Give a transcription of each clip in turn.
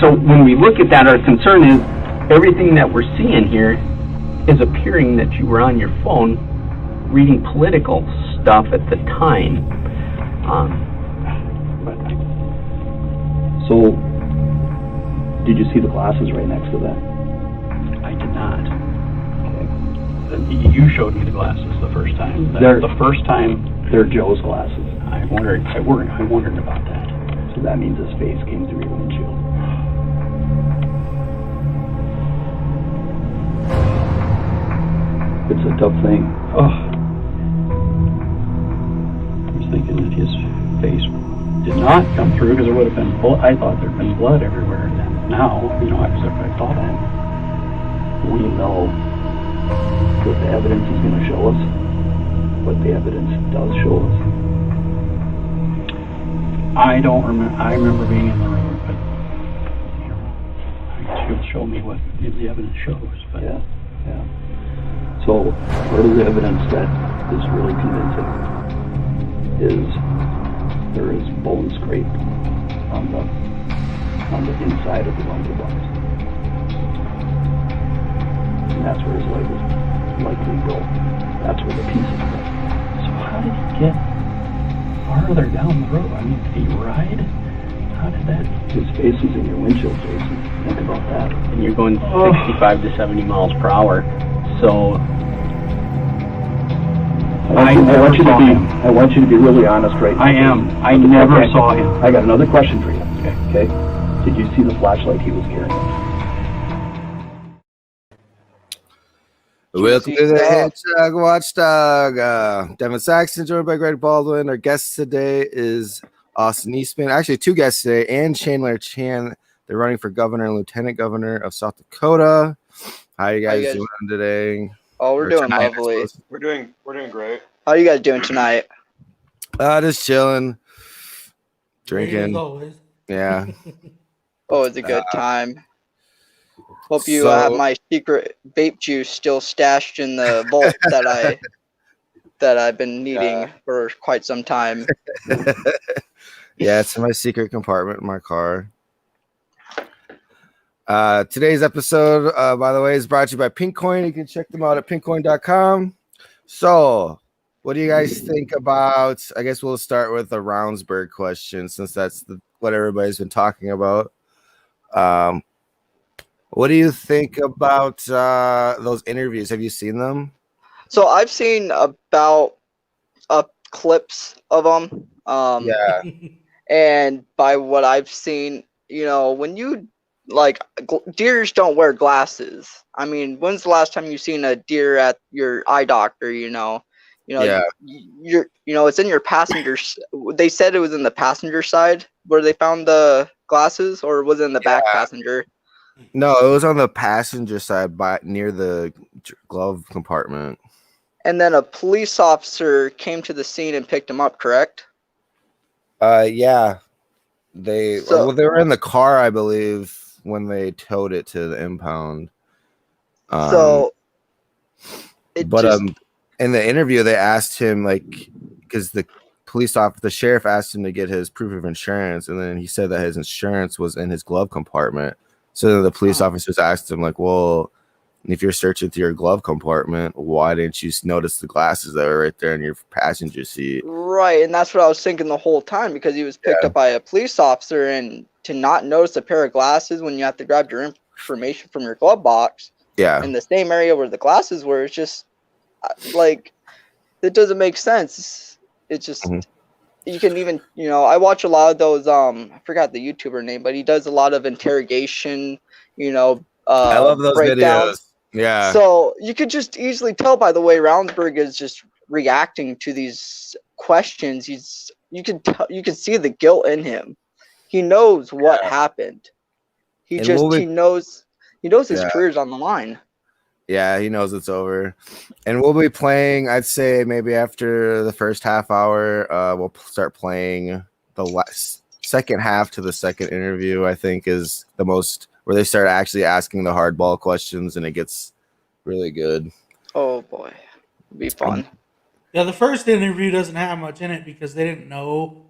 So when we look at that, our concern is everything that we're seeing here is appearing that you were on your phone reading political stuff at the time. So, did you see the glasses right next to that? I did not. Okay. You showed me the glasses the first time. They're the first time. They're Joe's glasses. I wondered about that. So that means his face came through your windshield. It's a tough thing. Oh. I was thinking that his face did not come through because there would have been blood. I thought there'd been blood everywhere. And now, after I thought of it. We know what the evidence is going to show us, what the evidence does show us. I don't remember. I remember being in the room, but she'll show me what the evidence shows. But yeah. So part of the evidence that is really convincing is there is bone scrape on the inside of the lumbar bars. And that's where his leg was likely broke. That's where the pieces were. So how did he get farther down the road? I mean, did he ride? How did that? His face is in your windshield, Jason. Think about that. And you're going 65 to 70 miles per hour. So I want you to be really honest right now. I am. I never saw him. I got another question for you. Okay? Did you see the flashlight he was carrying? Welcome to the Hedgehog Watchdog. Devin Saxon, joined by Greg Baldwin. Our guest today is Austin Eastman. Actually, two guests today, and Chandler Chan. They're running for governor and lieutenant governor of South Dakota. How are you guys doing today? Oh, we're doing lovely. We're doing great. How are you guys doing tonight? Just chilling, drinking. Yeah. Oh, it's a good time. Hope you have my secret vape juice still stashed in the vault that I've been needing for quite some time. Yeah, it's in my secret compartment in my car. Today's episode, by the way, is brought to you by Pinkcoin. You can check them out at pinkcoin.com. So, what do you guys think about? I guess we'll start with the Roundsburg question, since that's what everybody's been talking about. What do you think about those interviews? Have you seen them? So I've seen about clips of them. Yeah. And by what I've seen, when you deers don't wear glasses. I mean, when's the last time you've seen a deer at your eye doctor? Yeah. It's in your passenger. They said it was in the passenger side where they found the glasses, or was it in the back passenger? No, it was on the passenger side, near the glove compartment. And then a police officer came to the scene and picked him up, correct? Yeah. They were in the car, I believe, when they towed it to the impound. In the interview, they asked him, because the sheriff asked him to get his proof of insurance, and then he said that his insurance was in his glove compartment. So the police officers asked him, well, if you're searching through your glove compartment, why didn't you notice the glasses that were right there in your passenger seat? Right, and that's what I was thinking the whole time, because he was picked up by a police officer, and to not notice a pair of glasses when you have to grab your information from your glove box in the same area where the glasses were, it's just, it doesn't make sense. It's just... You can even, I watch a lot of those, I forgot the YouTuber name, but he does a lot of interrogation, I love those videos. Yeah. So you could just easily tell by the way Roundsburg is just reacting to these questions. You can see the guilt in him. He knows what happened. He knows his career's on the line. Yeah, he knows it's over. And we'll be playing, I'd say maybe after the first half hour, we'll start playing the second half to the second interview, I think, is the most, where they start actually asking the hardball questions, and it gets really good. Oh, boy. It'll be fun. Yeah, the first interview doesn't have much in it because they didn't know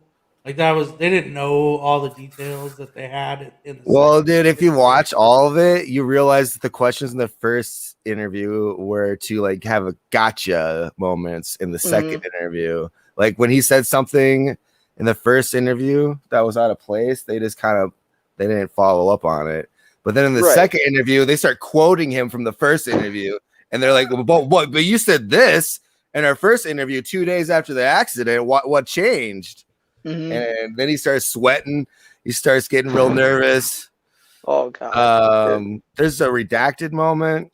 Like they didn't know all the details that they had in the Well, dude, if you watch all of it, you realize that the questions in the first interview were to like have a gotcha moments in the second interview. Like when he said something in the first interview that was out of place, they just they didn't follow up on it. But then in the second interview, they start quoting him from the first interview, and they're like, but you said this in our first interview 2 days after the accident. What changed? And then he starts sweating. He starts getting real nervous. Oh god. There's a redacted moment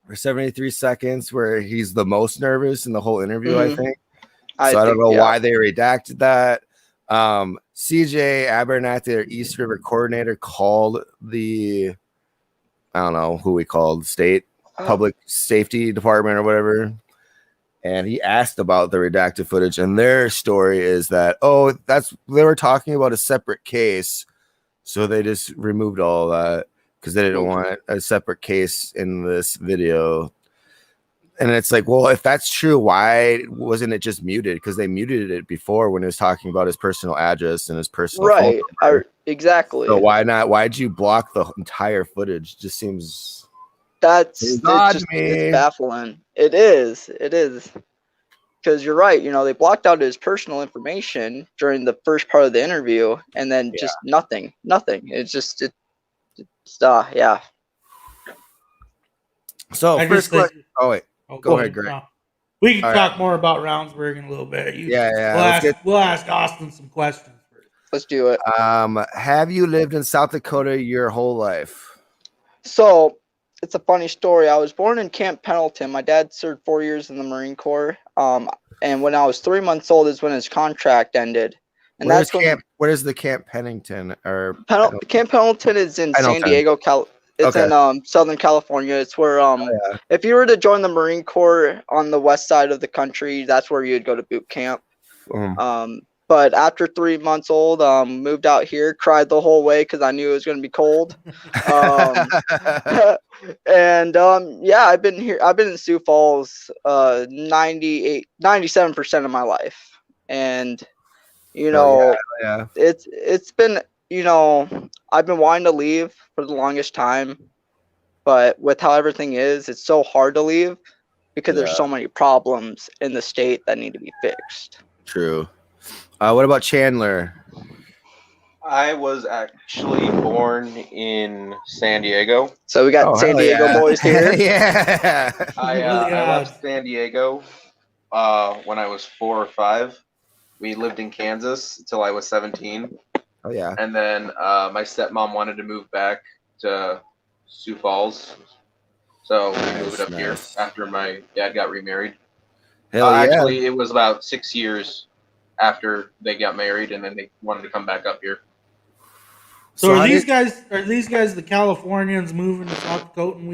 for 73 seconds where he's the most nervous in the whole interview, I think. I don't know why they redacted that. CJ Abernathy, their East River coordinator, called the I don't know who we called, state public safety department or whatever. And he asked about the redacted footage, and their story is that, they were talking about a separate case. So they just removed all that because they didn't want a separate case in this video. And it's like, well, if that's true, why wasn't it just muted? Because they muted it before when it was talking about his personal address and his personal phone number. Exactly. So why not? Why'd you block the entire footage? Just seems... It's baffling. It is because you're right. They blocked out his personal information during the first part of the interview, and then just nothing. It's just yeah. So first question. Go ahead, Greg. We can talk more about Roundsburg in a little bit. We'll ask Austin some questions first. Let's do it. Have you lived in South Dakota your whole life? So. It's a funny story. I was born in Camp Pendleton. My dad served 4 years in the Marine Corps. And when I was 3 months old is when his contract ended. And where is the Camp Pennington Camp Pendleton is in San Diego, It's in Southern California. It's where if you were to join the Marine Corps on the west side of the country, that's where you'd go to boot camp. But after 3 months old, moved out here, cried the whole way because I knew it was going to be cold. And I've been here. I've been in Sioux Falls 97% of my life, and it's been I've been wanting to leave for the longest time, but with how everything is, it's so hard to leave because there's so many problems in the state that need to be fixed. True. What about Chandler? I was actually born in San Diego. So we got San Diego boys here. Yeah. I left San Diego when I was 4 or 5. We lived in Kansas until I was 17. Oh, yeah. And then my stepmom wanted to move back to Sioux Falls. So we moved up here after my dad got remarried. Actually, it was about 6 years after they got married, and then they wanted to come back up here. So are these guys the Californians moving to South Dakota, and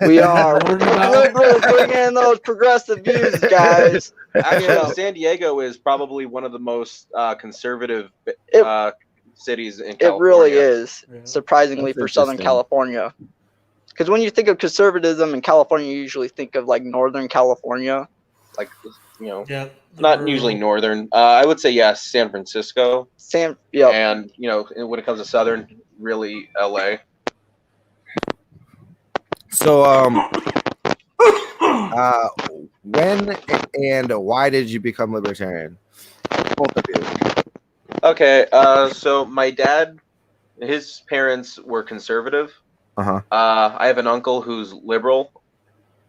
we are bringing in those progressive views, guys. Actually, San Diego is probably one of the most conservative cities in California. It really is, surprisingly, for Southern California. Because when you think of conservatism in California, you usually think of like Northern California. Like, not usually northern. I would say San Francisco. And when it comes to southern, really LA. So when and why did you become libertarian? Both of you. Okay, so my dad, his parents were conservative. I have an uncle who's liberal,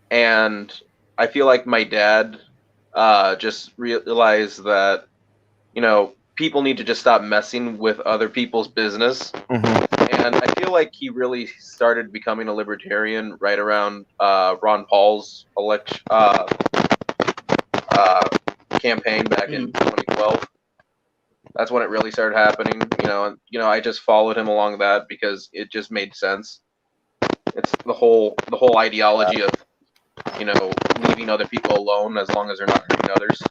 and I feel like my dad just realized that, people need to just stop messing with other people's business. And I feel like he really started becoming a libertarian right around Ron Paul's campaign back in 2012. That's when it really started happening. I just followed him along that because it just made sense. It's the whole ideology of leaving other people alone as long as they're not hurting others.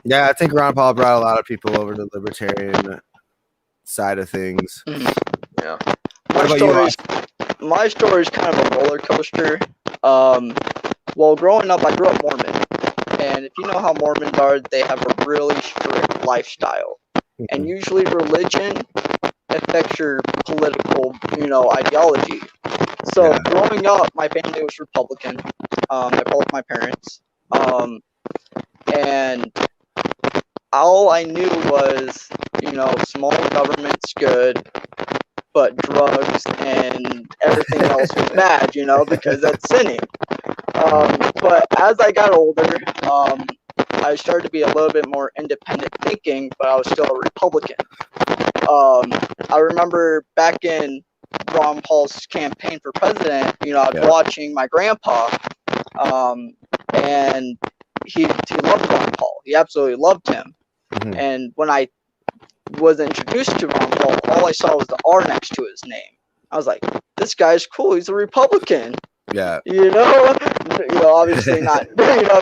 Yeah, I think Ron Paul brought a lot of people over to the libertarian side of things. Yeah. My story is kind of a roller coaster. Well, growing up, I grew up Mormon. And if you know how Mormons are, they have a really strict lifestyle. And usually religion affects your political, ideology. So growing up, my family was Republican. Both my parents. And all I knew was, small government's good, but drugs and everything else was bad, because that's sinning. But as I got older, I started to be a little bit more independent thinking, but I was still a Republican. I remember back in Ron Paul's campaign for president, I was watching my grandpa, and he loved Ron Paul. He absolutely loved him. Mm-hmm. And when I was introduced to Ron Paul, all I saw was the R next to his name. I was like, this guy's cool. He's a Republican. Yeah. Obviously not,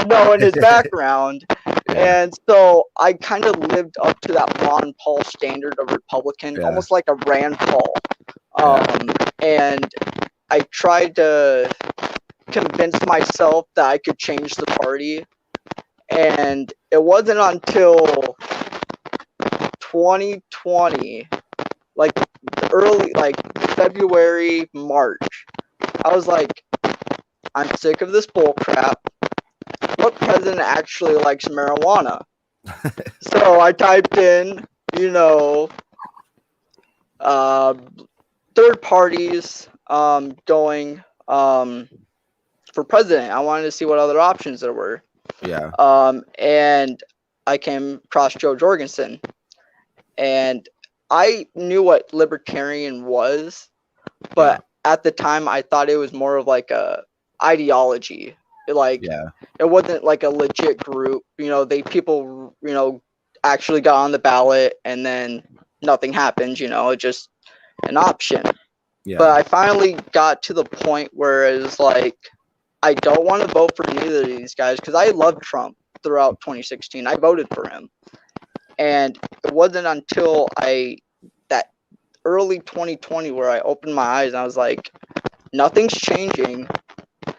knowing his background. Yeah. And so I kind of lived up to that Ron Paul standard of Republican, almost like a Rand Paul. And I tried to convince myself that I could change the party. And it wasn't until 2020, early February, March, I was like, I'm sick of this bull crap. What president actually likes marijuana? So I typed in, third parties going for president. I wanted to see what other options there were. Yeah. And I came across Joe Jorgensen, and I knew what libertarian was, but at the time I thought it was more of like a ideology. It wasn't like a legit group. People actually got on the ballot and then nothing happened. It's just an option. Yeah. But I finally got to the point where it was like, I don't want to vote for neither of these guys because I loved Trump throughout 2016. I voted for him. And it wasn't until that early 2020 where I opened my eyes and I was like, nothing's changing.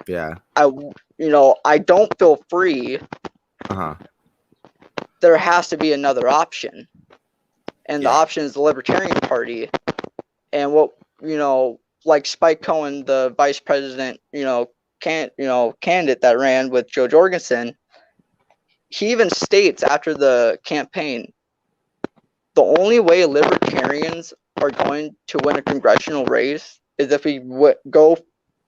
Yeah. I don't feel free. Uh-huh. There has to be another option. And the option is the Libertarian Party. And what, like Spike Cohen, the vice president, candidate that ran with Joe Jorgensen, he even states after the campaign, the only way libertarians are going to win a congressional race is if we go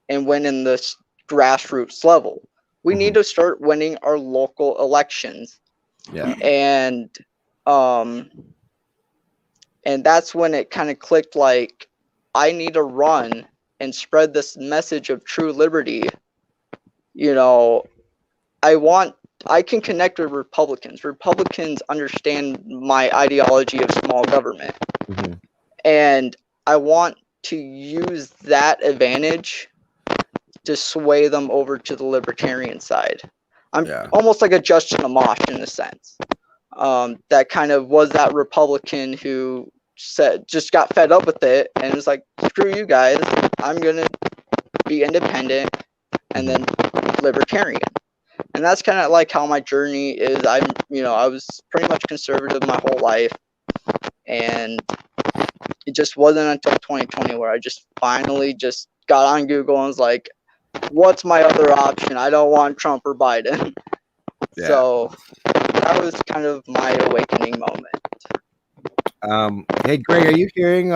and win in the grassroots level. We need to start winning our local elections. Yeah. And that's when it kind of clicked, like, I need to run and spread this message of true liberty. I can connect with Republicans. Republicans understand my ideology of small government. Mm-hmm. And I want to use that advantage to sway them over to the libertarian side. I'm almost like a Justin Amash in a sense. That kind of was that Republican who just got fed up with it and was like, screw you guys, I'm going to be independent and then libertarian. And that's kind of like how my journey is. I was pretty much conservative my whole life. And it just wasn't until 2020 where I just finally just got on Google and was like, what's my other option? I don't want Trump or Biden. Yeah. So that was kind of my awakening moment. Hey, Greg, are you hearing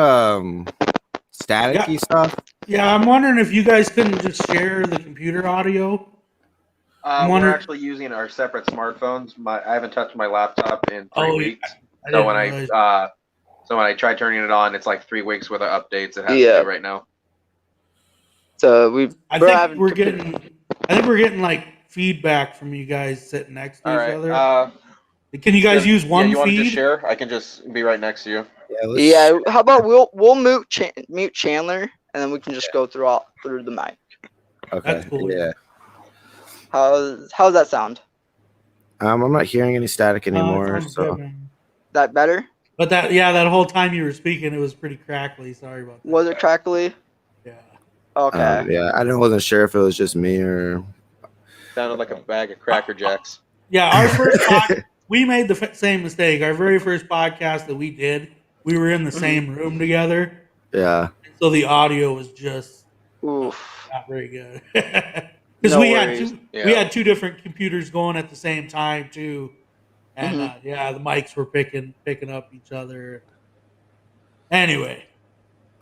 staticky stuff? Yeah, I'm wondering if you guys couldn't just share the computer audio. We're actually using our separate smartphones. I haven't touched my laptop in 3 weeks. So when I try turning it on, it's like 3 weeks worth of updates it has to do right now. So I think we're getting like feedback from you guys sitting next to each other. Can you guys use one feed? You want to just share? I can just be right next to you. Yeah. How about we'll mute Chandler and then we can just go through the mic. Okay. That's cool. Yeah. How's that sound? I'm not hearing any static anymore. So good, that better? But that whole time you were speaking, it was pretty crackly. Sorry about that. Was it crackly? Yeah. Okay. Yeah, I wasn't sure if it was just me or. Sounded like a bag of Cracker Jacks. Yeah, we made the same mistake. Our very first podcast that we did, we were in the same room together. Yeah. So the audio was just not very good. Because we had two different computers going at the same time too, and the mics were picking up each other. Anyway.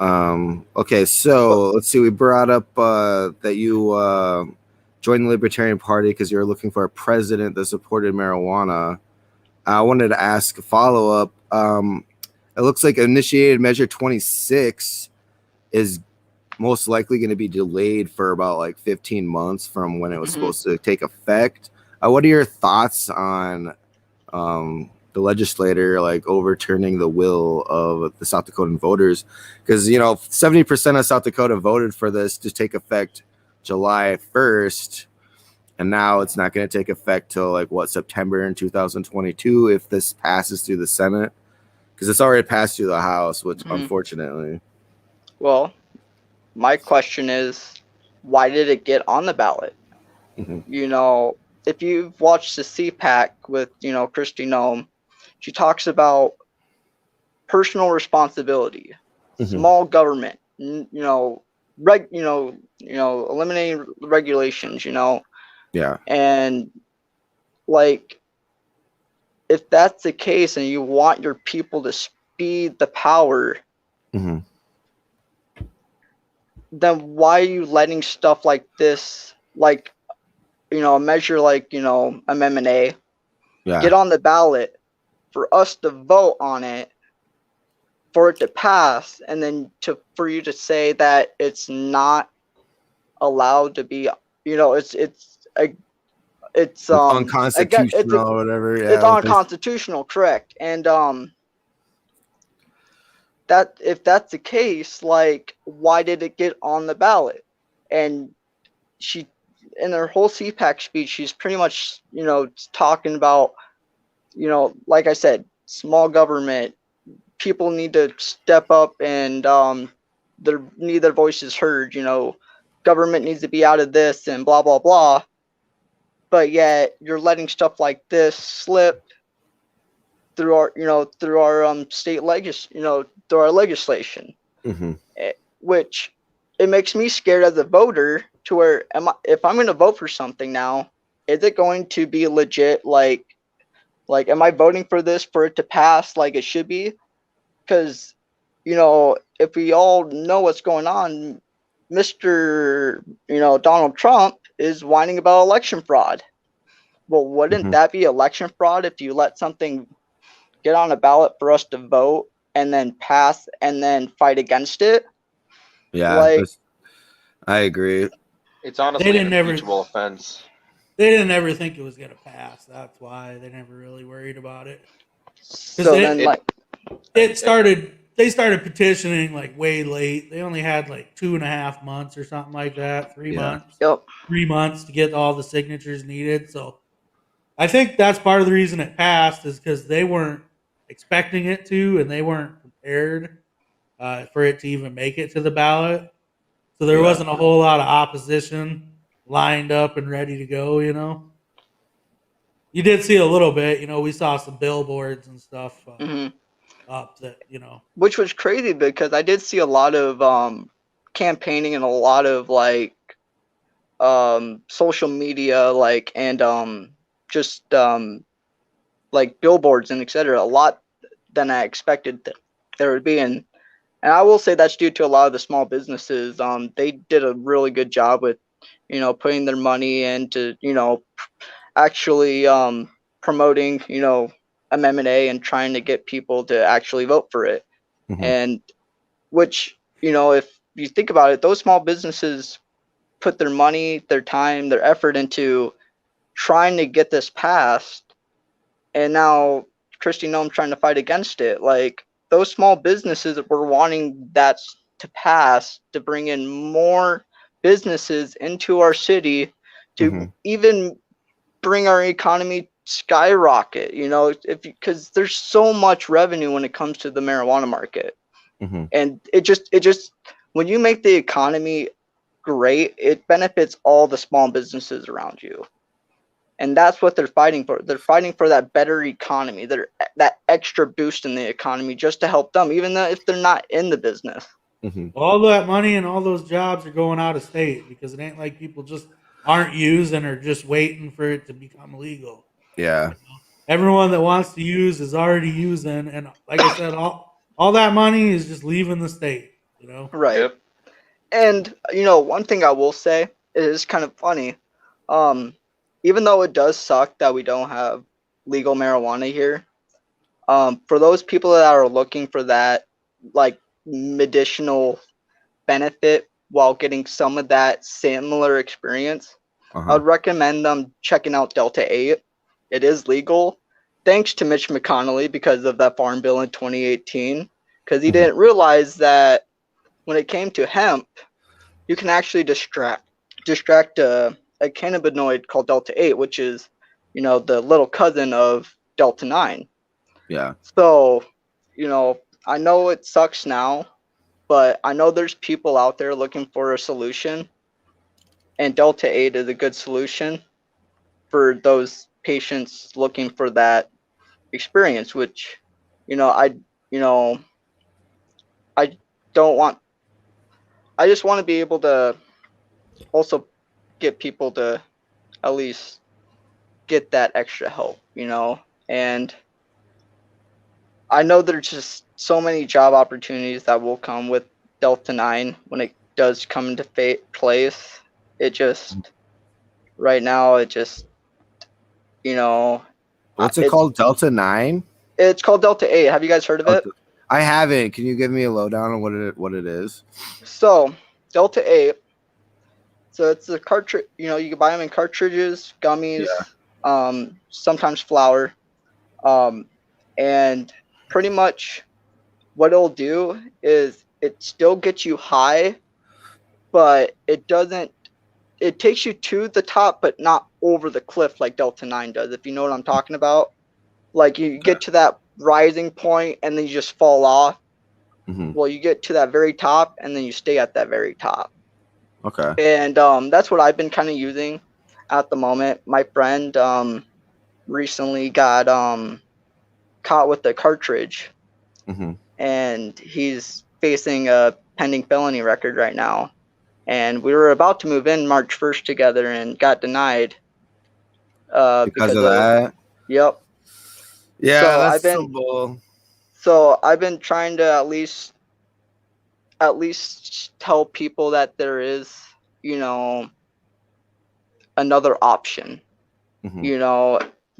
Okay, so let's see. We brought up that you joined the Libertarian Party because you were looking for a president that supported marijuana. I wanted to ask a follow-up. It looks like initiated measure 26 is most likely going to be delayed for about like 15 months from when it was supposed to take effect. What are your thoughts on the legislator like overturning the will of the South Dakotan voters? Because 70% of South Dakota voted for this to take effect July 1st, and now it's not going to take effect till September in 2022 if this passes through the Senate, because it's already passed through the House, which unfortunately. Well, my question is, why did it get on the ballot? If you've watched the CPAC with Kristi Noem, she talks about personal responsibility, small government, eliminating regulations, Yeah. And if that's the case and you want your people to speed the power, then why are you letting stuff like this, a measure Amendment A, get on the ballot for us to vote on it, for it to pass, and then for you to say that it's not allowed to be, it's unconstitutional or whatever. Yeah, it's unconstitutional, correct? And that if that's the case, why did it get on the ballot? And she, in her whole CPAC speech, she's pretty much talking about like I said, small government. People need to step up and need their voices heard. Government needs to be out of this and blah blah blah. But yet you're letting stuff like this slip through our state through our legislation, which it makes me scared as a voter. To where if I'm going to vote for something now, is it going to be legit? Am I voting for this for it to pass like it should be? Because if we all know what's going on, Mr. Donald Trump is whining about election fraud. Well, wouldn't that be election fraud if you let something get on a ballot for us to vote and then pass and then fight against it? Yeah, I agree. It's honestly an impeachable offense. They didn't ever think it was going to pass. That's why they never really worried about it. So they started petitioning way late. They only had 2.5 months or something like that. 3 months. Yep. 3 months to get all the signatures needed. So I think that's part of the reason it passed, is because they weren't expecting it to, and they weren't prepared for it to even make it to the ballot. So there wasn't a whole lot of opposition lined up and ready to go, You did see a little bit, we saw some billboards and stuff up that, Which was crazy, because I did see a lot of campaigning and a lot of social media, and just billboards and etc. A lot than I expected that there would be. And I will say that's due to a lot of the small businesses. They did a really good job with, putting their money into, actually promoting, Amendment A and trying to get people to actually vote for it. And which, if you think about it, those small businesses put their money, their time, their effort into trying to get this passed. And now Kristi Noem trying to fight against it. Those small businesses were wanting that to pass, to bring in more businesses into our city, to even bring our economy skyrocket, because there's so much revenue when it comes to the marijuana market. And it just when you make the economy great, it benefits all the small businesses around you. And that's what they're fighting for. They're fighting for that better economy, that extra boost in the economy just to help them, even though if they're not in the business. Mm-hmm. All that money and all those jobs are going out of state because it ain't like people just aren't using or just waiting for it to become legal. Yeah. You know? Everyone that wants to use is already using, and like I said, all that money is just leaving the state. You know, right? Yep. And one thing I will say is kind of funny. Even though it does suck that we don't have legal marijuana here, for those people that are looking for that like medicinal benefit while getting some of that similar experience, I would recommend them checking out Delta 8. It is legal, thanks to Mitch McConnell because of that farm bill in 2018, because he didn't realize that when it came to hemp, you can actually distract a cannabinoid called Delta 8, which is, the little cousin of Delta 9. Yeah. So, I know it sucks now, but I know there's people out there looking for a solution, and Delta 8 is a good solution for those patients looking for that experience, which, I don't want. I just want to be able to also get people to at least get that extra help, and I know there's just so many job opportunities that will come with Delta 9 when it does come into place. It just, right now, it just, What's it called? Delta 9? It's called Delta 8. Have you guys heard of it? I haven't. Can you give me a lowdown on what it is? So, Delta 8, so it's a cartridge, you can buy them in cartridges, gummies, sometimes flour, and pretty much what it'll do is it still gets you high, but it takes you to the top, but not over the cliff like Delta 9 does, if you know what I'm talking about. Like you get to that rising point and then you just fall off. Mm-hmm. Well, you get to that very top and then you stay at that very top. Okay. And that's what I've been kind of using at the moment. My friend recently got caught with a cartridge, and he's facing a pending felony record right now. And we were about to move in March 1st together and got denied because of that. Yep. Yeah, so I've been trying to at least tell people that there is, another option,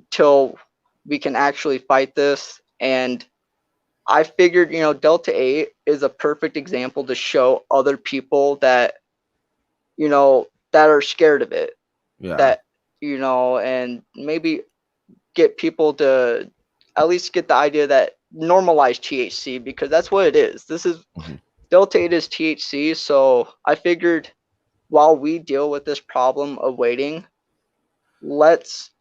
till we can actually fight this. And I figured, Delta 8 is a perfect example to show other people that, that are scared of it. Yeah. That, and maybe get people to at least get the idea that normalize THC, because that's what it is. This is Delta 8 is THC. So I figured while we deal with this problem of waiting, let's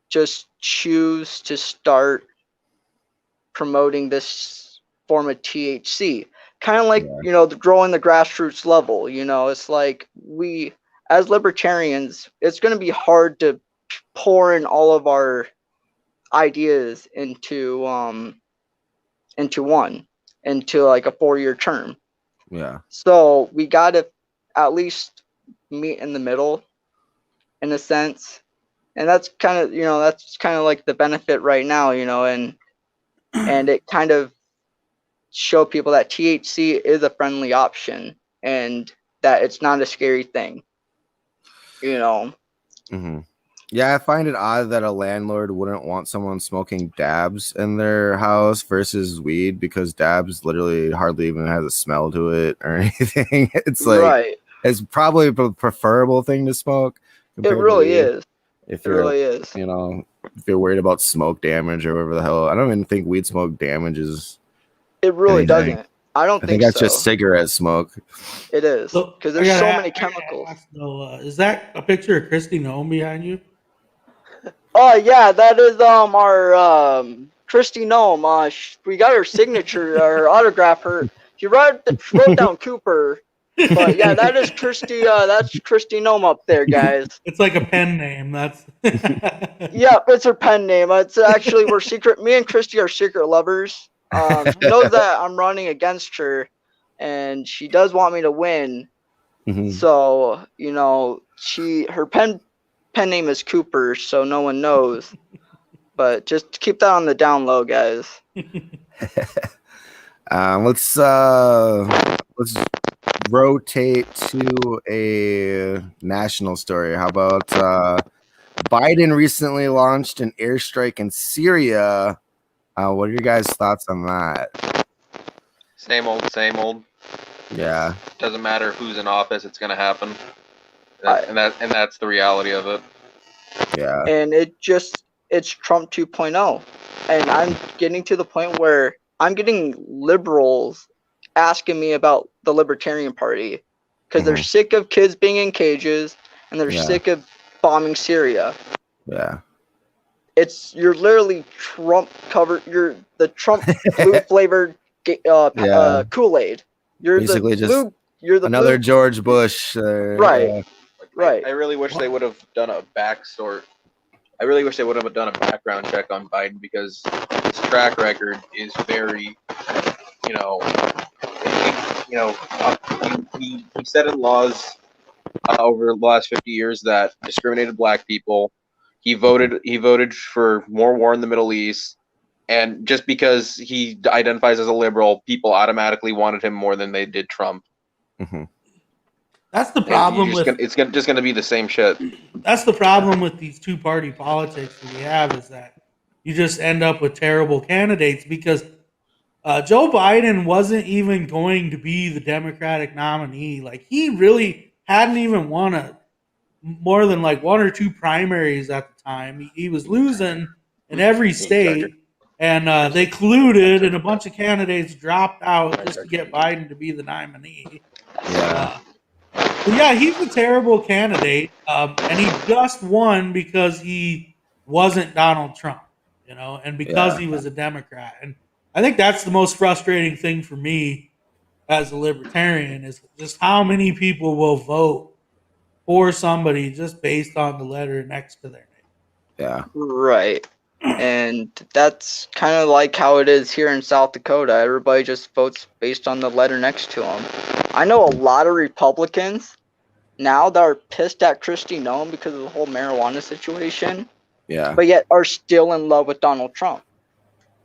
just choose to start promoting this form of THC, kind of like growing the grassroots level. It's like we as libertarians, it's going to be hard to pour in all of our ideas into like a 4-year term. Yeah. So we got to at least meet in the middle in a sense. And that's kind of, like the benefit right now, and it kind of show people that THC is a friendly option and that it's not a scary thing, Yeah, I find it odd that a landlord wouldn't want someone smoking dabs in their house versus weed, because dabs literally hardly even has a smell to it or anything. It's like, it's probably a preferable thing to smoke. It really is. If you're, if you're worried about smoke damage or whatever the hell, I don't even think weed smoke damages. It really doesn't. I think that's just cigarette smoke. It is, because there's so many chemicals. Is that a picture of Christy Nome behind you? Oh yeah, that is our Christy Nome. We got her signature, her autograph. She wrote down Cooper, But yeah, that is Christy. That's Christy Nome up there, guys. It's like a pen name. That's yeah, it's her pen name. It's actually we're secret. Me and Christy are secret lovers. She knows that I'm running against her, and she does want me to win. Mm-hmm. So her pen name is Cooper, so no one knows. But just keep that on the down low, guys. Let's rotate to a national story. How about Biden recently launched an airstrike in Syria? What are your guys' thoughts on that? Same old. Yeah. Doesn't matter who's in office, it's gonna happen. And that's the reality of it. Yeah. And it's Trump 2.0. And I'm getting to the point where I'm getting liberals asking me about the Libertarian Party because they're sick of kids being in cages and they're sick of bombing Syria. Yeah. You're literally Trump covered. You're the Trump blue flavored Kool-Aid. You're basically the just blue. You're the another blue. George Bush. Right. Right. I really wish they would have done a backstory. I really wish they would have done a background check on Biden because his track record is very, he set in laws over the last 50 years that discriminated black people. He voted for more war in the Middle East, and just because he identifies as a liberal, people automatically wanted him more than they did Trump. Mm-hmm. That's the problem it's just going to be the same shit. That's the problem with these two-party politics that we have is that you just end up with terrible candidates because Joe Biden wasn't even going to be the Democratic nominee. Like he really hadn't even won more than like one or two primaries at the time. He was losing in every state, and they colluded, and a bunch of candidates dropped out just to get Biden to be the nominee. Yeah. But yeah, he's a terrible candidate, and he just won because he wasn't Donald Trump, and because he was a Democrat. And I think that's the most frustrating thing for me as a libertarian is just how many people will vote for somebody just based on the letter next to their name. Yeah. Right. And that's kind of like how it is here in South Dakota. Everybody just votes based on the letter next to them. I know a lot of Republicans now that are pissed at Kristi Noem because of the whole marijuana situation. Yeah. But yet are still in love with Donald Trump.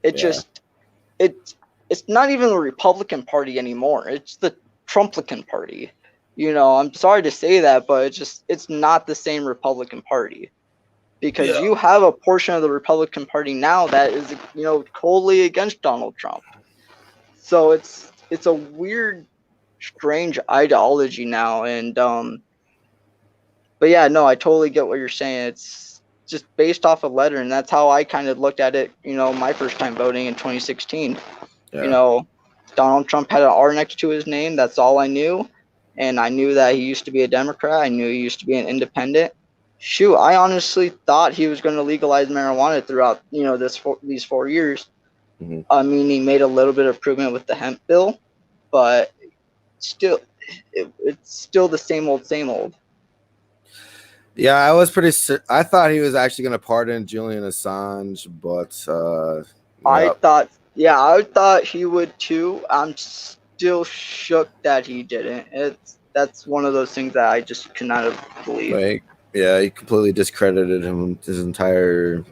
It's not even the Republican Party anymore. It's the Trumplican Party. I'm sorry to say that, but it's not the same Republican Party. Because you have a portion of the Republican Party now that is, totally against Donald Trump. So it's a weird, strange ideology now. And, but yeah, no, I totally get what you're saying. It's just based off a letter. And that's how I kind of looked at it, my first time voting in 2016. Yeah. Donald Trump had an R next to his name. That's all I knew. And I knew that he used to be a Democrat. I knew he used to be an independent. Shoot, I honestly thought he was going to legalize marijuana throughout, these 4 years. Mm-hmm. I mean, he made a little bit of improvement with the hemp bill, but still, it's still the same old. Yeah, I thought he was actually going to pardon Julian Assange, but I thought he would too. I'm still shook that he didn't. That's one of those things that I just cannot believe. Like, yeah, he completely discredited his entire,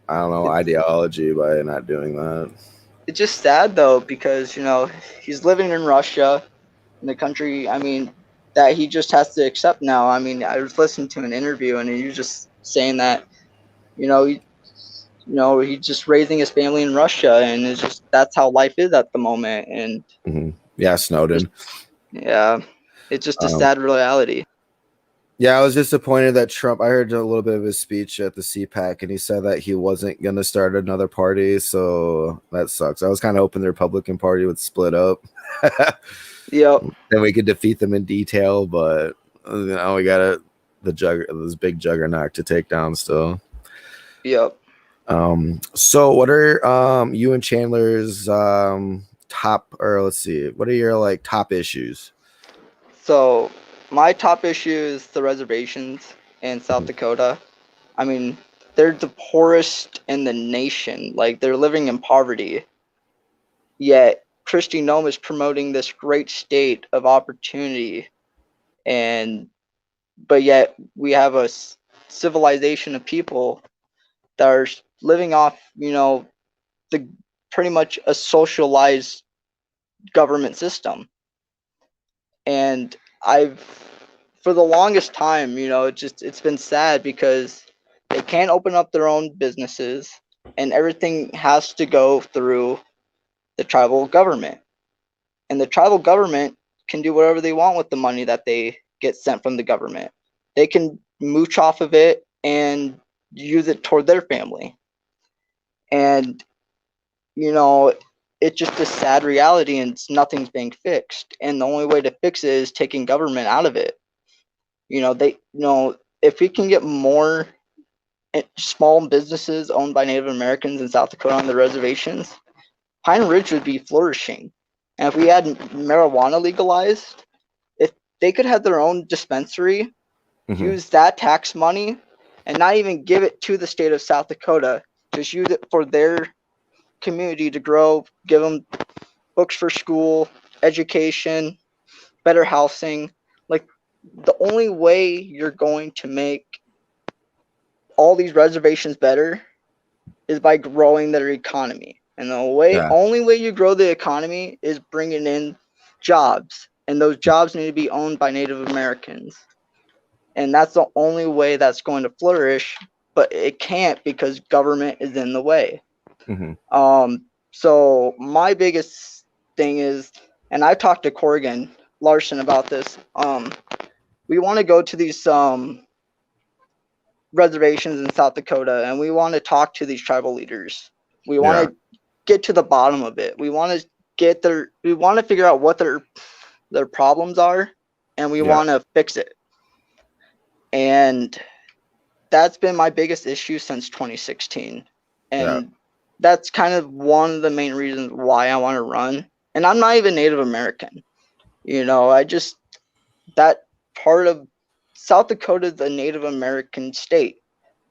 ideology by not doing that. It's just sad though, because he's living in Russia, in the country. I mean, that he just has to accept now. I mean, I was listening to an interview, and he was just saying that, he's just raising his family in Russia, and it's just that's how life is at the moment. And Snowden. It's just a sad reality. Yeah, I was disappointed that Trump. I heard a little bit of his speech at the CPAC, and he said that he wasn't going to start another party. So that sucks. I was kind of hoping the Republican Party would split up. Yep. Then we could defeat them in detail, but we got this big juggernaut to take down still. Yep. So what are you and Chandler's let's see, what are your like top issues? So my top issue is the reservations in South Dakota. I mean, they're the poorest in the nation. Like, they're living in poverty. Yet Kristi Noem is promoting this great state of opportunity, but yet we have a civilization of people that are living off, the pretty much a socialized government system. And for the longest time, it's been sad because they can't open up their own businesses, and everything has to go through the tribal government. And the tribal government can do whatever they want with the money that they get sent from the government. They can mooch off of it and use it toward their family. And, it's just a sad reality, and nothing's being fixed. And the only way to fix it is taking government out of it. If we can get more small businesses owned by Native Americans in South Dakota on the reservations, Pine Ridge would be flourishing. And if we had marijuana legalized, if they could have their own dispensary, use that tax money, and not even give it to the state of South Dakota, just use it for their community to grow, give them books for school, education, better housing. Like, the only way you're going to make all these reservations better is by growing their economy. And the only way you grow the economy is bringing in jobs. And those jobs need to be owned by Native Americans. And that's the only way that's going to flourish. But it can't, because government is in the way. So my biggest thing is, and I talked to Corrigan Larson about this, we want to go to these reservations in South Dakota, and we want to talk to these tribal leaders. We want to get to the bottom of it. We want to figure out what their problems are, and we want to fix it. And that's been my biggest issue since 2016. And that's kind of one of the main reasons why I want to run. And I'm not even Native American. That part of South Dakota is a Native American state.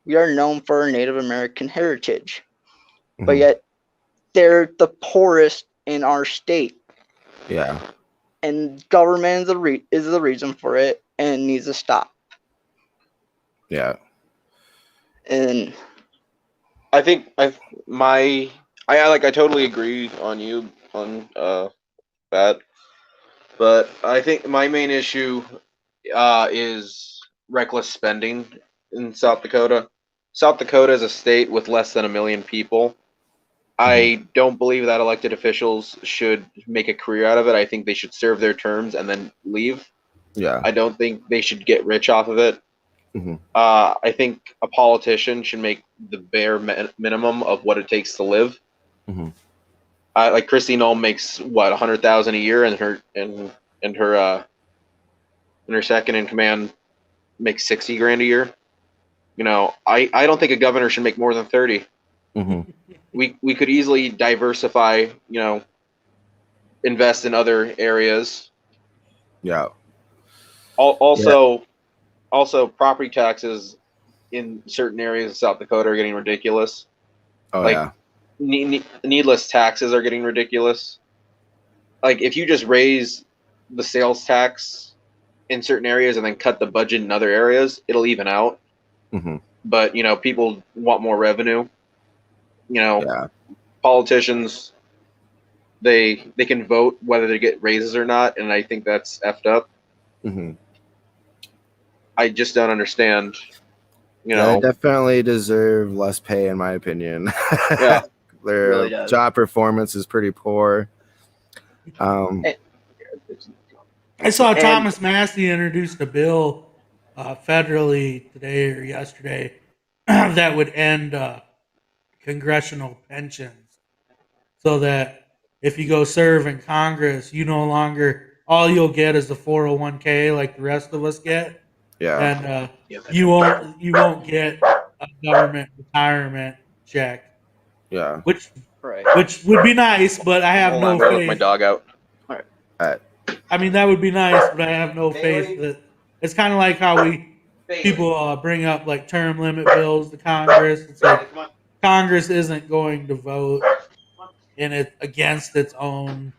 We are known for our Native American heritage. But yet they're the poorest in our state. Yeah. And government is the reason for it, and needs to stop. Yeah. And I think I totally agree on you on that, but I think my main issue is reckless spending in South Dakota. South Dakota is a state with less than 1 million people. I don't believe that elected officials should make a career out of it. I think they should serve their terms and then leave. Yeah. I don't think they should get rich off of it. I think a politician should make the bare minimum of what it takes to live. Like Kristi Noem makes what, $100,000 a year, and her second in command makes $60,000 a year. I don't think a governor should make more than 30. We could easily diversify. Invest in other areas. Yeah. Also, property taxes in certain areas of South Dakota are getting ridiculous. Needless taxes are getting ridiculous. Like, if you just raise the sales tax in certain areas and then cut the budget in other areas, it'll even out. But, people want more revenue. Politicians, they can vote whether they get raises or not, and I think that's effed up. I just don't understand. They definitely deserve less pay, in my opinion. Their really job performance is pretty poor. I saw Thomas Massey introduced a bill federally today or yesterday that would end congressional pensions, so that if you go serve in Congress, all you'll get is the 401k like the rest of us get. And you won't get a government retirement check. Which Right. Which would be nice, but I have no Let faith. my dog out. All right. I mean, that would be nice, but I have no faith that it's kind of like how people bring up like term limit bills to Congress. It's like Congress isn't going to vote against its own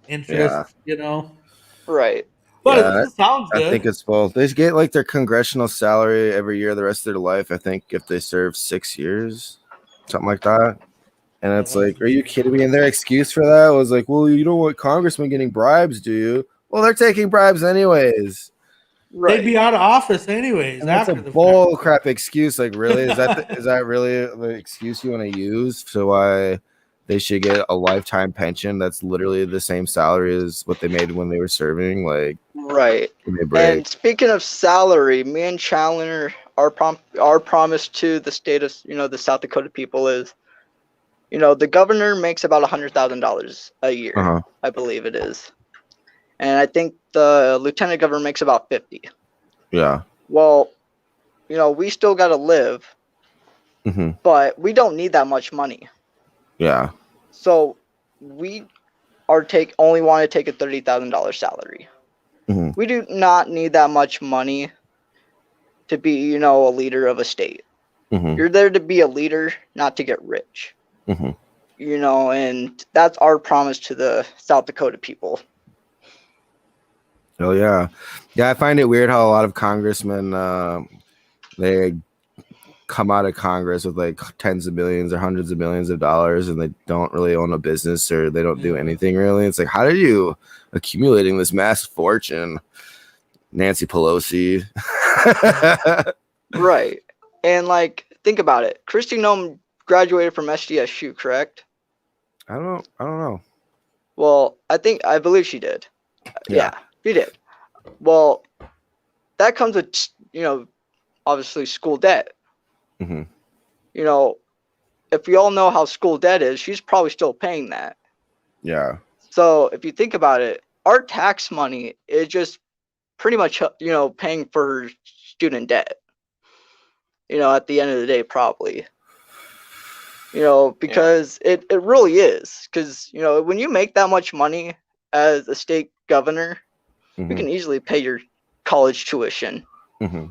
interests, Right. But Yeah, it sounds good. I think it's both. They get like their congressional salary every year, the rest of their life. I think if they serve 6 years, something like that. And it's like, are you kidding me? And their excuse for that was like, well, you don't want congressmen getting bribes, do you? Well, they're taking bribes anyways. Right. They'd be out of office anyways. And that's after a the bull crap excuse. Like, really? Is that really the excuse you want to use for why they should get a lifetime pension that's literally the same salary as what they made when they were serving? Like, right. give me a break. And speaking of salary, me and Chandler, our promise to the state of the South Dakota people is, the governor makes about $100,000 a year, I believe it is, and I think the lieutenant governor makes about 50. Yeah. Well, we still got to live, but we don't need that much money. Yeah. So we only want to take a $30,000 salary. We do not need that much money to be, a leader of a state. You're there to be a leader, not to get rich. And that's our promise to the South Dakota people. Oh yeah. Yeah, I find it weird how a lot of congressmen they come out of Congress with like tens of millions or hundreds of millions of dollars, and they don't really own a business or they don't do anything really. It's like, how are you accumulating this mass fortune? Nancy Pelosi. Right. And like, think about it. Kristi Noem graduated from SDSU, correct? I don't know. Well, I believe she did. Yeah, she did. Well, that comes with, obviously school debt. If we all know how school debt is, she's probably still paying that. Yeah. So if you think about it, our tax money is just pretty much, paying for student debt. At the end of the day, probably. Because it really is. Because, when you make that much money as a state governor, you can easily pay your college tuition. As a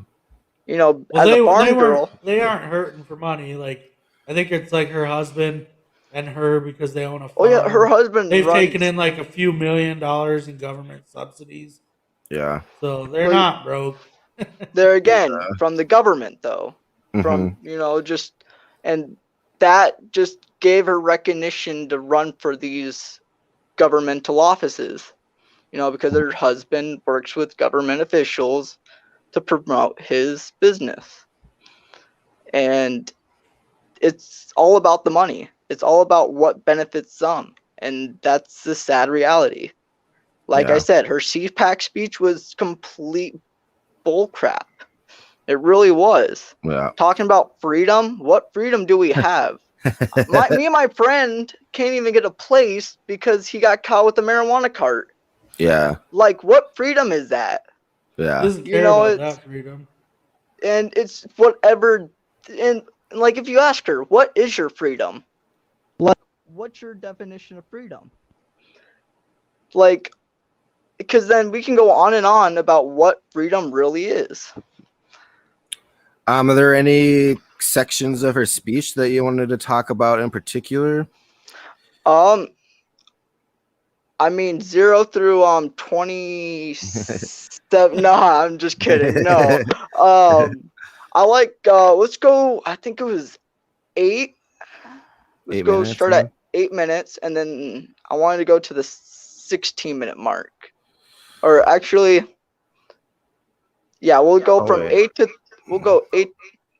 farm girl. They aren't hurting for money. Like, I think it's like her husband and her, because they own a farm. Oh, yeah, her husband They've taken in like a few $1 million in government subsidies. Yeah. So they're not broke. They're, again, from the government, though. From, and that just gave her recognition to run for these governmental offices, because her husband works with government officials to promote his business. And it's all about the money. It's all about what benefits some. And that's the sad reality. Like I said, her CPAC speech was complete bullcrap. It really was. Yeah. Talking about freedom, what freedom do we have? Me and my friend can't even get a place because he got caught with a marijuana cart. Yeah. Like, what freedom is that? Yeah. Doesn't care about that freedom. And it's whatever. And like, if you ask her, what is your freedom? What's your definition of freedom? Like, because then we can go on and on about what freedom really is. Are there any sections of her speech that you wanted to talk about in particular? I mean, 0 through 27. No, I'm just kidding. No. I like. Let's go. I think it was 8. Let's go start at 8 minutes, and then I wanted to go to the 16-minute mark. Or actually, yeah, we'll go from 8 to. We'll go 8.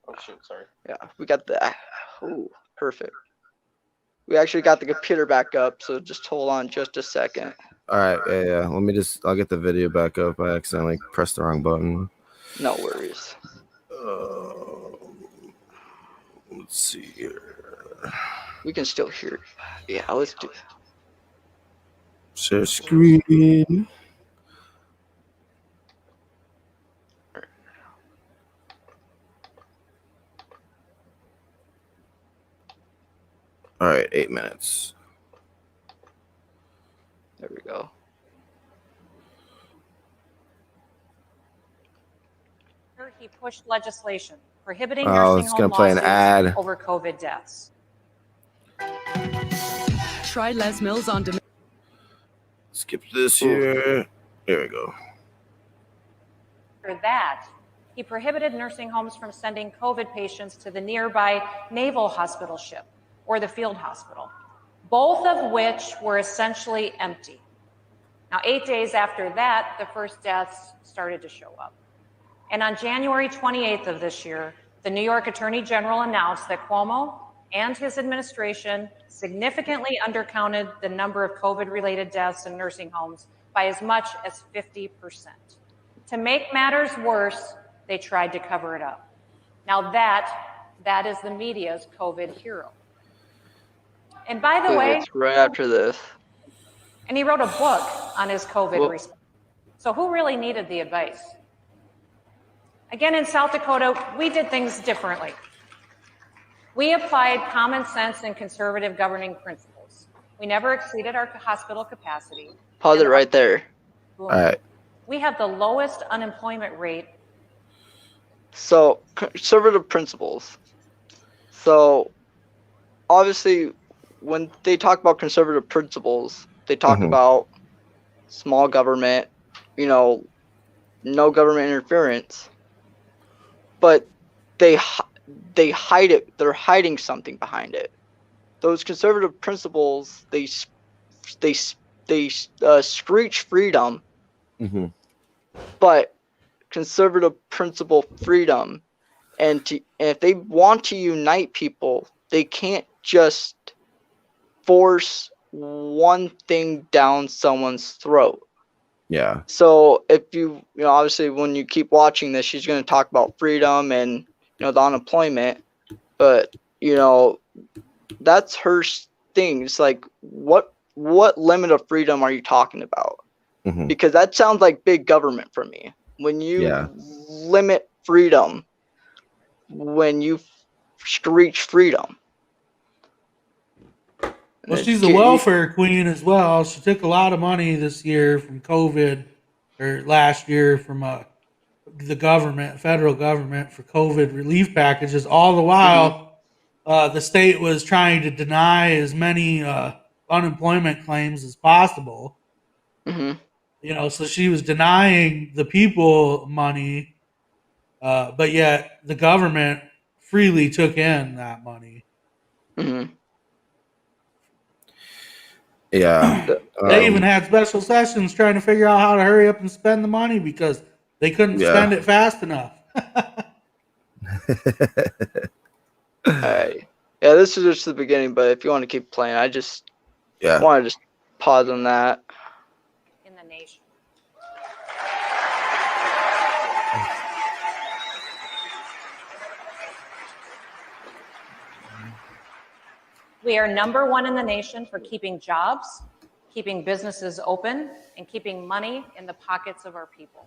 Oh shoot! Sorry. Yeah, we got the. Ooh, perfect. We actually got the computer back up, so just hold on just a second. All right, yeah. I'll get the video back up. I accidentally pressed the wrong button. No worries. Let's see here. We can still hear it. Yeah, let's do it. Share screen. All right, 8 minutes. There we go. He pushed legislation prohibiting nursing home lawsuits over COVID deaths. Try Les Mills on demand. Skip this here. There we go. For that, he prohibited nursing homes from sending COVID patients to the nearby naval hospital ship or the field hospital, both of which were essentially empty. Now, 8 days after that, the first deaths started to show up. And on January 28th of this year, the New York Attorney General announced that Cuomo and his administration significantly undercounted the number of COVID-related deaths in nursing homes by as much as 50%. To make matters worse, they tried to cover it up. Now that is the media's COVID hero. And by the way, it's right after this. And he wrote a book on his COVID response. So who really needed the advice? Again, in South Dakota, we did things differently. We applied common sense and conservative governing principles. We never exceeded our hospital capacity. Pause it right there. All right. We have the lowest unemployment rate. So, conservative principles. So, obviously, when they talk about conservative principles, they talk about small government, no government interference. But they hide it. They're hiding something behind it. Those conservative principles, they screech freedom, but conservative principle freedom, and if they want to unite people, they can't just force one thing down someone's throat. Yeah. So if obviously when you keep watching this, she's going to talk about freedom and the unemployment, but that's her thing. It's like what limit of freedom are you talking about? Because that sounds like big government for me. When you limit freedom, when you screech freedom. Well, she's a welfare queen as well. She took a lot of money this year from COVID, or last year from the government, federal government, for COVID relief packages. All the while, the state was trying to deny as many unemployment claims as possible. So she was denying the people money, but yet the government freely took in that money. Yeah. They even had special sessions trying to figure out how to hurry up and spend the money because they couldn't spend it fast enough. Alright. Yeah, this is just the beginning, but if you want to keep playing, I just want to just pause on that. In the nation. We are #1 in the nation for keeping jobs, keeping businesses open, and keeping money in the pockets of our people.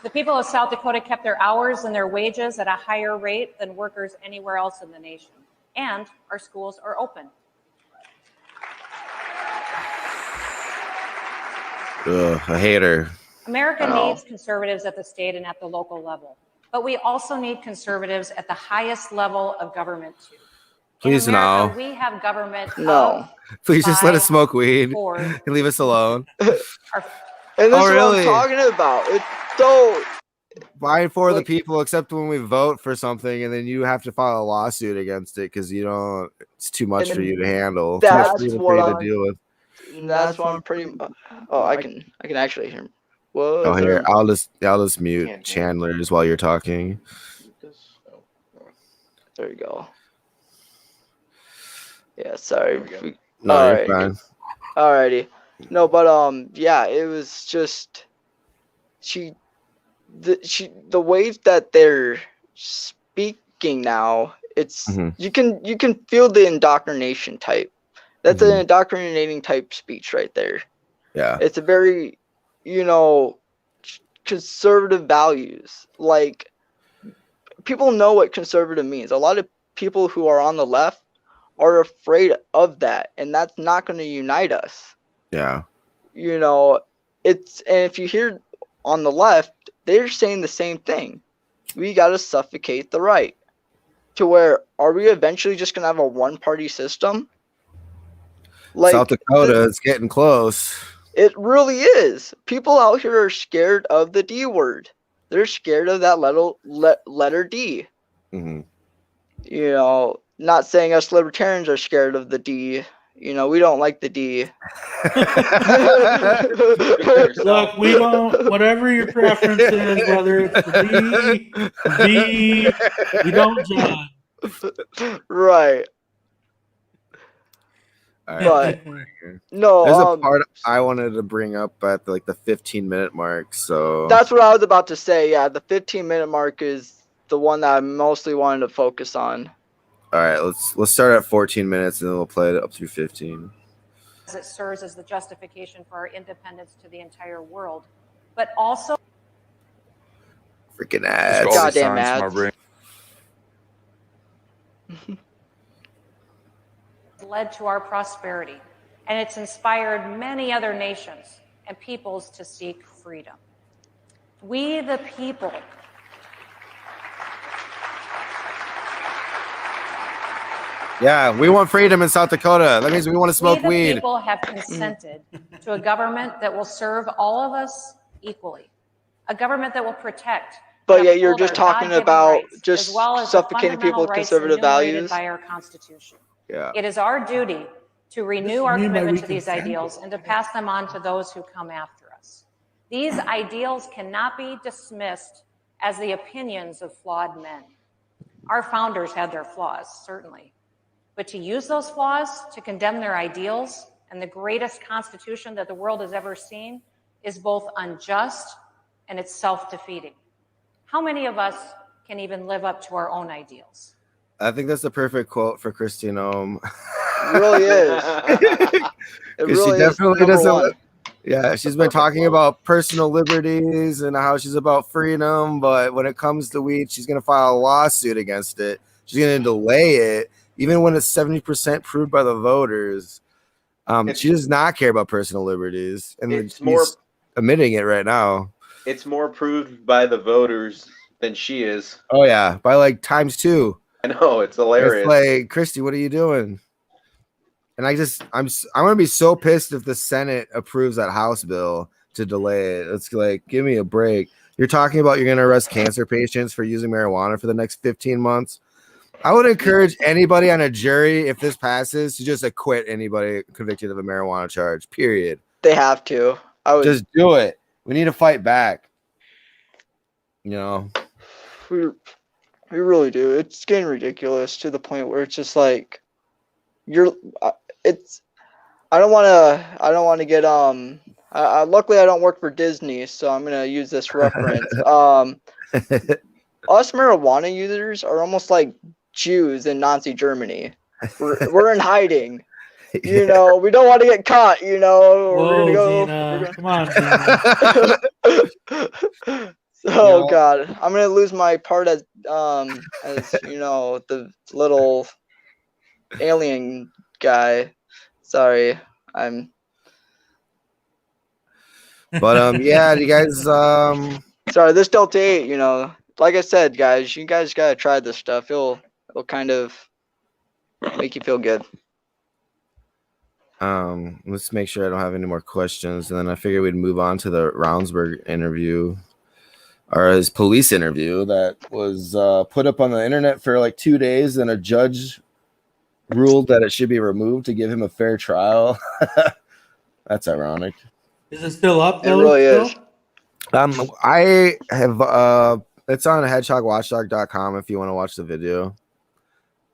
The people of South Dakota kept their hours and their wages at a higher rate than workers anywhere else in the nation. And our schools are open. I hate her. America needs conservatives at the state and at the local level. But we also need conservatives at the highest level of government too. Please America, no. We have government. Please just let us smoke weed and leave us alone. And this is what I'm talking about. It's so by and for the people, except when we vote for something, and then you have to file a lawsuit against it because it's too much for you to handle. That's too much for you to deal with. That's what I'm pretty. I can actually hear him. Whoa, oh, here I'll just mute Chandler just while you're talking. There you go. Yeah, sorry. No, you're fine. Alrighty. No, but it was just the way that they're speaking now. It's you can feel the indoctrination type. That's an indoctrinating type speech right there. Yeah, it's a very conservative values. Like people know what conservative means. A lot of people who are on the left are afraid of that, and that's not going to unite us. Yeah. You know, and if you hear on the left, they're saying the same thing. We got to suffocate the right. To where, are we eventually just going to have a one-party system? Like, South Dakota, it's getting close. It really is. People out here are scared of the D word. They're scared of that letter D. Mm-hmm. You know, not saying us libertarians are scared of the D. You know, we don't like the D. Look, we don't, whatever your preference is, whether it's the D, the V, we don't judge. Right. But no, there's a part I wanted to bring up at like the 15-minute mark. So that's what I was about to say. Yeah, the 15-minute mark is the one that I mostly wanted to focus on. All right, let's start at 14 minutes and then we'll play it up through 15. It serves as the justification for our independence to the entire world, but also freaking ads. Goddamn ads. led to our prosperity, and it's inspired many other nations and peoples to seek freedom. We the people Yeah, we want freedom in South Dakota. That means we want to smoke weed. People have consented to a government that will serve all of us equally, a government that will protect. But yet you're just talking about just suffocating people with conservative values. By our Constitution. Yeah. It is our duty to renew our commitment to these ideals and to pass them on to those who come after us. These ideals cannot be dismissed as the opinions of flawed men. Our founders had their flaws, certainly. But to use those flaws to condemn their ideals and the greatest constitution that the world has ever seen is both unjust and it's self-defeating. How many of us can even live up to our own ideals? I think that's the perfect quote for Christine Ohm. It really is. It really she definitely doesn't. one. Yeah, she's been talking about personal liberties and how she's about freedom, but when it comes to weed, she's going to file a lawsuit against it. She's going to delay it, even when it's 70% proved by the voters. She does not care about personal liberties, and she's admitting it right now. It's more proved by the voters than she is. Oh yeah, by like times 2. I know, it's hilarious. It's like, Christy, what are you doing? And I'm gonna be so pissed if the Senate approves that House bill to delay it. It's like, give me a break. You're talking about you're gonna arrest cancer patients for using marijuana for the next 15 months. I would encourage anybody on a jury, if this passes, to just acquit anybody convicted of a marijuana charge. Period. They have to. Just do it. We need to fight back. You know, we really do. It's getting ridiculous to the point where it's just like I don't want to get luckily I don't work for Disney, so I'm gonna use this reference. Us marijuana users are almost like Jews in Nazi Germany. We're in hiding. You know, we don't want to get caught. You know, come on, Gina. Oh God, I'm gonna lose my part as you know, the little alien guy. Sorry, But yeah, you guys Sorry, this Delta 8. You know, like I said, guys, you guys gotta try this stuff. It'll kind of make you feel good. Let's make sure I don't have any more questions, and then I figured we'd move on to the Ravnsborg interview, or his police interview that was put up on the internet for like 2 days, and a judge ruled that it should be removed to give him a fair trial. That's ironic. Is it still up though? It really is. I have it's on hedgehogwatchdog.com if you want to watch the video.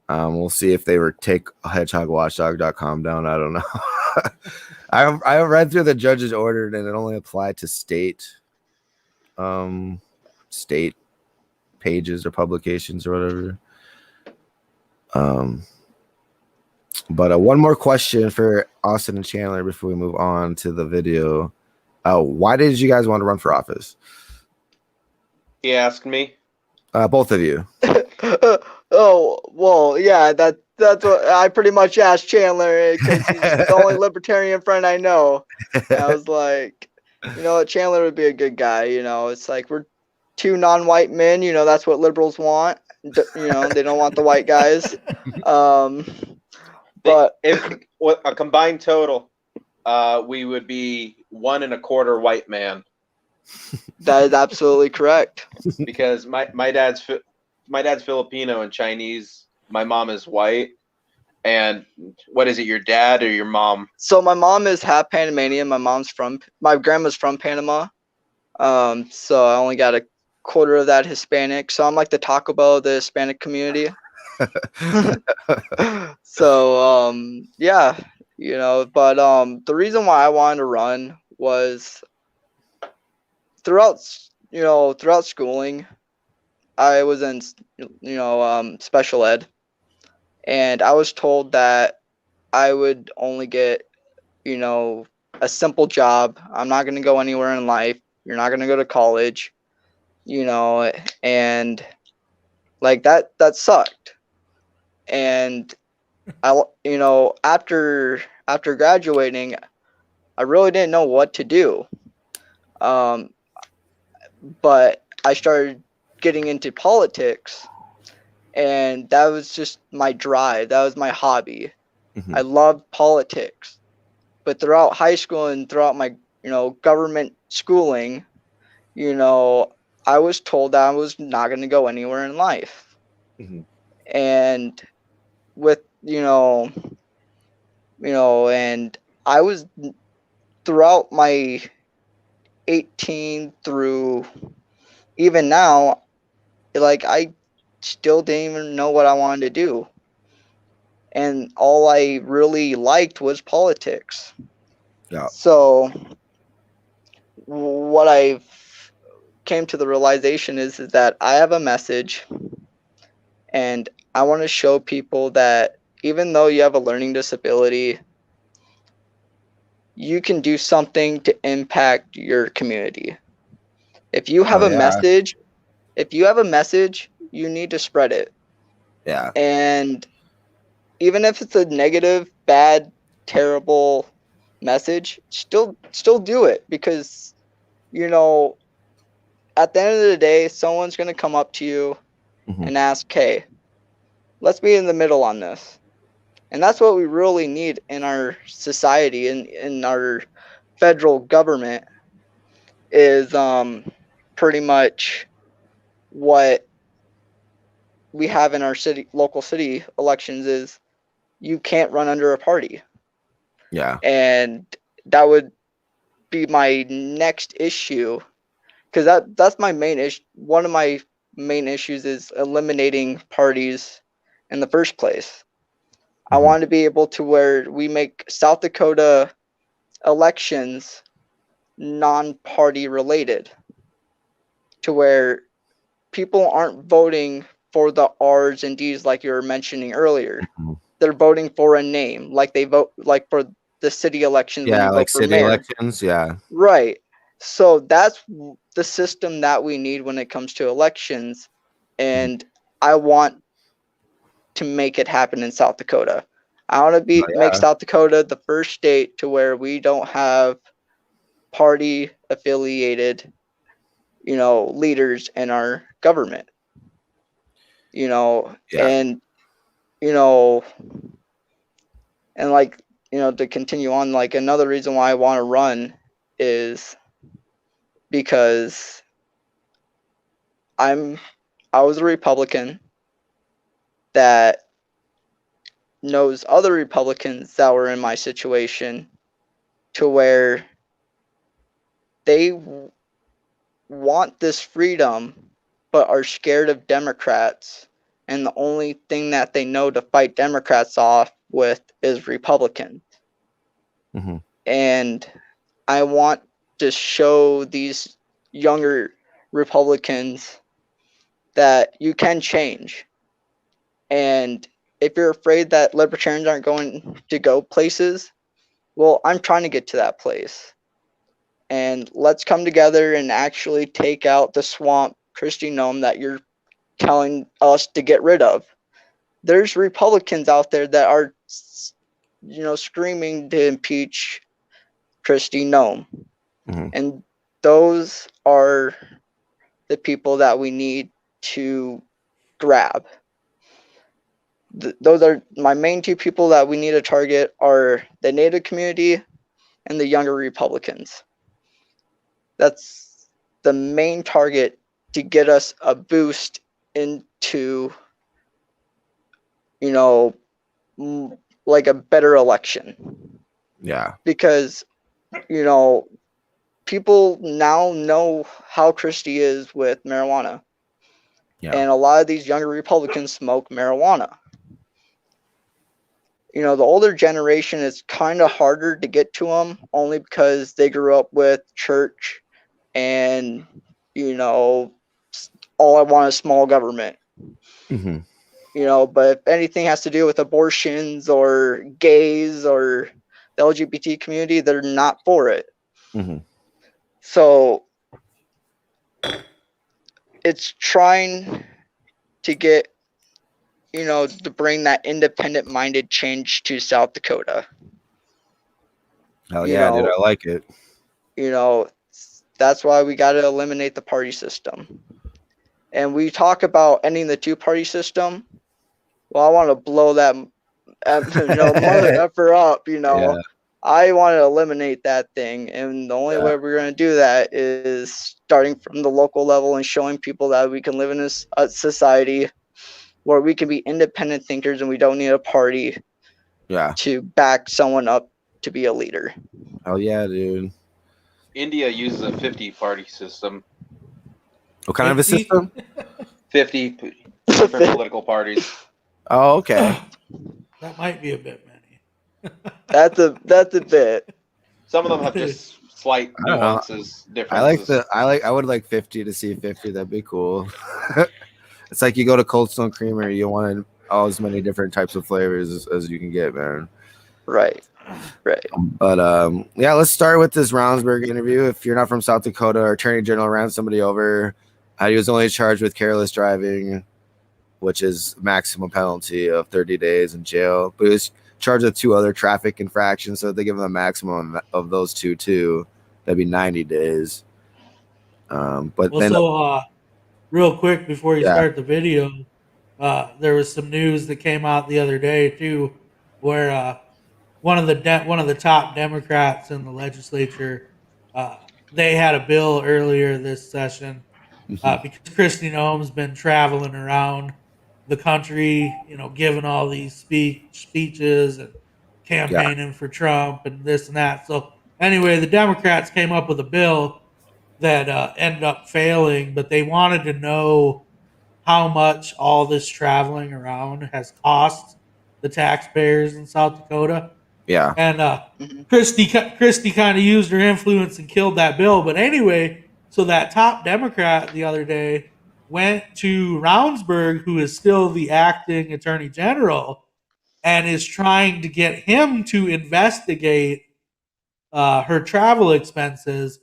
We'll see if they take hedgehogwatchdog.com down. I don't know. I read through the judge's order, and it only applied to state pages or publications or whatever. But one more question for Austin and Chandler before we move on to the video. Why did you guys want to run for office? He asked me. Both of you. Oh, well, yeah, that's what I pretty much asked Chandler because he's the only libertarian friend I know. And I was like, you know what, Chandler would be a good guy. You know, it's like we're two non-white men. You know, that's what liberals want. You know, they don't want the white guys. But if a combined total, we would be 1 1/4 white man. That is absolutely correct. Because my dad's Filipino and Chinese. My mom is white. And what is it, your dad or your mom? So my mom is half Panamanian. My grandma's from Panama. So I only got 1/4 of that Hispanic. So I'm like the Taco Bell of the Hispanic community. So yeah, you know, but the reason why I wanted to run was throughout schooling, I was in special ed, and I was told that I would only get a simple job. I'm not going to go anywhere in life. You're not going to go to college, and like that sucked. And after graduating, I really didn't know what to do. But I started getting into politics, and that was just my drive. That was my hobby. Mm-hmm. I loved politics. But throughout high school and throughout my, government schooling, I was told that I was not going to go anywhere in life. Mm-hmm. And with, and I was throughout my 18 through even now, like I still didn't even know what I wanted to do. And all I really liked was politics. Yeah. So what I've came to the realization is that I have a message, and I want to show people that even though you have a learning disability, you can do something to impact your community. If you have a message, you need to spread it. Yeah. And even if it's a negative, bad, terrible message, still do it, because at the end of the day, someone's going to come up to you mm-hmm. and ask, hey, let's be in the middle on this. And that's what we really need in our society and in our federal government is pretty much what we have in our local city elections is you can't run under a party. Yeah. And that would be my next issue, because that's my main issue. One of my main issues is eliminating parties in the first place. Mm-hmm. I want to be able to where we make South Dakota elections non-party related, to where people aren't voting for the R's and D's like you were mentioning earlier. Mm-hmm. They're voting for a name, like they vote like for the city elections. Yeah, like city elections. Yeah. Right. So that's the system that we need when it comes to elections. And I want to make it happen in South Dakota. I want to make South Dakota the first state to where we don't have party affiliated, leaders in our government. And and like, to continue on, like another reason why I want to run is because I was a Republican that knows other Republicans that were in my situation, to where they want this freedom but are scared of Democrats, and the only thing that they know to fight Democrats off with is Republicans. Mm-hmm. And I want to show these younger Republicans that you can change. And if you're afraid that libertarians aren't going to go places, well, I'm trying to get to that place. And let's come together and actually take out the swamp Christy gnome that you're telling us to get rid of. There's Republicans out there that are, screaming to impeach Kristi Noem. And those are the people that we need to grab. Those are my main two people that we need to target, are the Native community and the younger Republicans. That's the main target to get us a boost into, like a better election. Yeah. Because, people now know how Kristi is with marijuana. Yeah. And a lot of these younger Republicans smoke marijuana. The older generation is kind of harder to get to them, only because they grew up with church and, all I want is small government. But if anything has to do with abortions or gays or the LGBT community, they're not for it. So it's trying to get, to bring that independent-minded change to South Dakota. Hell yeah, dude, I like it. That's why we got to eliminate the party system. And we talk about ending the two-party system. Well, I want to blow that, mother effer up, Yeah. I want to eliminate that thing. And the only way we're going to do that is starting from the local level and showing people that we can live in this society where we can be independent thinkers and we don't need a party to back someone up to be a leader. Oh, yeah, dude. India uses a 50-party system. What kind of a system? 50 different political parties. Oh, okay. That might be a bit many. That's a bit. Some of them have just slight nuances, differences. I would like 50 to see 50. That'd be cool. It's like you go to Cold Stone Creamery, you want all as many different types of flavors as you can get, man. Right. But let's start with this Roundsburg interview. If you're not from South Dakota, our Attorney General ran somebody over. He was only charged with careless driving, which is maximum penalty of 30 days in jail. But he was charged with 2 other traffic infractions, so if they give him a maximum of those two too, that'd be 90 days. Real quick before you start the video, there was some news that came out the other day too, where one of the top Democrats in the legislature, they had a bill earlier this session because Kristi Noem's been traveling around the country, giving all these speeches and campaigning for Trump and this and that. So anyway, the Democrats came up with a bill that ended up failing, but they wanted to know how much all this traveling around has cost the taxpayers in South Dakota. Yeah. And Kristi kind of used her influence and killed that bill. But anyway, so that top Democrat the other day went to Roundsburg, who is still the acting attorney general, and is trying to get him to investigate her travel expenses,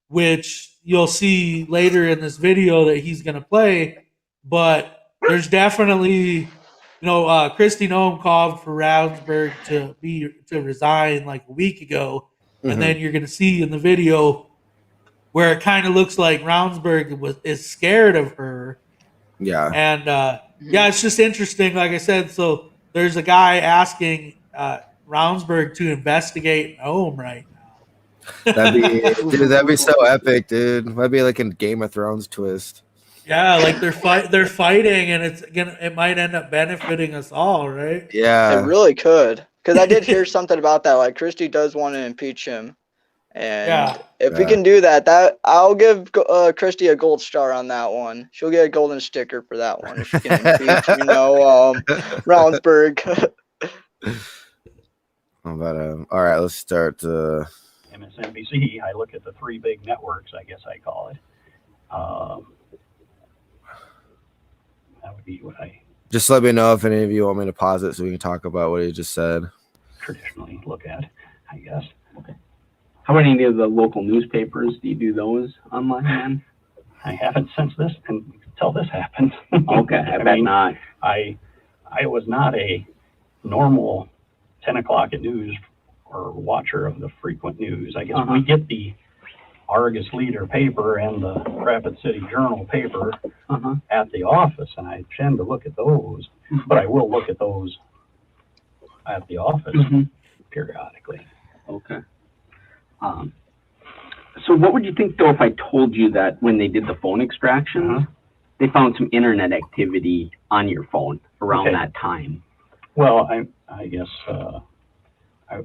which you'll see later in this video that he's going to play. But there's definitely, Kristi Noem called for Roundsburg to resign like a week ago, and then you're going to see in the video where it kind of looks like Roundsburg is scared of her. Yeah. And it's just interesting. Like I said, so there's a guy asking Roundsburg to investigate Noem right now. That'd be so epic, dude. That'd be like a Game of Thrones twist. Yeah, like they're fighting, and it might end up benefiting us all, right? Yeah, it really could. Because I did hear something about that. Like Kristi does want to impeach him, and if we can do that I'll give Kristi a gold star on that one. She'll get a golden sticker for that one if she can impeach, Roundsburg. All right, let's start. MSNBC. I look at the 3 big networks, I guess I call it. That would be what I just let me know if any of you want me to pause it so we can talk about what he just said. Traditionally look at, I guess. Okay. How many of the local newspapers do you do those online, man? I haven't since this, and till this happened. Okay, I bet not. I was not a normal 10 o'clock at news or watcher of the frequent news. I guess we get the Argus Leader paper and the Rapid City Journal paper at the office, and I tend to look at those, but I will look at those at the office periodically. Okay. So what would you think, though, if I told you that when they did the phone extractions, they found some internet activity on your phone around that time? Well, I guess I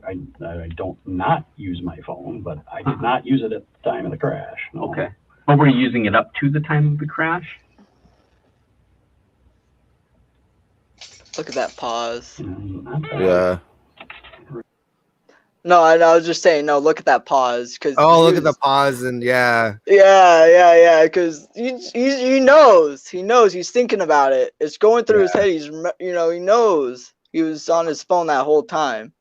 don't not use my phone, but I did not use it at the time of the crash. No. Okay. But were you using it up to the time of the crash? Look at that pause. Yeah. No, I was just saying, no, look at that pause. Look at the pause, and yeah. Yeah, because he knows. He knows. He's thinking about it. It's going through his head. He knows he was on his phone that whole time.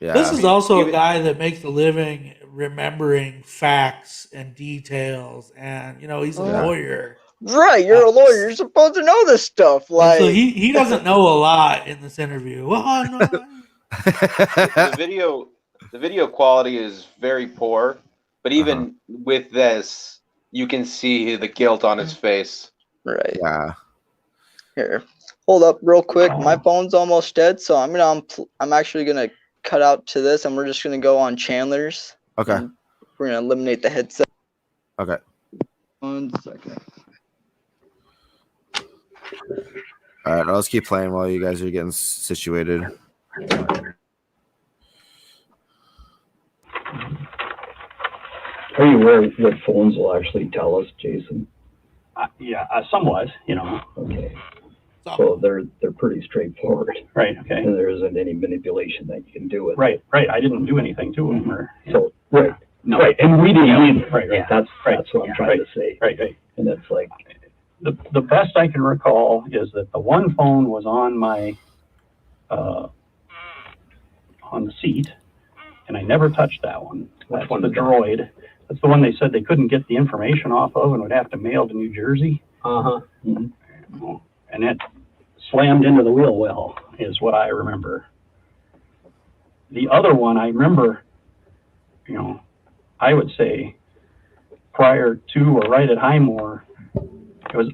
Yeah. This is also a guy that makes a living remembering facts and details, and he's a lawyer. Right, you're a lawyer. You're supposed to know this stuff. Like, so he doesn't know a lot in this interview. Well, no. The video quality is very poor, but even with this, you can see the guilt on his face. Right. Yeah. Here, hold up real quick. My phone's almost dead, so I'm actually gonna cut out to this, and we're just gonna go on Chandler's. Okay. We're gonna eliminate the headset. Okay. 1 second. All right, let's keep playing while you guys are getting situated. Are you aware of what phones will actually tell us, Jason? Somewhat, Okay. So they're pretty straightforward. Right, okay. And there isn't any manipulation that you can do with Right. I didn't do anything to him. Right, and we didn't either. Right. Yeah. That's what I'm trying to say. Right. And it's like... The best I can recall is that the one phone was on my, on the seat, and I never touched that one. That's the Droid. That's the one they said they couldn't get the information off of and would have to mail to New Jersey. And it slammed into the wheel well, is what I remember. The other one, I remember, I would say prior to or right at Highmore,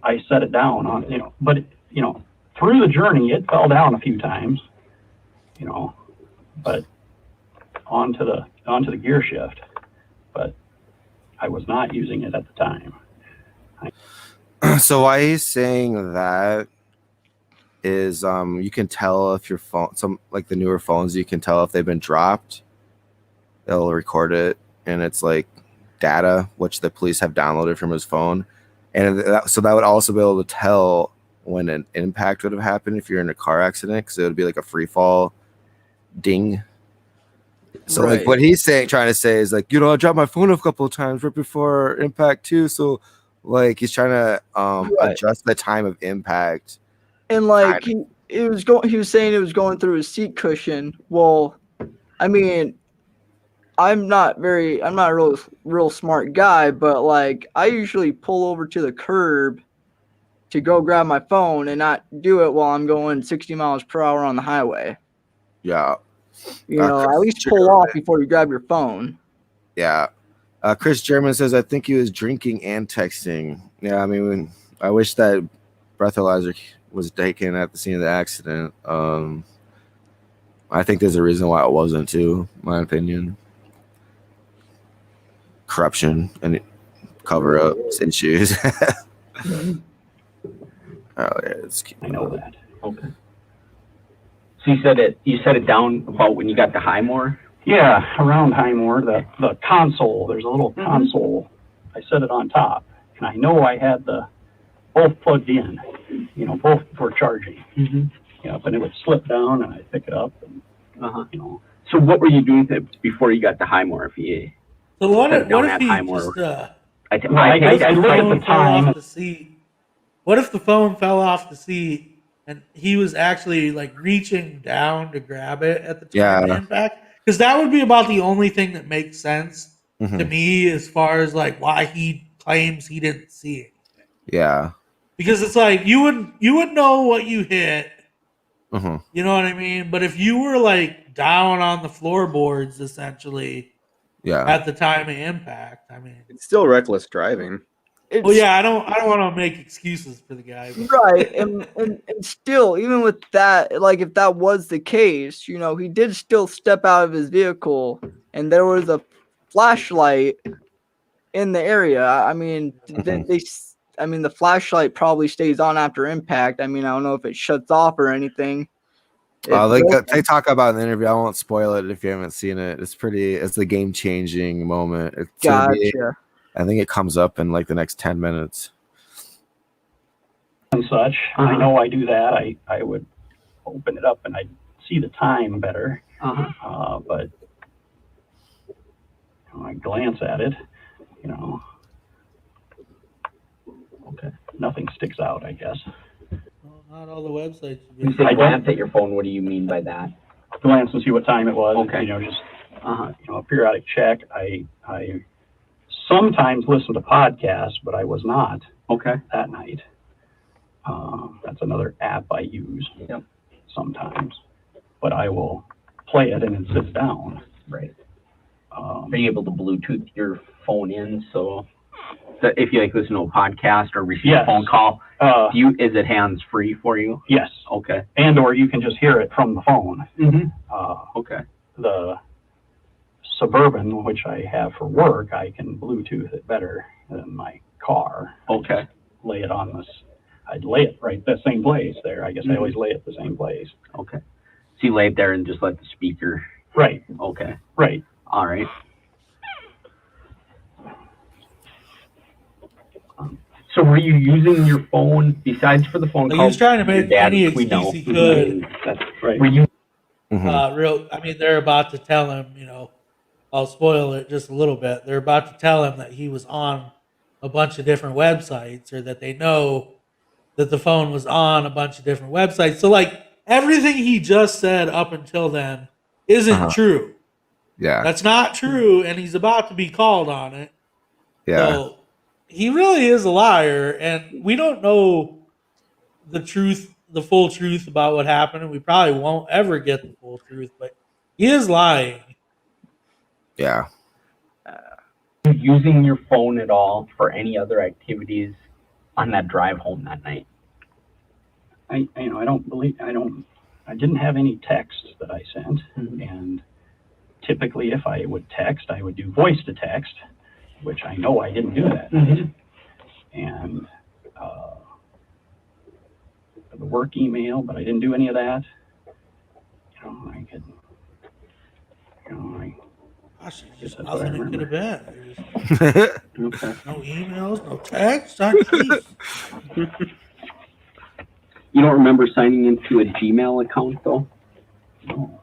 I set it down on, but through the journey, it fell down a few times, but onto the gear shift, but I was not using it at the time. So why he's saying that is, you can tell if your phone, like the newer phones, you can tell if they've been dropped. They'll record it, and it's like data which the police have downloaded from his phone. And so that would also be able to tell when an impact would have happened if you're in a car accident, because it would be like a free fall ding. So like what he's trying to say is like, I dropped my phone a couple of times right before impact too. So like he's trying to adjust the time of impact. And like he was saying it was going through his seat cushion. Well, I mean, I'm not a real smart guy, but like I usually pull over to the curb to go grab my phone and not do it while I'm going 60 miles per hour on the highway. Yeah. At least pull off before you grab your phone. Yeah. Chris German says, I think he was drinking and texting. Yeah, I mean, I wish that breathalyzer was taken at the scene of the accident. I think there's a reason why it wasn't too, in my opinion. Corruption and cover-ups issues. I know that. Okay. So you set it down about when you got to Highmore? Yeah, around Highmore, the console, there's a little console. I set it on top, and I know I had both plugged in, both were charging. And it would slip down, and I'd pick it up. And, So what were you doing before you got to Highmore? What if he just, I looked at the time. What if the phone fell off the seat and he was actually like reaching down to grab it at the time of impact? Because that would be about the only thing that makes sense to me as far as like why he claims he didn't see it. Yeah. Because it's like you would know what you hit. Uh-huh. You know what I mean? But if you were like down on the floorboards, essentially, at the time of impact, I mean, it's still reckless driving. Well, yeah, I don't want to make excuses for the guy. But. Right, and still, even with that, like if that was the case, you know, he did still step out of his vehicle, and there was a flashlight in the area. I mean, I mean, the flashlight probably stays on after impact. I mean, I don't know if it shuts off or anything. They talk about in the interview. I won't spoil it if you haven't seen it. It's the game changing moment. Gotcha. I think it comes up in like the next 10 minutes. And such. I know I do that. I would open it up and I'd see the time better. But I glance at it, you know. Okay. Nothing sticks out, I guess. Well, not all the websites. You say glance at your phone. What do you mean by that? Glance and see what time it was. Okay. You know, just a periodic check. I sometimes listen to podcasts, but I was not that night. That's another app I use sometimes, but I will play it and it sits down. Right. Are you able to Bluetooth your phone in so that if you like listen to a podcast or receive a phone call, is it hands free for you? Yes. Okay. And or you can just hear it from the phone. Okay. The Suburban, which I have for work, I can Bluetooth it better than my car. Okay. Lay it on this. I'd lay it right the same place there. I guess I always lay it the same place. Okay. So you lay it there and just let the speaker. Right. Okay. Right. All right. So were you using your phone besides for the phone call? He was trying to make any excuse he could. That's right. Were you? I mean, they're about to tell him, you know, I'll spoil it just a little bit. They're about to tell him that he was on a bunch of different websites, or that they know that the phone was on a bunch of different websites. So, like, everything he just said up until then isn't true. Yeah. That's not true, and he's about to be called on it. Yeah. So, he really is a liar, and we don't know the truth, the full truth about what happened, and we probably won't ever get the full truth, but he is lying. Yeah. Using your phone at all for any other activities on that drive home that night? I didn't have any text that I sent, and typically if I would text, I would do voice to text, which I know I didn't do that night. And the work email, but I didn't do any of that. Gosh, just nothing it could have been. No emails, no text. You don't remember signing into a Gmail account though? No.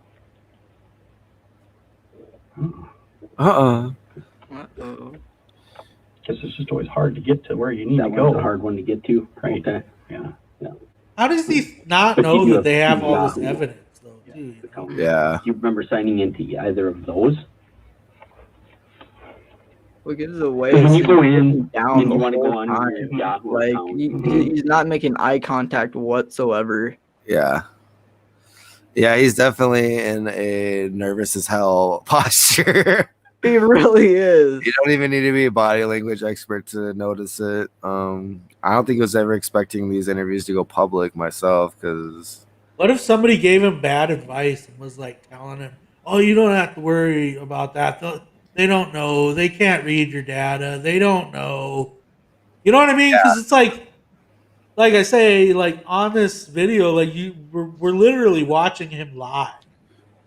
Because it's just always hard to get to where you need to go. That's a hard one to get to. Right. Okay. Yeah. How does he not know that they have all this evidence, though, too? You know? Yeah. Do you remember signing into either of those? Look at the way when you go in, down and the you want to whole go on time. your Yahoo Like account. he's not making eye contact whatsoever. Yeah. Yeah, he's definitely in a nervous as hell posture. He really is. You don't even need to be a body language expert to notice it. I don't think he was ever expecting these interviews to go public myself, because what if somebody gave him bad advice and was like telling him, "Oh, you don't have to worry about that. They don't know. They can't read your data. They don't know." You know what I mean? Because it's like I say, like on this video, like we're literally watching him lie.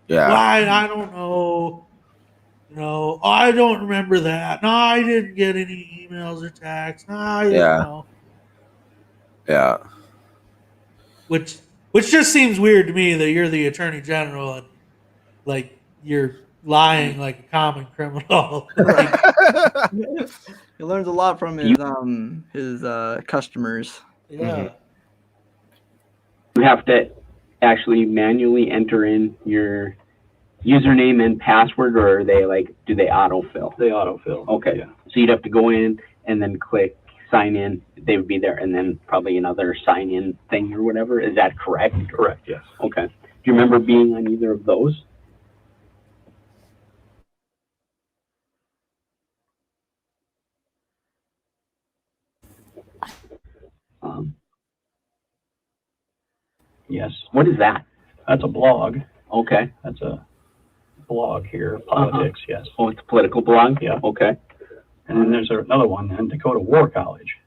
Yeah. Why? I don't know. You know, I don't remember that. No, I didn't get any emails or texts. No, you know. Yeah. Which just seems weird to me that you're the attorney general and like you're lying like a common criminal. He learns a lot from his customers. Yeah. You have to actually manually enter in your username and password, or are they do they autofill? They autofill. Okay. Yeah. So you'd have to go in and then click sign in, they would be there, and then probably another sign in thing or whatever. Is that correct? Correct, yes. Okay. Do you remember being on either of those? Yes. What is that? That's a blog. Okay. That's a blog here, politics, yes. Oh, it's a political blog? Yeah. Okay. And then there's another one, then, Dakota War College.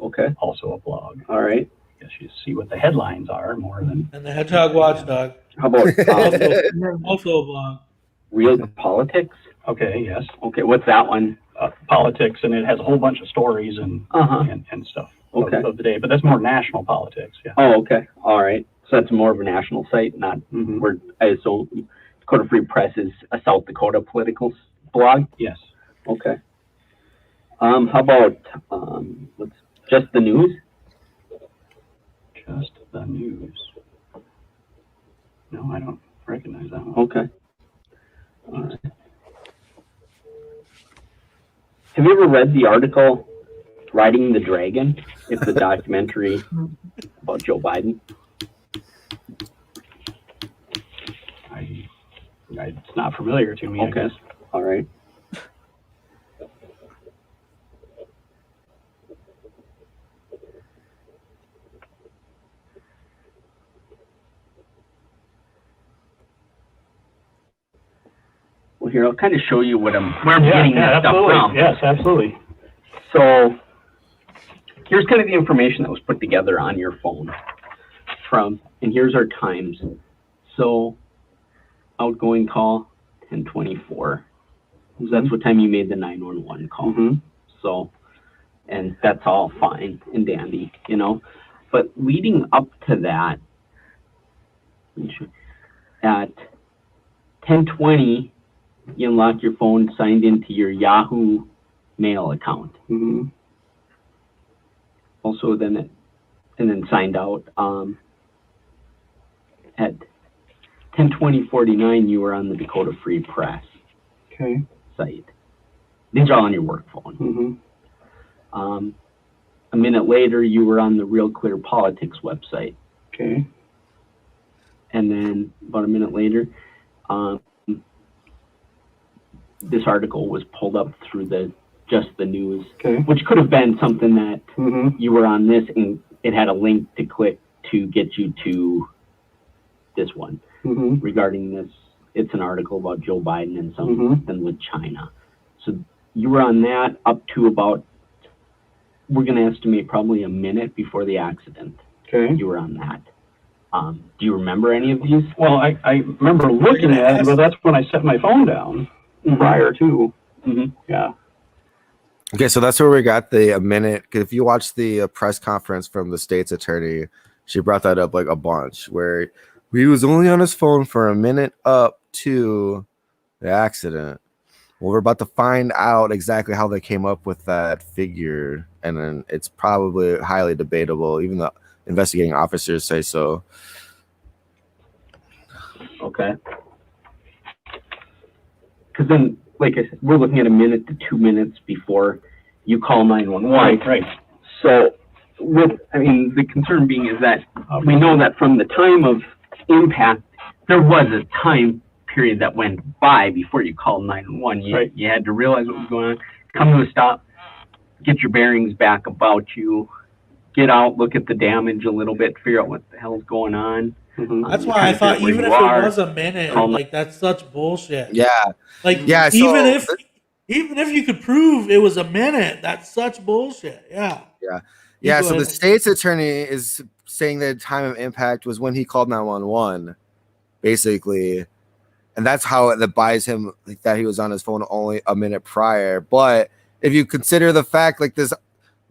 Okay. Also a blog. All right. I guess you see what the headlines are more than... And the Hedgehog Watchdog. How about also a blog. Real Politics? Okay, yes. Okay, what's that one? Politics, and it has a whole bunch of stories and stuff of the day. But that's more national politics, yeah. Oh, okay. All right. So that's more of a national site, not where I assume Dakota Free Press is a South Dakota political blog? Yes. Okay. How about Just the News? Just the News. No, I don't recognize that one. Okay. All right. Have you ever read the article Riding the Dragon? It's a documentary about Joe Biden. It's not familiar to me. Okay. All right. Well, here, I'll kind of show you where I'm getting this stuff from. Yes, absolutely. So here's kind of the information that was put together on your phone and here's our times. So outgoing call, 10:24. That's what time you made the 911 call. So, and that's all fine and dandy, you know. But leading up to that, at 10:20, you unlock your phone, signed into your Yahoo Mail account. Also, then signed out. At 10:20:49, you were on the Dakota Free Press site. These are all on your work phone. A minute later, you were on the Real Clear Politics website. Okay. And then about a minute later, this article was pulled up through Just the News, which could have been something that you were on this and it had a link to click to get you to this one regarding this. It's an article about Joe Biden and something with China. So you were on that up to about, we're going to estimate probably a minute before the accident. Okay. You were on that. Do you remember any of these? Well, I remember looking at it, but that's when I set my phone down prior to. Yeah. Okay, so that's where we got the a minute. Because if you watch the press conference from the state's attorney, she brought that up like a bunch, where he was only on his phone for a minute up to the accident. Well, we're about to find out exactly how they came up with that figure, and then it's probably highly debatable. Even the investigating officers say so. Okay. Because then, like I said, we're looking at a minute to 2 minutes before you call 911. Right. So, the concern being is that we know that from the time of impact, there was a time period that went by before you called 911. You had to realize what was going on, come to a stop, get your bearings back about you, get out, look at the damage a little bit, figure out what the hell's going on. That's why I thought even if it was a minute, like that's such bullshit. Yeah. Like even if you could prove it was a minute, that's such bullshit. Yeah. Yeah. Yeah. So the state's attorney is saying the time of impact was when he called 911, basically. And that's how it buys him like that he was on his phone only a minute prior. But if you consider the fact like this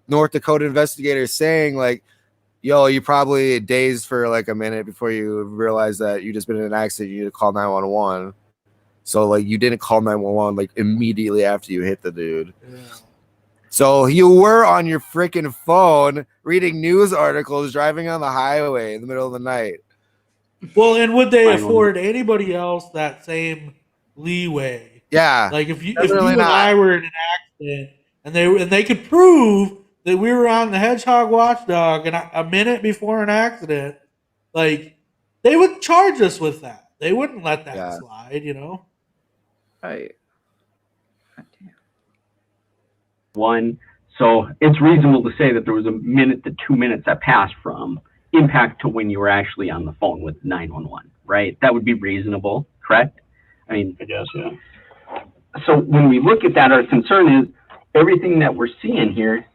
North Dakota investigator saying like, yo, you probably dazed for like a minute before you realize that you just been in an accident, you need to call 911. So like you didn't call 911 like immediately after you hit the dude. Yeah. So you were on your freaking phone reading news articles, driving on the highway in the middle of the night. Well, and would they afford anybody else that same leeway? Yeah. Like if you and I were in an accident and they could prove that we were on the Hedgehog Watchdog and a minute before an accident, like they would charge us with that. They wouldn't let that slide, you know. Right. One, so it's reasonable to say that there was a minute to 2 minutes that passed from impact to when you were actually on the phone with 911, right? That would be reasonable, correct? I mean, I guess, yeah. So when we look at that, our concern is everything that we're seeing here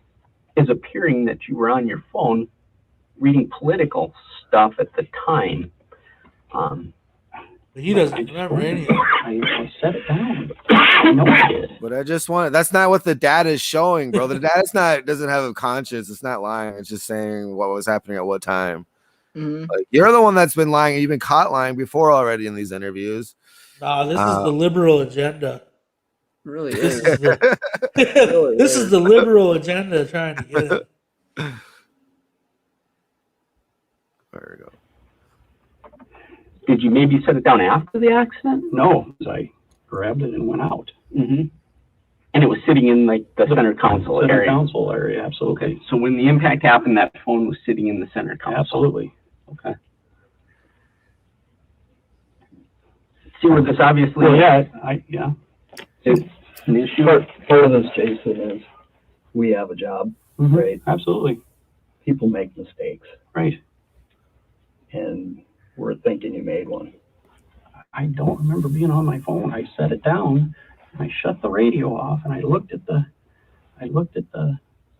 is appearing that you were on your phone reading political stuff at the time. But he doesn't remember any of it. I set it down. I know I did. But I just want that's not what the data is showing, bro. The data doesn't have a conscience. It's not lying. It's just saying what was happening at what time. Mm-hmm. Like, you're the one that's been lying. You've been caught lying before already in these interviews. Nah, this is the liberal agenda. Really This is. is the this is the liberal agenda trying to get it. There we go. did you maybe set it down after the accident? No, I grabbed it and went out. Mm-hmm. And it was sitting in like the center console area. Center console area, absolutely. Okay, so when the impact happened, that phone was sitting in the center console. Absolutely. Okay. See where this obviously. Well, yeah, yeah. It's an issue. part of this, Jason, is we have a job, Mm-hmm. right? Absolutely. People make mistakes, Right. and we're thinking you made one. I don't remember being on my phone. I set it down and I shut the radio off and I looked at the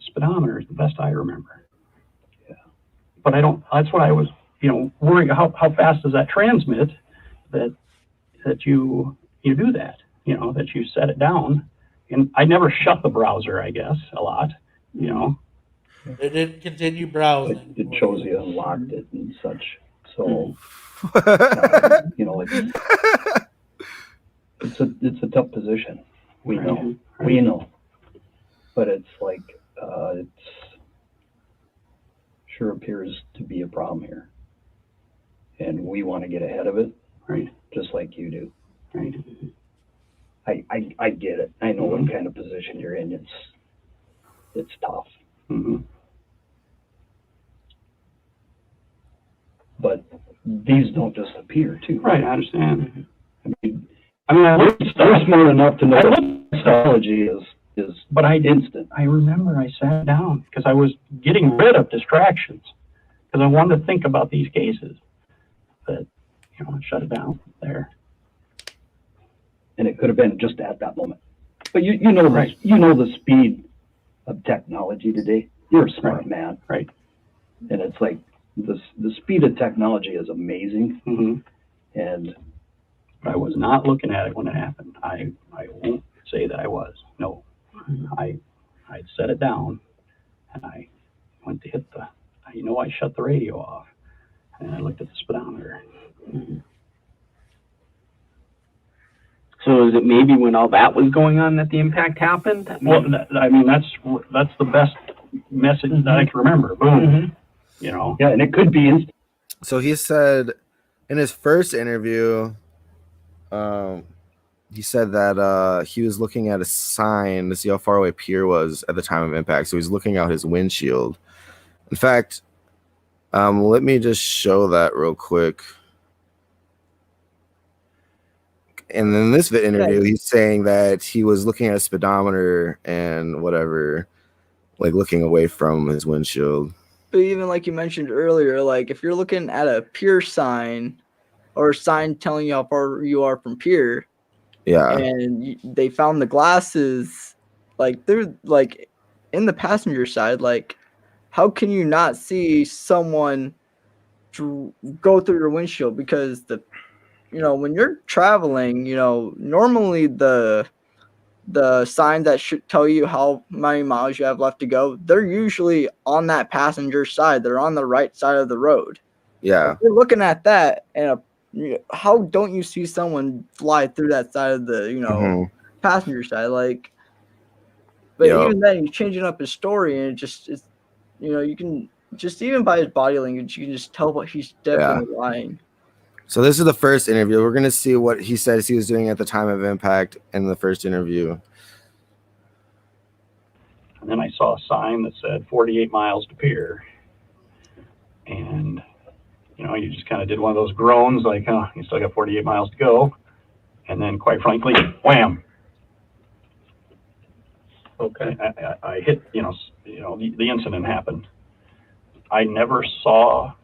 speedometer is the best I remember. Yeah. But I don't, that's what I was, worrying how fast does that transmit that you do that, that you set it down. And I never shut the browser, I guess, a lot, It didn't continue browsing. It shows you unlocked it and such. So, it's a tough position. We know, we know, but it's like, it sure appears to be a problem here. And we want to get ahead of it, right? Just like you do. Right. I get it. I know what kind of position you're in. It's tough. Mm-hmm. But these don't just appear too. Right, I understand. I looked smart enough to know that technology is but I instant. I remember I sat down because I was getting rid of distractions because I wanted to think about these cases. But I shut it down there. And it could have been just at that moment. But you know right. You know the speed of technology today. You're a smart man, right? And it's like the speed of technology is amazing. Mm-hmm. And I was not looking at it when it happened. I won't say that I was. No, I set it down and I went to hit I shut the radio off and I looked at the speedometer. Mm-hmm. So is it maybe when all that was going on that the impact happened? Well, that's the best message that I can remember. Boom. Mm-hmm. Yeah, and it could be instant. So he said in his first interview, he said that he was looking at a sign to see how far away Pier was at the time of impact. So he's looking out his windshield. In fact, let me just show that real quick. And in this interview, he's saying that he was looking at a speedometer and whatever, like looking away from his windshield. But even like you mentioned earlier, like if you're looking at a pier sign or a sign telling you how far you are from pier, and they found the glasses, like they're like in the passenger side, like how can you not see someone go through your windshield? Because when you're traveling, normally the signs that should tell you how many miles you have left to go, they're usually on that passenger side. They're on the right side of the road. Yeah. If you're looking at that, and how don't you see someone fly through that side of the, passenger side? Like, but even then, he's changing up his story, and you can just, even by his body language, you can just tell what he's definitely lying. So this is the first interview. We're going to see what he says he was doing at the time of impact in the first interview. And then I saw a sign that said 48 miles to pier. And, you know, you just kind of did one of those groans like, oh, you still got 48 miles to go. And then, quite frankly, wham. Okay. I hit, the incident happened. I never saw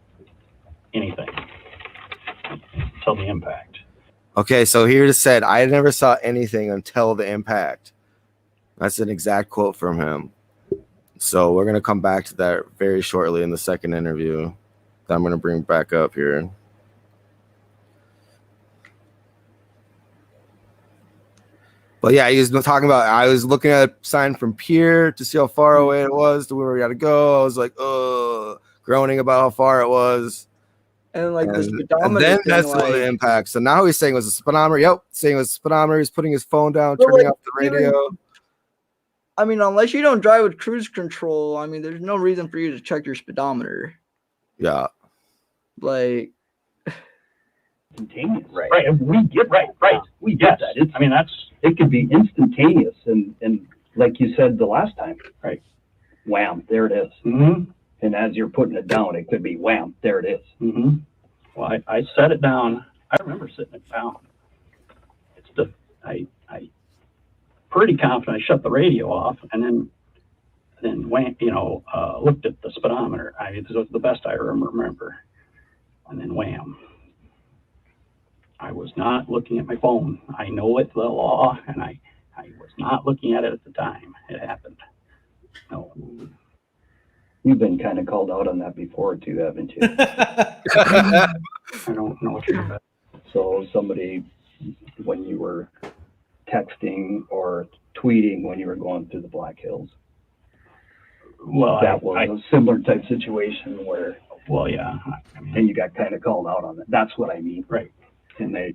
anything until the impact. Okay, so he just said, I never saw anything until the impact. That's an exact quote from him. So we're going to come back to that very shortly in the second interview that I'm going to bring back up here. But yeah, he was talking about, I was looking at a sign from pier to see how far away it was to where we got to go. I was like, groaning about how far it was. And like the speedometer and then thing, that's like, the impact. So now he's saying it was a speedometer. Yep, saying it was a speedometer. He's putting his phone down, turning off the radio. I mean, unless you don't drive with cruise control, I mean, there's no reason for you to check your speedometer. Yeah. Like, instantaneous. Right. We get right. We get that. It could be instantaneous, and like you said the last time, right? Wham, there it is. Mm-hmm. And as you're putting it down, it could be wham, there it is. Mm-hmm. Well, I set it down. I remember setting it down. I pretty confident I shut the radio off, and then wham, looked at the speedometer. This was the best I remember. And then wham. I was not looking at my phone. I know it's the law, and I was not looking at it at the time it happened. No. You've been kind of called out on that before too, haven't you? I don't know what you're about. So somebody, when you were texting or tweeting when you were going through the Black Hills, well, that was a similar type situation where, well, yeah, and you got kind of called out on that. That's what I mean. Right. And they.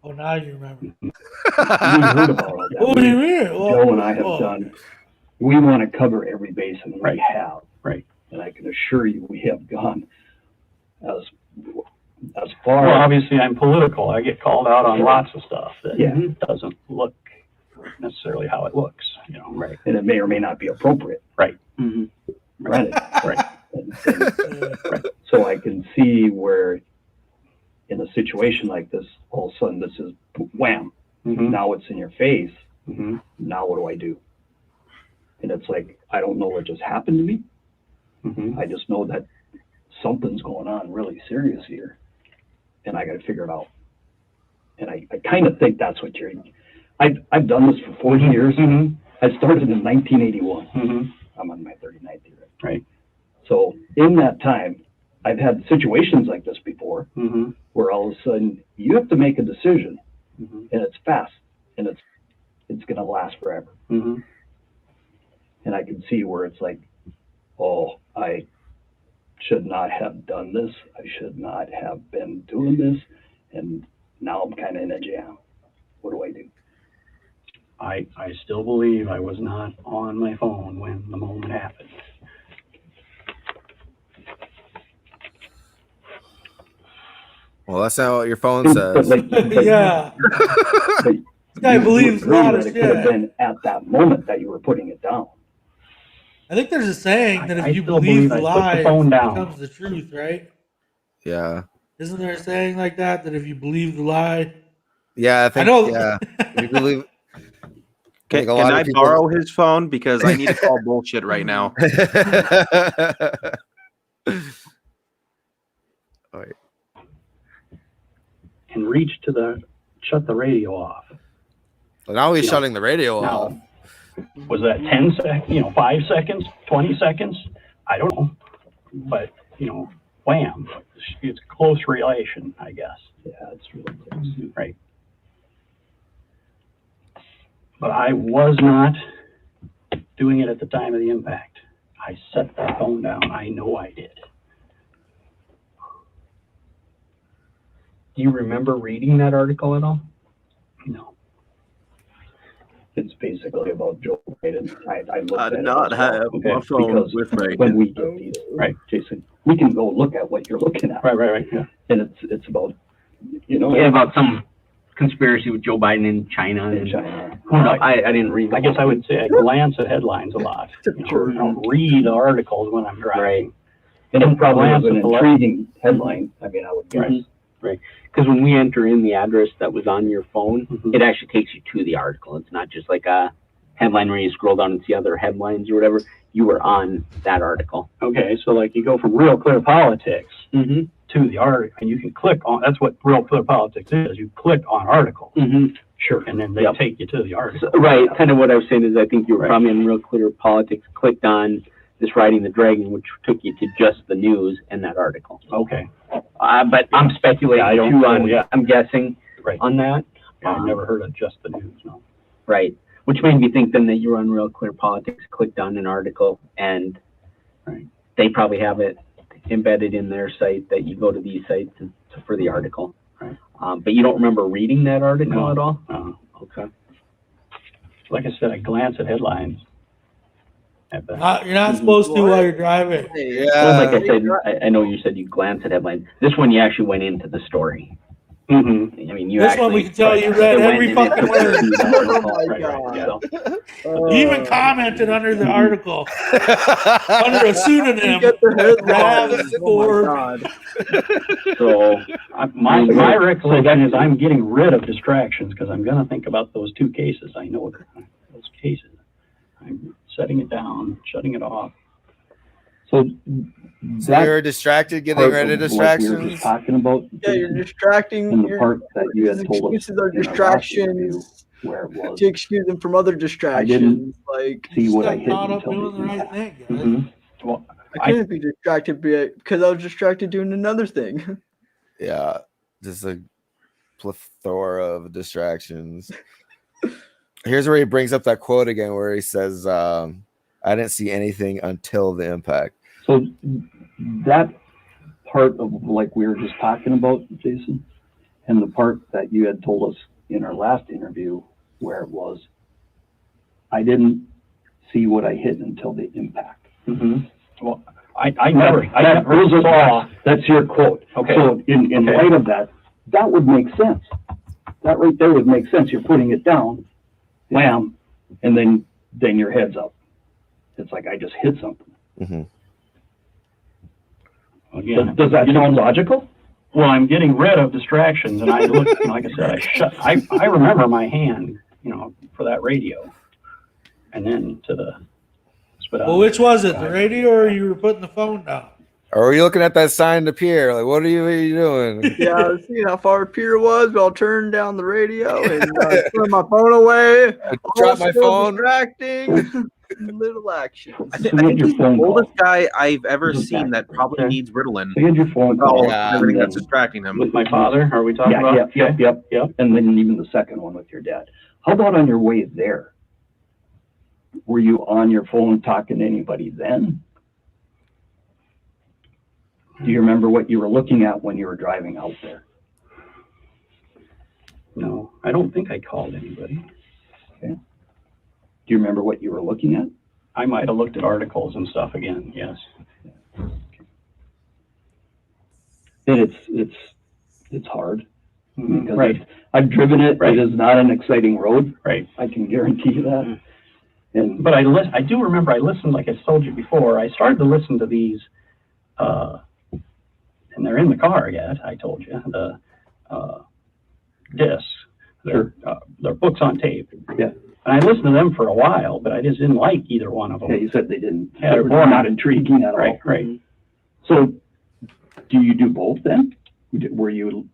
Oh, now you remember. We heard about all that. What do you mean? Joe and I have done. We want to cover every base, and we have. Right. And I can assure you, we have gone as far. Well, obviously, I'm political. I get called out on lots of stuff that doesn't look necessarily how it looks. Right. And it may or may not be appropriate. Right. Mm-hmm. Right. Right. Right. So I can see where, in a situation like this, all of a sudden this is wham. Mm-hmm. Now it's in your face. Mm-hmm. Now what do I do? And it's like, I don't know what just happened to me. Mm-hmm. I just know that something's going on really serious here, and I got to figure it out. And I kind of think that's what you're. I've done this for 40 years. Mm-hmm. I started in 1981. Mm-hmm. I'm on my 39th year. Right. So in that time, I've had situations like this before, mm-hmm. where all of a sudden you have to make a decision, mm-hmm. and it's fast, and it's going to last forever. Mm-hmm. And I can see where it's like, oh, I should not have done this. I should not have been doing this. And now I'm kind of in a jam. What do I do? I still believe I was not on my phone when the moment happened. Well, that's not what your phone says. Yeah. This guy believes a lot of shit. It could have been at that moment that you were putting it down. I think there's a saying that if you believe the lie, it becomes the truth, right? Yeah. Isn't there a saying like that if you believe the lie? Yeah, I think. I know. Yeah. You believe. Can I borrow his phone because I need to call bullshit right now? All right. And reach to shut the radio off. Well, now he's shutting the radio off. Was that 10 seconds, 5 seconds, 20 seconds? I don't know. But, wham. It's close relation, I guess. Yeah, it's really close. Right. But I was not doing it at the time of the impact. I set that phone down. I know I did. Do you remember reading that article at all? No. It's basically about Joe Biden. I looked I at did it not have my phone with me. When we get these, right, Jason, we can go look at what you're looking at. Right. Yeah. And it's about, about some conspiracy with Joe Biden in China. Who knows? I didn't read. I guess I would say I glance at headlines a lot. I don't read articles when I'm driving. Right. And it probably was an Glance at the intriguing headline. I mean, I would guess. Right. Because when we enter in the address that was on your phone, it actually takes you to the article. It's not just like a headline where you scroll down and see other headlines or whatever. You were on that article. Okay, so like you go from Real Clear Politics to the article, and you can click on, that's what Real Clear Politics is. You click on article. Sure. And then they take you to the article. So, right. Kind of what I was saying is I think you were probably in Real Clear Politics, clicked on this Riding the Dragon, which took you to just the news and that article. Okay. But I'm speculating I don't too know, on, I'm guessing on that. Yeah, I've never heard of just the news, no. Right. Which made me think then that you were on Real Clear Politics, clicked on an article, and they probably have it embedded in their site that you go to these sites for the article. Right. But you don't remember reading that article at all? No. Okay. Like I said, I glance at headlines. You're not supposed to while you're driving. Well, like I said, I know you said you glance at headlines. This one you actually went into the story. I mean, you This actually, one we can tell you read every fucking word. You even commented under the article under a pseudonym. So my recollection is I'm getting rid of distractions because I'm going to think about those two cases. I know those cases. I'm setting it down, shutting it off. So you're distracted, getting rid of distractions. Like we were just talking about. Yeah, you're distracting. And the part that you had told us excuses are distractions. Where it was. To excuse them from other distractions. Like see what I hit caught up until doing the right thing, guys. Well, I couldn't be distracted because I was distracted doing another thing. Yeah, just a plethora of distractions. Here's where he brings up that quote again, where he says, "I didn't see anything until the impact." So that part of like we were just talking about, Jason, and the part that you had told us in our last interview, where it was, I didn't see what I hit until the impact. Well, I never saw. That's your quote. Okay. So in light of that, that would make sense. That right there would make sense. You're putting it down, wham, and then your head's up. It's like I just hit something. Again, does that sound logical? Well, I'm getting rid of distractions, and I look, like I said, I remember my hand, for that radio, and then to the. Well, which was it, the radio, or you were putting the phone down? Or were you looking at that sign to pier? Like, what are you doing? Yeah, I was seeing how far pier was, but I'll turn down the radio and put my phone away. Drop my phone. Distracting. Little action. I think he's the oldest guy I've ever seen that probably needs Ritalin. So you had your phone call. Everything that's distracting him. With my father, are we talking about? Yep. And then even the second one with your dad. How about on your way there? Were you on your phone talking to anybody then? Do you remember what you were looking at when you were driving out there? No, I don't think I called anybody. Okay. Do you remember what you were looking at? I might have looked at articles and stuff again, yes. And it's hard. Because I've driven it. It is not an exciting road. Right. I can guarantee you that. But I do remember I listened, like I told you before, I started to listen to these, and they're in the car yet, I told you, the discs. They're books on tape. Yeah. And I listened to them for a while, but I just didn't like either one of them. Yeah, you said they didn't. Yeah, they were not intriguing at all. Right. So do you do both then? Were you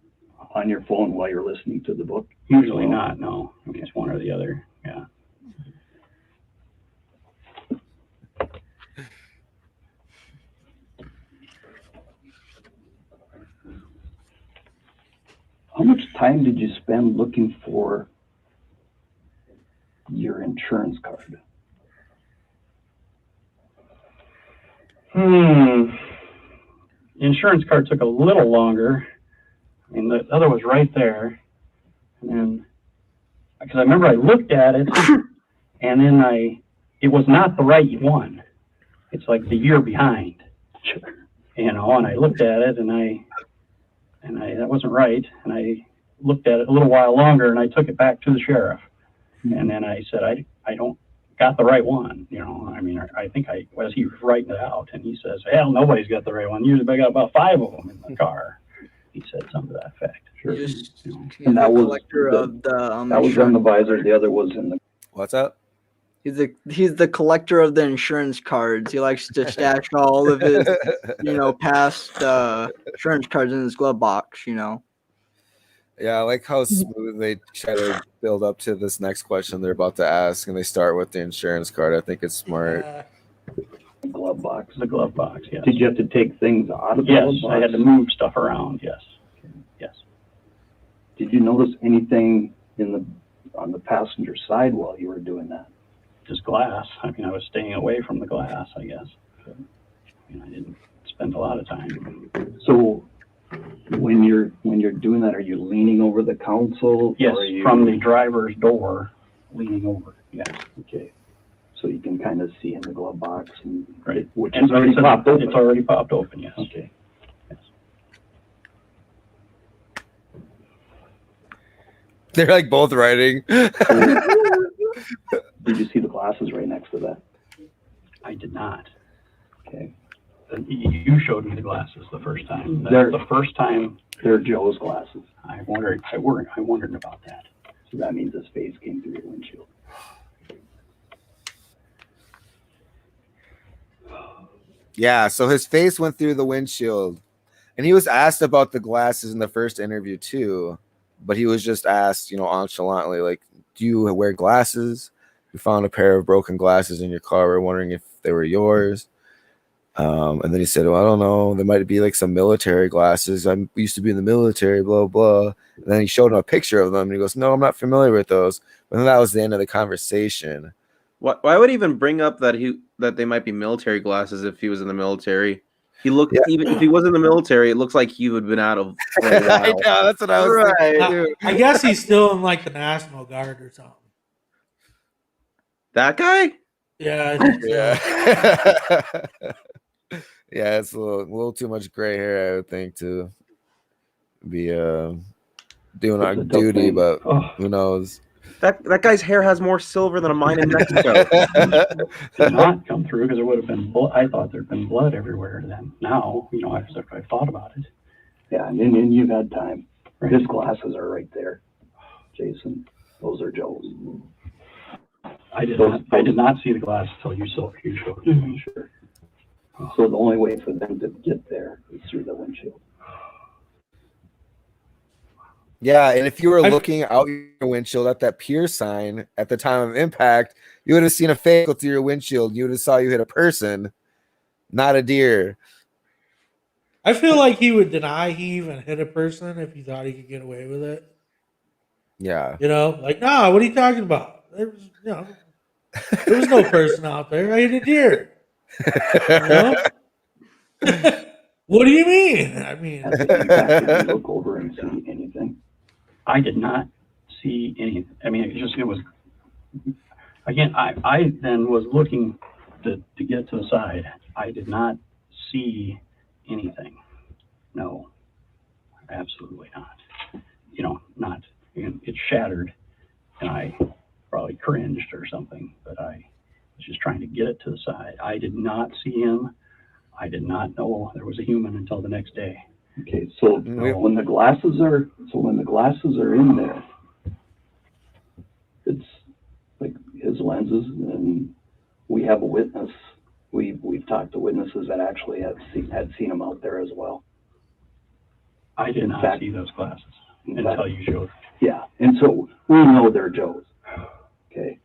on your phone while you're listening to the book? Usually not, no. It's one or the other, yeah. How much time did you spend looking for your insurance card? Insurance card took a little longer. I mean, the other was right there. And then, because I remember I looked at it, and then it was not the right one. It's like the year behind. And I looked at it, and that wasn't right. And I looked at it a little while longer, and I took it back to the sheriff. And then I said, I don't got the right one. You know, I mean, I think as he was writing it out, and he says, hell, nobody's got the right one. Usually I got about 5 of them in the car. He said something to that effect. Sure. And that was that was on the visor. The other was in the. What's up? He's the collector of the insurance cards. He likes to stash all of his, past insurance cards in his glove box. Yeah, I like how smooth they try to build up to this next question they're about to ask, and they start with the insurance card. I think it's smart. The glove box. The glove box, yes. Did you have to take things out of the glove box? Yes, I had to move stuff around, yes. Yes. Did you notice anything on the passenger side while you were doing that? Just glass. I mean, I was staying away from the glass, I guess. I mean, I didn't spend a lot of time. So when you're doing that, are you leaning over the console? Yes, or are you... from the driver's door, leaning over. Yeah. Okay. So you can kind of see in the glove box, right? Which is already popped open. It's already popped open. Yes. Okay. Yes. They're like both writing. Did you see the glasses right next to that? I did not. Okay. You showed me the glasses the first time. They're the first time. They're Joe's glasses. I wondered about that. So that means his face came through your windshield. Yeah, so his face went through the windshield, and he was asked about the glasses in the first interview too, but he was just asked, nonchalantly, like, do you wear glasses? You found a pair of broken glasses in your car. We're wondering if they were yours. And then he said, well, I don't know. There might be like some military glasses. I used to be in the military, blah, blah. And then he showed him a picture of them, and he goes, no, I'm not familiar with those. But then that was the end of the conversation. Why would he even bring up that they might be military glasses if he was in the military? He looked, even if he was in the military, it looks like he would have been out of. I know, that's what I was thinking. I guess he's still in like the National Guard or something. That guy? Yeah, I think so. Yeah, it's a little too much gray hair, I would think, to be doing our duty, but who knows? That guy's hair has more silver than a mine in Mexico. Did not come through because it would have been blood. I thought there'd been blood everywhere. Then now, I've thought about it. Yeah, and you've had time. Right. His glasses are right there, Jason. Those are Joe's. I did not see the glasses until you showed me. Sure. So the only way for them to get there is through the windshield. Yeah, and if you were looking out your windshield at that pier sign at the time of impact, you would have seen a face go through your windshield. You would have saw you hit a person, not a deer. I feel like he would deny he even hit a person if he thought he could get away with it. Yeah. Like, nah, what are you talking about? There was no person out there. I hit a deer. What do you mean? I mean, did you look over and see anything? I did not see anything. I mean, it was again. I then was looking to get to the side. I did not see anything. No, absolutely not. Not. It shattered, and I probably cringed or something. But I was just trying to get it to the side. I did not see him. I did not know there was a human until the next day. Okay, so when the glasses are in there, it's like his lenses, and we have a witness. We've talked to witnesses that actually had seen him out there as well. I did not see those glasses until you showed. Yeah, and so we know they're Joe's. Okay,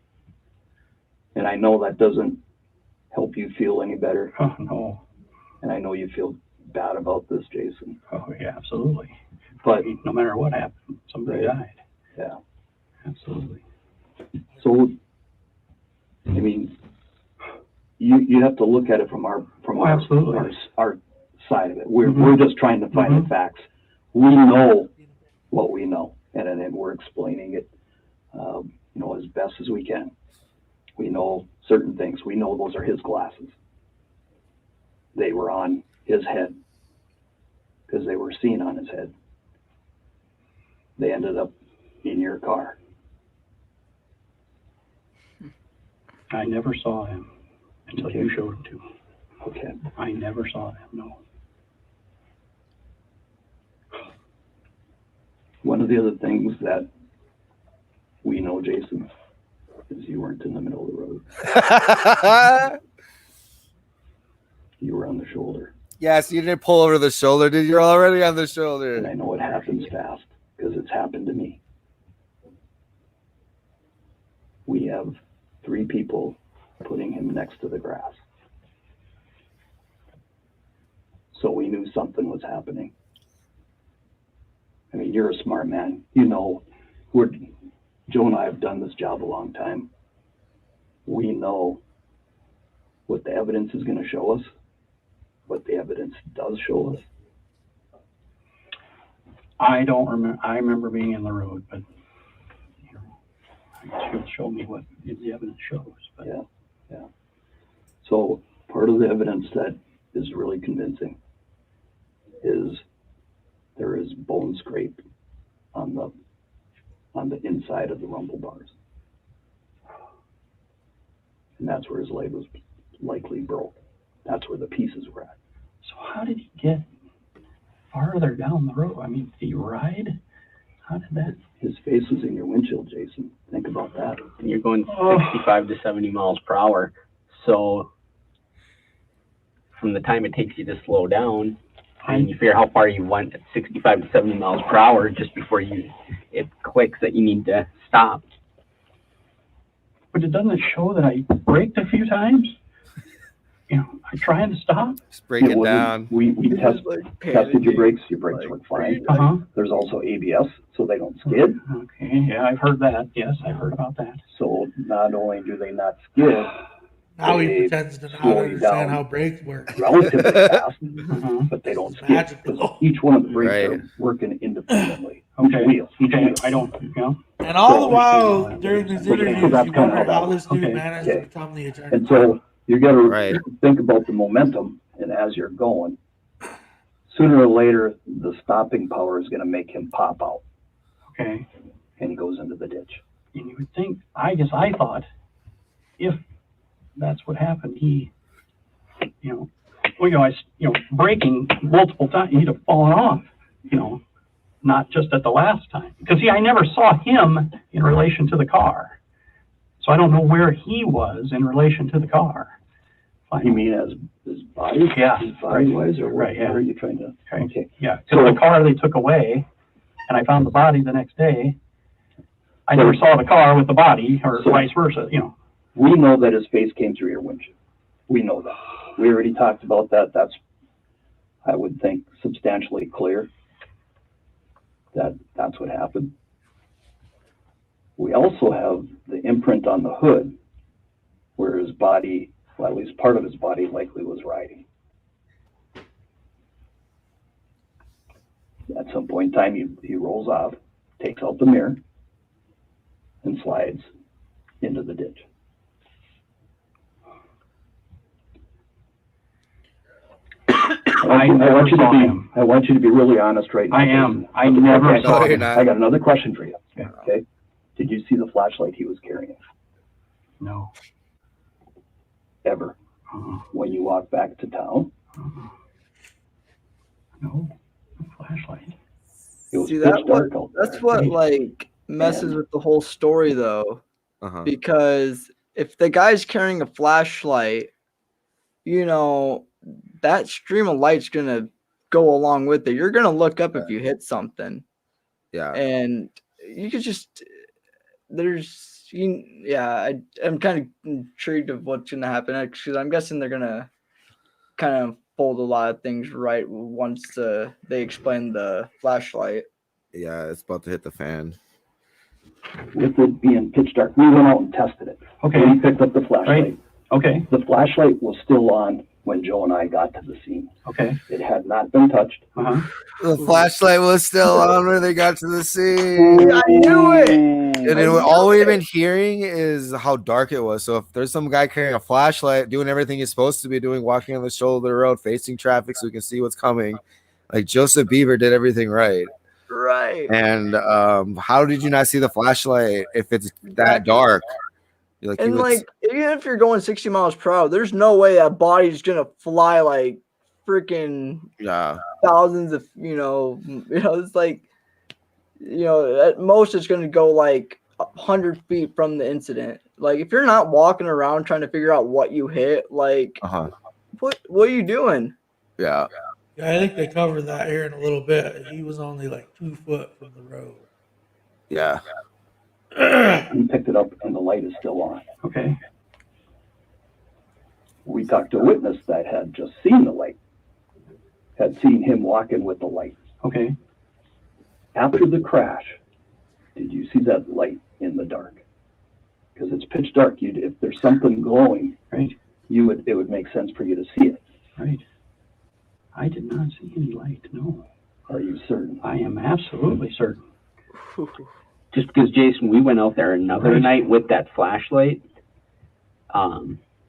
and I know that doesn't help you feel any better. Oh, no. And I know you feel bad about this, Jason. Oh, yeah, absolutely. But no matter what happened, somebody died. Yeah. Absolutely. So, I mean, you have to look at it from our side of it. We're just trying to find the facts. We know what we know, and then we're explaining it, as best as we can. We know certain things. We know those are his glasses. They were on his head because they were seen on his head. they ended up in your car. I never saw him until you showed him to me. Okay. I never saw him, no. One of the other things that we know, Jason, is you weren't in the middle of the road. You were on the shoulder. Yes, you didn't pull over the shoulder, did you? You're already on the shoulder. And I know it happens fast because it's happened to me. We have 3 people putting him next to the grass. So we knew something was happening. I mean, you're a smart man. You know, Joe and I have done this job a long time. We know what the evidence is going to show us, what the evidence does show us. I don't remember. I remember being in the road, but you know, I guess you'll show me what the evidence shows. But. Yeah. So part of the evidence that is really convincing is there is bone scrape on the inside of the rumble bars, and that's where his leg was likely broke. That's where the pieces were at. So how did he get farther down the road? I mean, did he ride? How did that? His face was in your windshield, Jason. Think about that. And you're going 65 to 70 miles per hour. So from the time it takes you to slow down, and you figure how far you went at 65 to 70 miles per hour just before it clicks that you need to stop. But it doesn't show that I braked a few times. You know, I trying to stop. Just break it down. We tested your brakes. Your brakes work fine. There's also ABS, so they don't skid. Okay, yeah, I've heard that. Yes, I've heard about that. So not only do they not skid, now he pretends to not understand how brakes work. Relatively fast, but they don't skid. Each one of the brakes are working independently. Okay. Wheels. I don't, you know. And all the while during these interviews, you wonder how this dude managed to become the attorney. And so you got to think about the momentum, and as you're going, sooner or later, the stopping power is going to make him pop out. Okay. And he goes into the ditch. And you would think, I thought, if that's what happened, he, braking multiple times, he'd have fallen off, not just at the last time. Because, I never saw him in relation to the car. So I don't know where he was in relation to the car. You mean as his body? Yeah. His body-wise, or right, yeah. Where are you trying to? Okay. Yeah, so the car they took away, and I found the body the next day. I never saw the car with the body, or vice versa, We know that his face came through your windshield. We know that. We already talked about that. That's, I would think, substantially clear that that's what happened. We also have the imprint on the hood where his body, well, at least part of his body, likely was riding. At some point in time, he rolls off, takes out the mirror, and slides into the ditch. I want you to be really honest right now. I am. I never saw him. I got another question for you. Okay. Did you see the flashlight he was carrying? No. Ever? When you walked back to town? No flashlight. It was See, pitch dark out there. That's what messes with the whole story, though. Because if the guy's carrying a flashlight, that stream of light's gonna go along with it. You're gonna look up if you hit something. Yeah. And you could just I'm kind of intrigued of what's gonna happen because I'm guessing they're gonna kind of fold a lot of things right once they explain the flashlight. Yeah, it's about to hit the fan. With it being pitch dark, we went out and tested it. Okay. We picked up the flashlight. Right. Okay. The flashlight was still on when Joe and I got to the scene. Okay. It had not been touched. The flashlight was still on when they got to the scene. I knew it. And then all we've been hearing is how dark it was. So if there's some guy carrying a flashlight, doing everything he's supposed to be doing, walking on the shoulder of the road, facing traffic so we can see what's coming, like Joseph Bieber did everything right. Right. And how did you not see the flashlight if it's that dark? Like, and like, even if you're going 60 miles per hour, there's no way that body's gonna fly like freaking thousands of it's like at most it's gonna go like 100 feet from the incident. Like if you're not walking around trying to figure out what you hit, like what are you doing? Yeah, I think they covered that here in a little bit. He was only like 2 foot from the road. Yeah. He picked it up and the light is still on. Okay. We talked to a witness that had just seen the light, had seen him walking with the light. Okay. After the crash, did you see that light in the dark? Because it's pitch dark. If there's something glowing, right, it would make sense for you to see it. Right. I did not see any light. No. Are you certain? I am absolutely certain. Just because, Jason, we went out there another night with that flashlight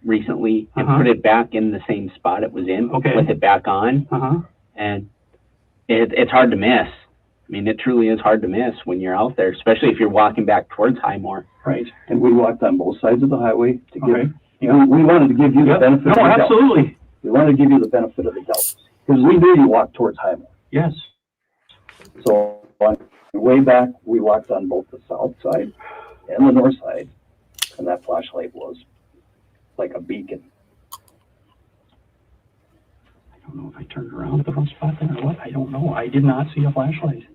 recently and put it back in the same spot it was in with it back on. And it's hard to miss. I mean, it truly is hard to miss when you're out there, especially if you're walking back towards Highmore. Right. And we walked on both sides of the highway to give we wanted to give you the benefit of the doubt. Absolutely. We wanted to give you the benefit of the doubt. Because we knew you walked towards Highmore. Yes. So on the way back, we walked on both the south side and the north side, and that flashlight was like a beacon. I don't know if I turned around at the wrong spot then or what. I don't know. I did not see a flashlight.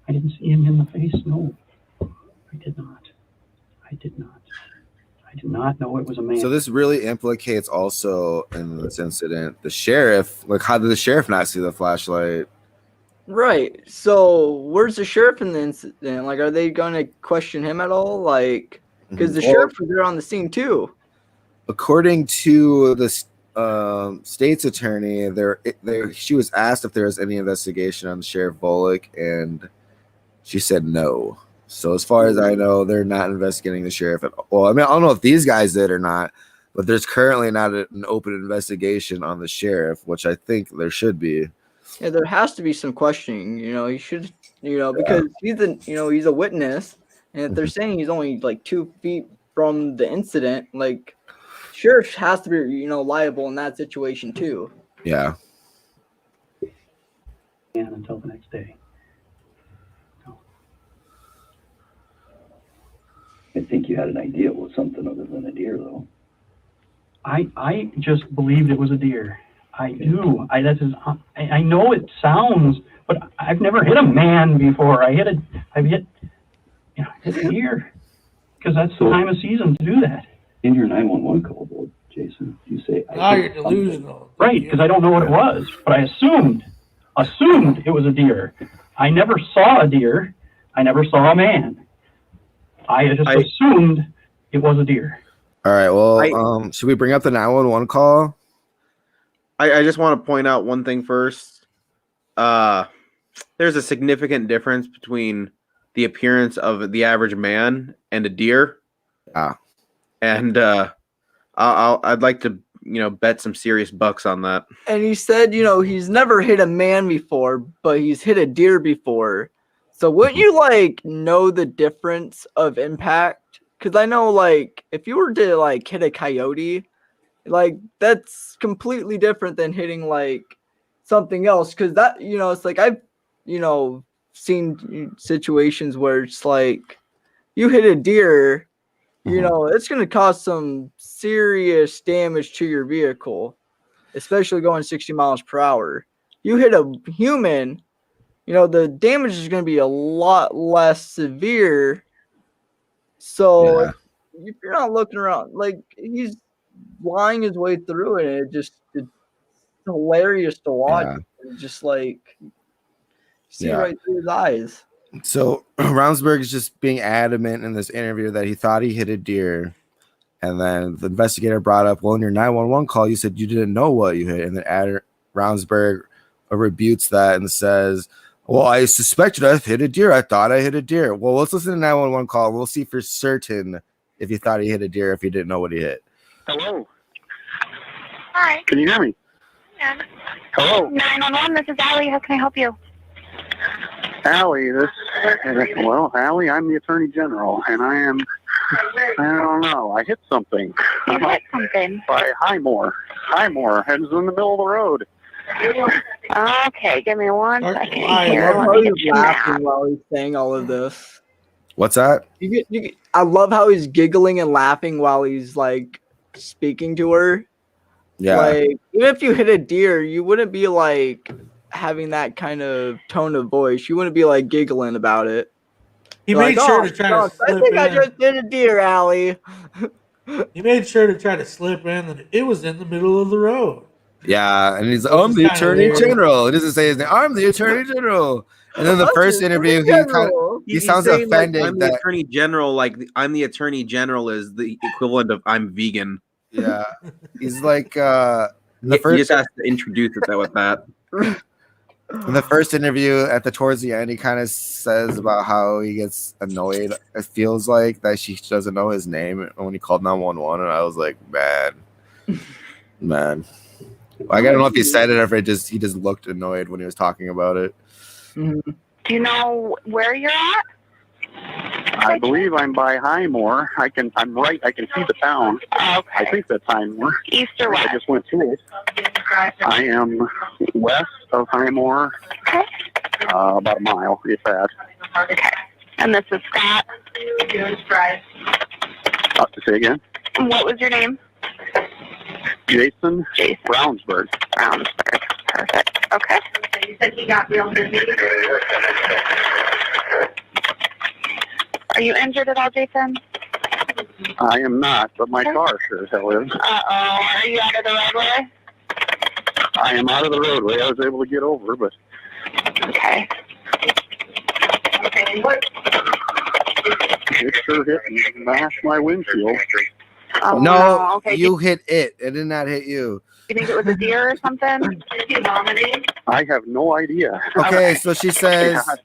I didn't see him in the face. No, I did not. I did not. I did not know it was a man. So this really implicates also in this incident the sheriff. Like, how did the sheriff not see the flashlight? Right. So where's the sheriff in the incident? Like, are they going to question him at all? Like, because the sheriff was there on the scene too. According to the state's attorney, she was asked if there was any investigation on Sheriff Volek, and she said no. So as far as I know, they're not investigating the sheriff at all. Well, I mean, I don't know if these guys did or not, but there's currently not an open investigation on the sheriff, which I think there should be. Yeah, there has to be some questioning. He should, because he's a witness, and if they're saying he's only like 2 feet from the incident, like, sheriff has to be, liable in that situation too. Yeah. And until the next day. I think you had an idea it was something other than a deer, though. I just believed it was a deer. I do. I know it sounds, but I've never hit a man before. I've hit a deer because that's the time of season to do that. In your 911 call, though, Jason, you say, you're delusional. Right, because I don't know what it was, but I assumed it was a deer. I never saw a deer. I never saw a man. I just assumed it was a deer. All right. Well, should we bring up the 911 call? I just want to point out one thing first. There's a significant difference between the appearance of the average man and a deer. And I'd like to, bet some serious bucks on that. And he said, he's never hit a man before, but he's hit a deer before. So wouldn't you know the difference of impact? Because I know if you were to hit a coyote, that's completely different than hitting something else. Because that it's I've seen situations where it's you hit a deer, it's going to cause some serious damage to your vehicle, especially going 60 miles per hour. You hit a human, the damage is going to be a lot less severe. So if you're not looking around, he's flying his way through it. It's hilarious to watch. Yeah. Just see right through his eyes. So Roundsberg is just being adamant in this interview that he thought he hit a deer. And then the investigator brought up, well, in your 911 call, you said you didn't know what you hit. And then Roundsberg rebutes that and says, well, I suspected I hit a deer. I thought I hit a deer. Well, let's listen to the 911 call. We'll see for certain if he thought he hit a deer, if he didn't know what he hit. Hello. Hi. Can you hear me? Yeah. Hello. 911, this is Allie. How can I help you? Allie, Allie, I'm the Attorney General, and I don't know, I hit something. You hit something? By Highmore. Highmore, and it's in the middle of the road. Okay, give me 1 second I here. love Let how me he's get your map. laughing while he's saying all of this. What's that? I love how he's giggling and laughing while he's like speaking to her. Yeah. Like, even if you hit a deer, you wouldn't be like having that kind of tone of voice. You wouldn't be like giggling about it. He You're made like, sure "Oh, to try God, to I slip think in. I just hit a deer, Allie." He made sure to try to slip in that it was in the middle of the road. Yeah, and he's like, Which I'm is the kinda Attorney weird. General. He doesn't say his name. I'm the Attorney General. And then the I'm first the interview, Attorney General. he sounds saying, like, offended I'm the that Attorney General. Like, I'm the Attorney General is the equivalent of I'm vegan. yeah, he's like You just has to introduce it with that. In the first interview, towards the end, he kind of says about how he gets annoyed. It feels like that she doesn't know his name when he called 911, and I was like, man. I don't know if he said it or if he just looked annoyed when he was talking about it. Do you know where you're at? I believe I'm by Highmore. I'm right. I can see the town. Okay. I think that's Highmore. East or west? I just went through it. I am west of Highmore. Okay. About a mile, if that. Okay. And this is Scott. Say again. And what was your name? Jason. Brownsburg. Perfect. Okay. You said he got real busy. Are you injured at all, Jason? I am not, but my car sure as hell is. Are you out of the roadway? I am out of the roadway. I was able to get over, but... Okay. What? It sure hit and smashed my windshield. Oh, no, okay. You hit it. It did not hit you. You think it was a deer or something? I have no idea. Okay, so she says... Yeah,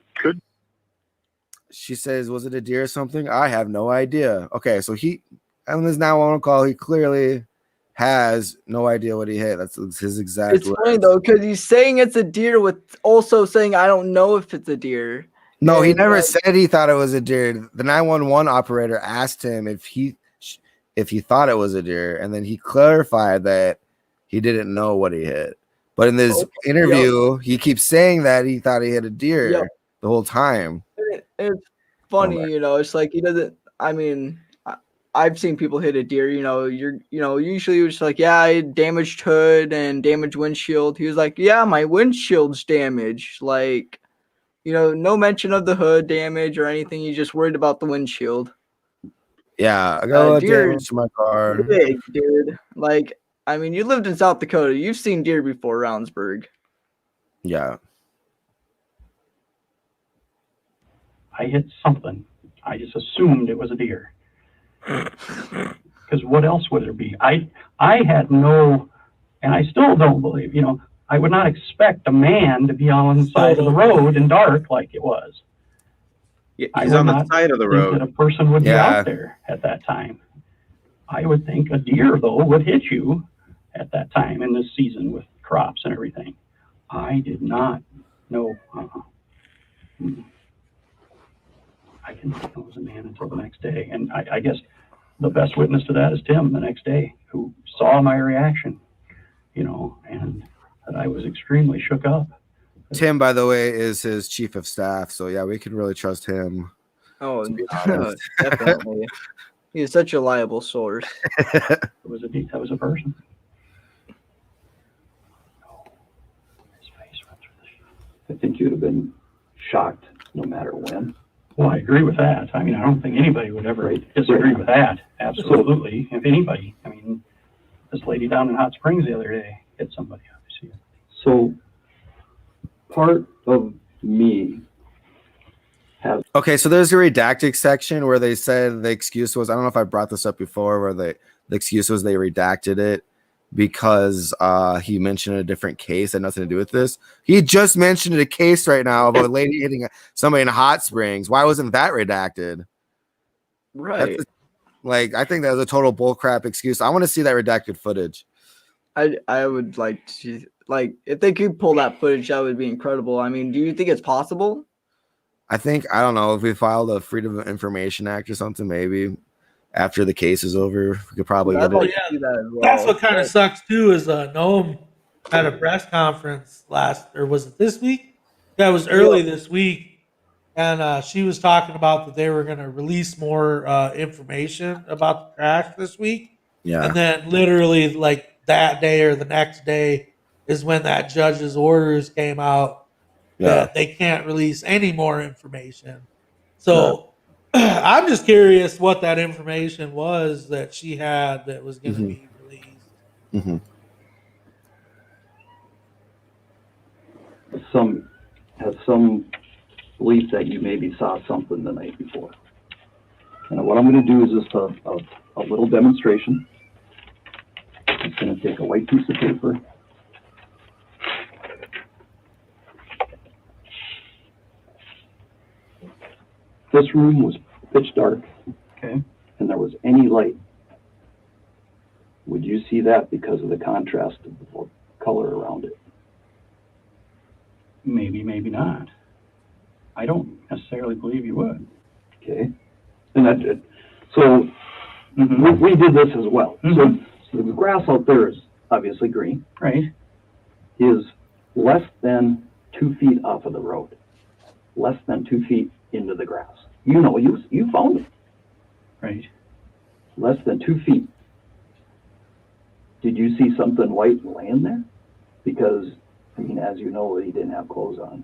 She says, was it a deer or something? I have no idea. Okay, so on this 911 call, he clearly has no idea what he hit. That's his exact It's funny though, because he's saying it's a deer with also saying, I don't know if it's a deer. No, he never said he thought it was a deer. The 911 operator asked him if he thought it was a deer, and then he clarified that he didn't know what he hit. But in this interview, he keeps saying that he thought he hit a deer the whole time. It's funny, it's like he doesn't. I mean, I've seen people hit a deer. Usually it was like, yeah, I had damaged hood and damaged windshield. He was like, yeah, my windshield's damaged. Like, no mention of the hood damage or anything. He's just worried about the windshield. Yeah, I got a deer damage to my car. Big, dude. Like, I mean, you lived in South Dakota. You've seen deer before, Roundsburg. Yeah. I hit something. I just assumed it was a deer. Because what else would there be? I had no, and I still don't believe, I would not expect a man to be on the side of the road in dark like it was. He's on the side of the road. That a person would be out there at that time. I would think a deer, though, would hit you at that time in this season with crops and everything. I did not know. I didn't know it was a man until the next day. And I guess the best witness to that is Tim the next day, who saw my reaction, and that I was extremely shook up. Tim, by the way, is his chief of staff. So, yeah, we can really trust him. Oh, definitely. He's such a reliable source. That was a person. I think you'd have been shocked no matter when. Well, I agree with that. I mean, I don't think anybody would ever disagree with that. Absolutely. If anybody, I mean, this lady down in Hot Springs the other day hit somebody, obviously. So part of me has... Okay, so there's a redacted section where they said the excuse was, I don't know if I brought this up before, where the excuse was they redacted it because he mentioned a different case that had nothing to do with this. He just mentioned a case right now about a lady hitting somebody in Hot Springs. Why wasn't that redacted? Right. I think that was a total bullcrap excuse. I want to see that redacted footage. I would like to, if they could pull that footage, that would be incredible. I mean, do you think it's possible? I think, I don't know, if we filed a Freedom of Information Act or something, maybe after the case is over, we could probably get it. That's what kind of sucks too. Is Noam had a press conference was it this week? That was early this week, and she was talking about that they were going to release more information about the crash this week. Yeah. And then literally like that day or the next day is when that judge's orders came out that they can't release any more information. So I'm just curious what that information was that she had that was going to be released. Mm-hmm. Has some belief that you maybe saw something the night before. And what I'm going to do is just a little demonstration. I'm going to take a white piece of paper. This room was pitch dark. Okay. And there was any light. Would you see that because of the contrast of the color around it? Maybe, maybe not. I don't necessarily believe you would. Okay. And that did. So we did this as well. So the grass out there is obviously green. Right. Is less than 2 feet off of the road. Less than 2 feet into the grass. You know, you found it. Right. Less than 2 feet. Did you see something white laying there? Because, I mean, as you know, he didn't have clothes on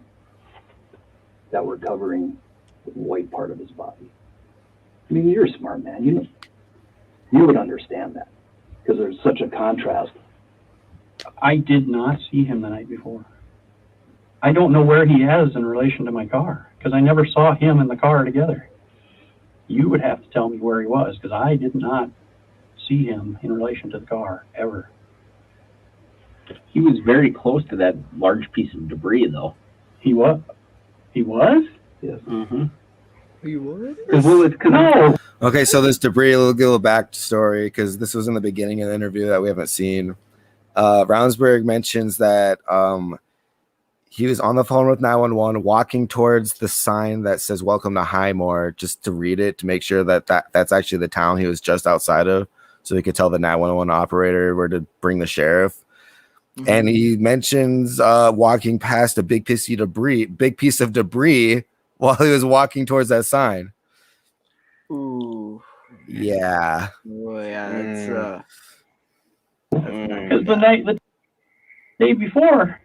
that were covering the white part of his body. I mean, you're a smart man. You would understand that because there's such a contrast. I did not see him the night before. I don't know where he is in relation to my car because I never saw him in the car together. You would have to tell me where he was because I did not see him in relation to the car ever. He was very close to that large piece of debris, though. He was? He was? Yes. Mm-hmm. He was? No. Okay, so this debris, a little backstory, because this was in the beginning of the interview that we haven't seen. Brownsburg mentions that he was on the phone with 911, walking towards the sign that says "Welcome to Highmore," just to read it to make sure that's actually the town he was just outside of, so he could tell the 911 operator where to bring the sheriff. Mm-hmm. And he mentions walking past a big piece of debris while he was walking towards that sign. Ooh. Yeah. Oh yeah, that's because the day before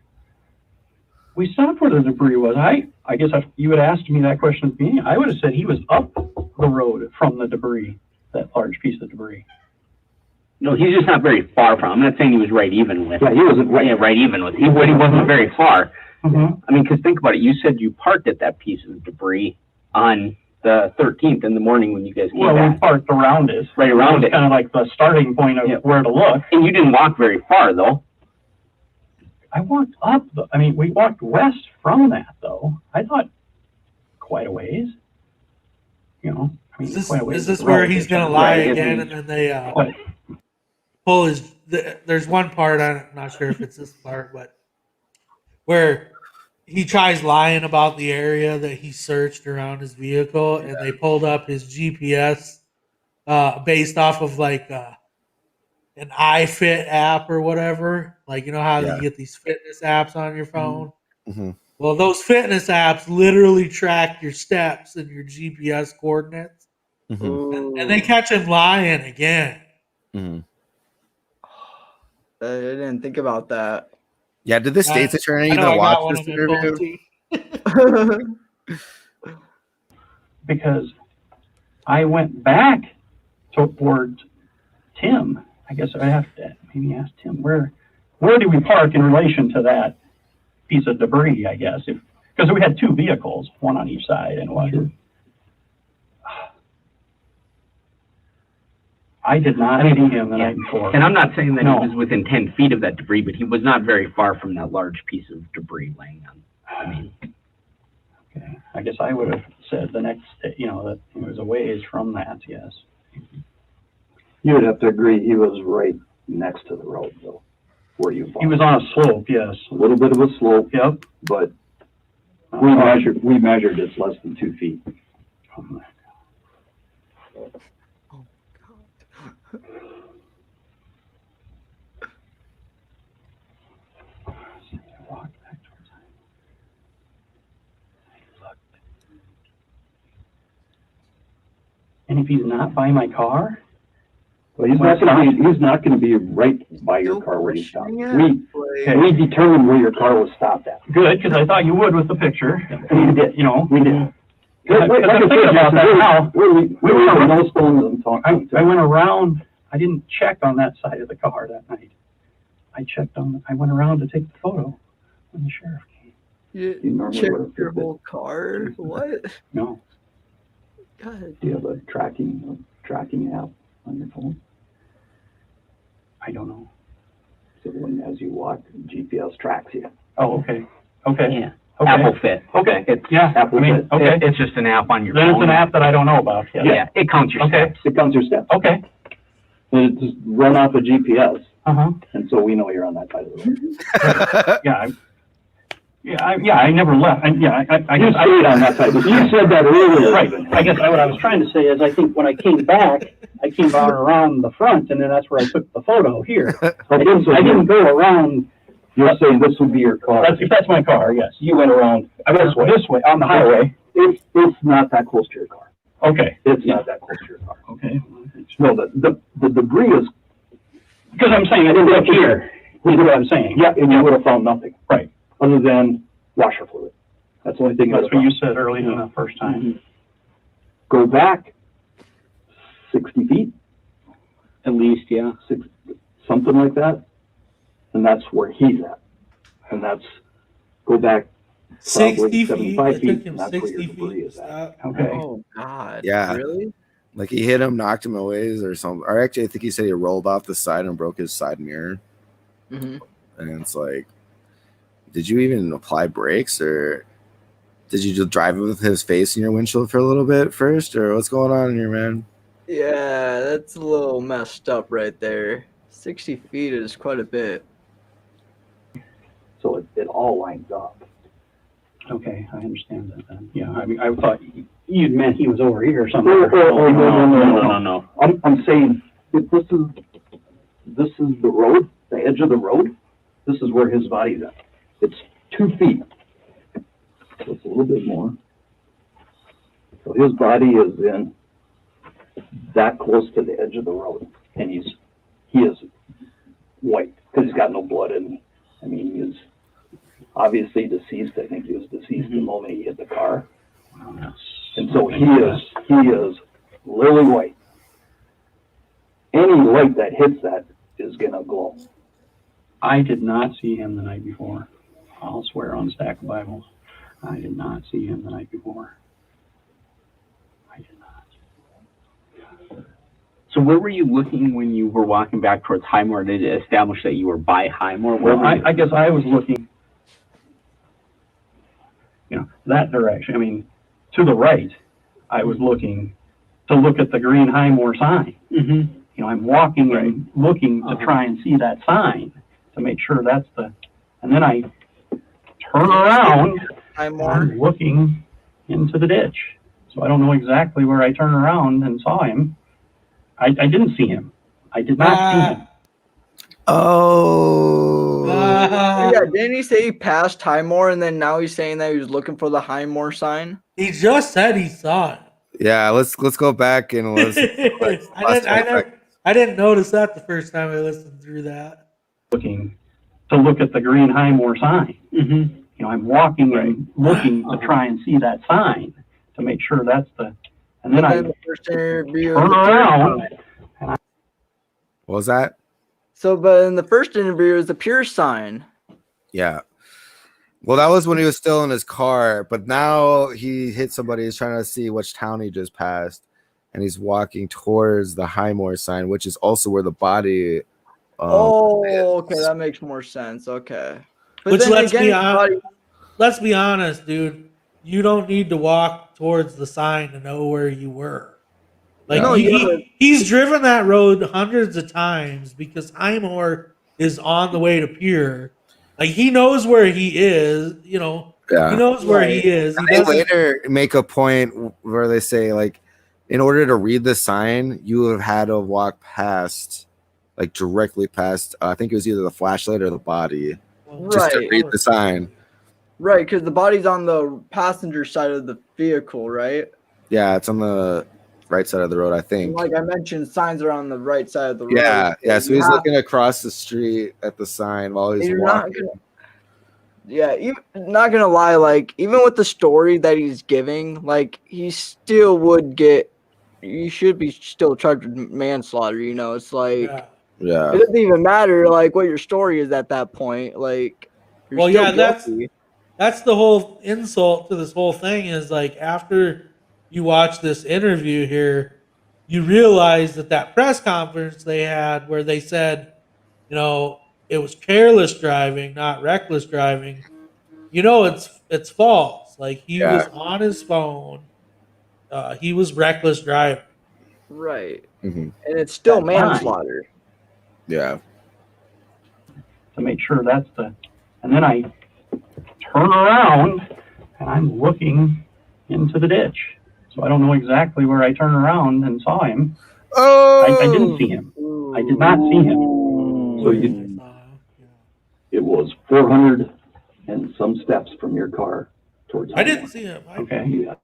we stopped where the debris was. I guess if you had asked me that question at the beginning, I would have said he was up the road from the debris, that large piece of debris. No, he's just not very far from. I'm not saying he was right even with. Yeah, he wasn't right even with. He wasn't very far. Mm-hmm. I mean, because think about it. You said you parked at that piece of debris on the 13th in the morning when you guys came back. We parked around it. Right around it. Kind of like the starting point of where to look. And you didn't walk very far, though. I walked up. We walked west from that, though. I thought quite a ways. Is this where he's going to lie again and then they pull his... There's one part, I'm not sure if it's this part, but where he tries lying about the area that he searched around his vehicle, and they pulled up his GPS based off of like an iFit app or whatever. Like, you know how you get these fitness apps on your phone? Mm-hmm. Well, those fitness apps literally track your steps and your GPS coordinates. Mm-hmm. And they catch him lying again. Mm-hmm. I didn't think about that. Yeah, did the state's attorney even watch this interview? Because I went back towards Tim. I guess I have to maybe ask Tim, where do we park in relation to that piece of debris, I guess? Because we had two vehicles, one on each side, and one. I did not see him the night before. And I'm not saying that he was within 10 feet of that debris, but he was not very far from that large piece of debris laying on. Okay. I guess I would have said the next day, that he was a ways from that, yes. You would have to agree he was right next to the road, though, where you found. He was on a slope, yes. A little bit of a slope, yep. But We measured it's less than 2 feet. Oh my And if he's not by my car, well, he's not going to be right by your car where you stopped. We determined where your car was stopped at. good, because I thought you would with the picture. We did. You know, we did. I'm thinking about that now. We were on those phones and talking. I went around. I didn't check on that side of the car that night. I went around to take the photo when the sheriff came. You checked your whole car? What? No. God. Do you have a tracking app on your phone? I don't know. So when as you walk, GPS tracks you. Oh, okay. Okay. Yeah. Okay. Apple Fit. Okay. It's, Apple Fit. Okay. It's just an app on your Then phone. it's an app that I don't know about. Yeah. It counts your steps. It counts your steps. Okay. And it's run off of GPS. Uh-huh. And so we know you're on that side of the road. I never left. You stayed on that side. You said that earlier. Right. I guess what I was trying to say is I think when I came back, I came out around the front, and then that's where I took the photo here. I didn't go around. You're saying this would be your car. That's my car, yes. You went around this way, on the highway. It's not that close to your car. Okay. It's not that close to your car. Okay. No, the debris is. Because I'm saying I didn't look here. You know what I'm saying? Yeah, and you would have found nothing. Right. Other than washer fluid. That's the only thing. That's what you said earlier the first time. Mm-hmm. Go back 60 feet. At least, yeah. Something like that. And that's where he's at. And that's, go back 60 75 feet. It took him and that's 60 where your debris feet. is at. Okay. Oh, God. Yeah. Really? Like he hit him, knocked him away or something. Or actually, I think he said he rolled off the side and broke his side mirror. Mm-hmm. And it's like, did you even apply brakes, or did you just drive with his face in your windshield for a little bit first, or what's going on here, man? Yeah, that's a little messed up right there. 60 feet is quite a bit. So it all lines up. Okay, I understand that then. Yeah, I mean, I thought you meant he was over here or something. No. I'm saying if this is the road, the edge of the road, this is where his body's at. It's 2 feet. So it's a little bit more. So his body is in that close to the edge of the road. And he is white because he's got no blood in him. I mean, he is obviously deceased. I think he was deceased the moment he hit the car. And so he is lily white. Any light that hits that is gonna glow. I did not see him the night before. I'll swear on a stack of Bibles. I did not see him the night before. I did not. So where were you looking when you were walking back towards Highmore? Did it establish that you were by Highmore? Well, I guess I was looking, that direction. I mean, to the right, I was looking to look at the green Highmore sign. Mm-hmm. I'm walking and looking to try and see that sign to make sure that's and then I turn around and I'm looking into the ditch. So I don't know exactly where I turned around and saw him. I didn't see him. I did not see him. Oh. Yeah, didn't he say he passed Highmore and then now he's saying that he was looking for the Highmore sign? He just said he saw it. Yeah, let's go back and let's. I didn't notice that the first time I listened through that. Looking to look at the green Highmore sign. Mm-hmm. I'm walking and looking to try and see that sign to make sure that's and then I the first interview turn around. What was that? So, but in the first interview, it was the pure sign. Yeah. Well, that was when he was still in his car, but now he hit somebody. He's trying to see which town he just passed, and he's walking towards the Highmore sign, which is also where the body. Is. Okay, that makes more sense. Okay, but which let's be honest, dude. You don't need to walk towards the sign to know where you were. Like he's driven that road hundreds of times because Highmore is on the way to Pierre. Like he knows where he is. Yeah. He knows where he is. He They doesn't. later make a point where they say, like, in order to read the sign, you would have had to walk past, like, directly past, I think it was either the flashlight or the body, just to read the sign. Right, because the body's on the passenger side of the vehicle, right? Yeah, it's on the right side of the road, I think. And like I mentioned, signs are on the right side of the road. Yeah, so he's looking across the street at the sign while he's walking. Not gonna lie, like, even with the story that he's giving, like, he still would get, you should be still charged with manslaughter, you know? It's like, it doesn't even matter, like, what your story is at that point. Like, you're still guilty. That's the whole insult to this whole thing is, like, after you watch this interview here, you realize that press conference they had where they said, you know, it was careless driving, not reckless driving. You know, it's false. Like, he was on his phone. He was reckless driving. Right. Mm-hmm. And it's still manslaughter. Yeah. To make sure that's and then I turn around and I'm looking into the ditch. So I don't know exactly where I turned around and saw him. Oh! I didn't see him. I did not see him. So it was 400 and some steps from your car towards. I didn't see him. Okay. Yeah.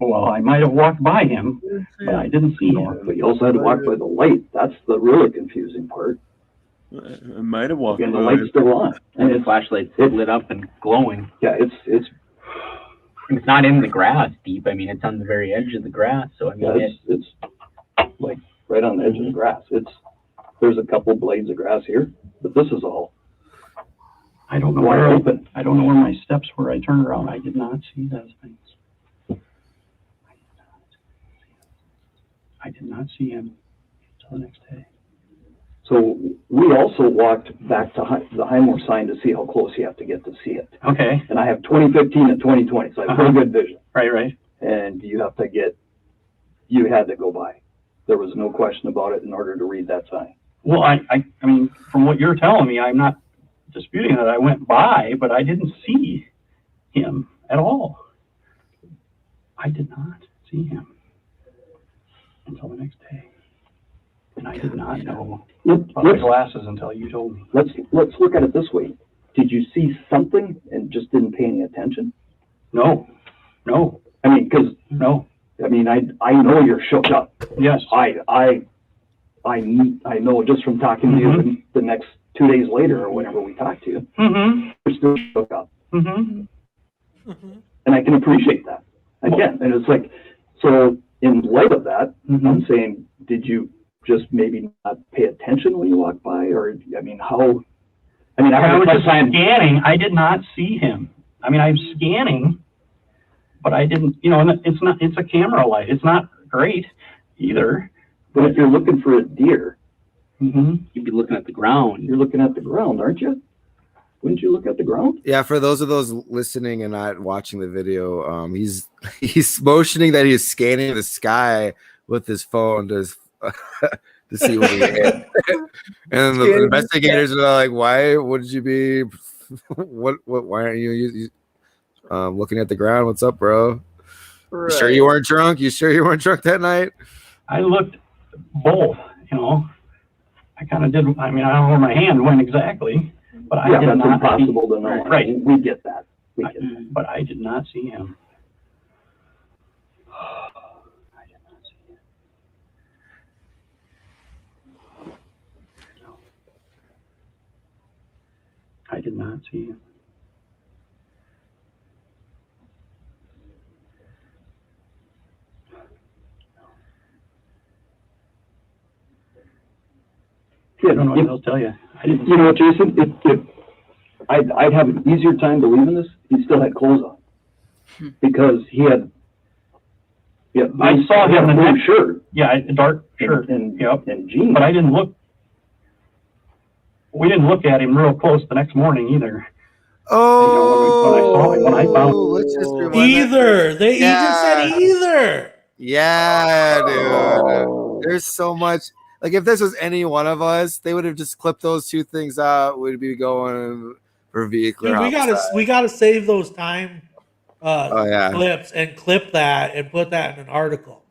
Well, I might have walked by him, but I didn't see him. But you also had to walk by the light. That's the really confusing part. I might have walked. And the light's still on, and his flashlight's lit up and glowing. Yeah, it's not in the grass deep. I mean, it's on the very edge of the grass. So I mean, it's like right on the edge of the grass. There's a couple blades of grass here, but this is all. I don't know where open. I don't know where my steps were. I turned around. I did not see those things. I did not see him until the next day. So we also walked back to the Highmore sign to see how close you have to get to see it. Okay. And I have 2015 and 2020, so I have pretty good vision. Right. And you had to go by. There was no question about it in order to read that sign. Well, I mean, from what you're telling me, I'm not disputing that I went by, but I didn't see him at all. I did not see him until the next day. And I did not know about the glasses until you told me. Let's look at it this way. Did you see something and just didn't pay any attention? No. I mean, I know you're shook up. Yes. I know just from talking to you the next 2 days later or whenever we talk to you, you're still shook up. And I can appreciate that. Again, and it's like, so in light of that, I'm saying, did you just maybe not pay attention when you walked by? Or, I mean, I was just scanning. I did not see him. I mean, I'm scanning, but I didn't, it's a camera light. It's not great either. But if you're looking for a deer, you'd be looking at the ground. You're looking at the ground, aren't you? Wouldn't you look at the ground? Yeah, for those listening and not watching the video, he's motioning that he's scanning the sky with his phone to see what he hit. And the investigators are like, "Why would you be? Why aren't you looking at the ground? What's up, bro? Right. You sure you weren't drunk? You sure you weren't drunk that night?" I looked both. I kind of did. I mean, I don't know where my hand went exactly. But I did that's not impossible to know. Right. We get that. But I did not see him. I did not see him. I don't know what else to tell you. You know what, Jason? If I'd have an easier time believing this. He still had clothes on because he had. Yeah, I saw him in a blue shirt. Yeah, a dark shirt and jeans. But I didn't look. We didn't look at him real close the next morning either. Oh, when I found either. He just said either. Yeah, dude. There's so much. Like, if this was any one of us, they would have just clipped those two things out. We'd be going or vehicular Dude, homicide. we gotta save those time yeah. clips and clip that and put that in an article.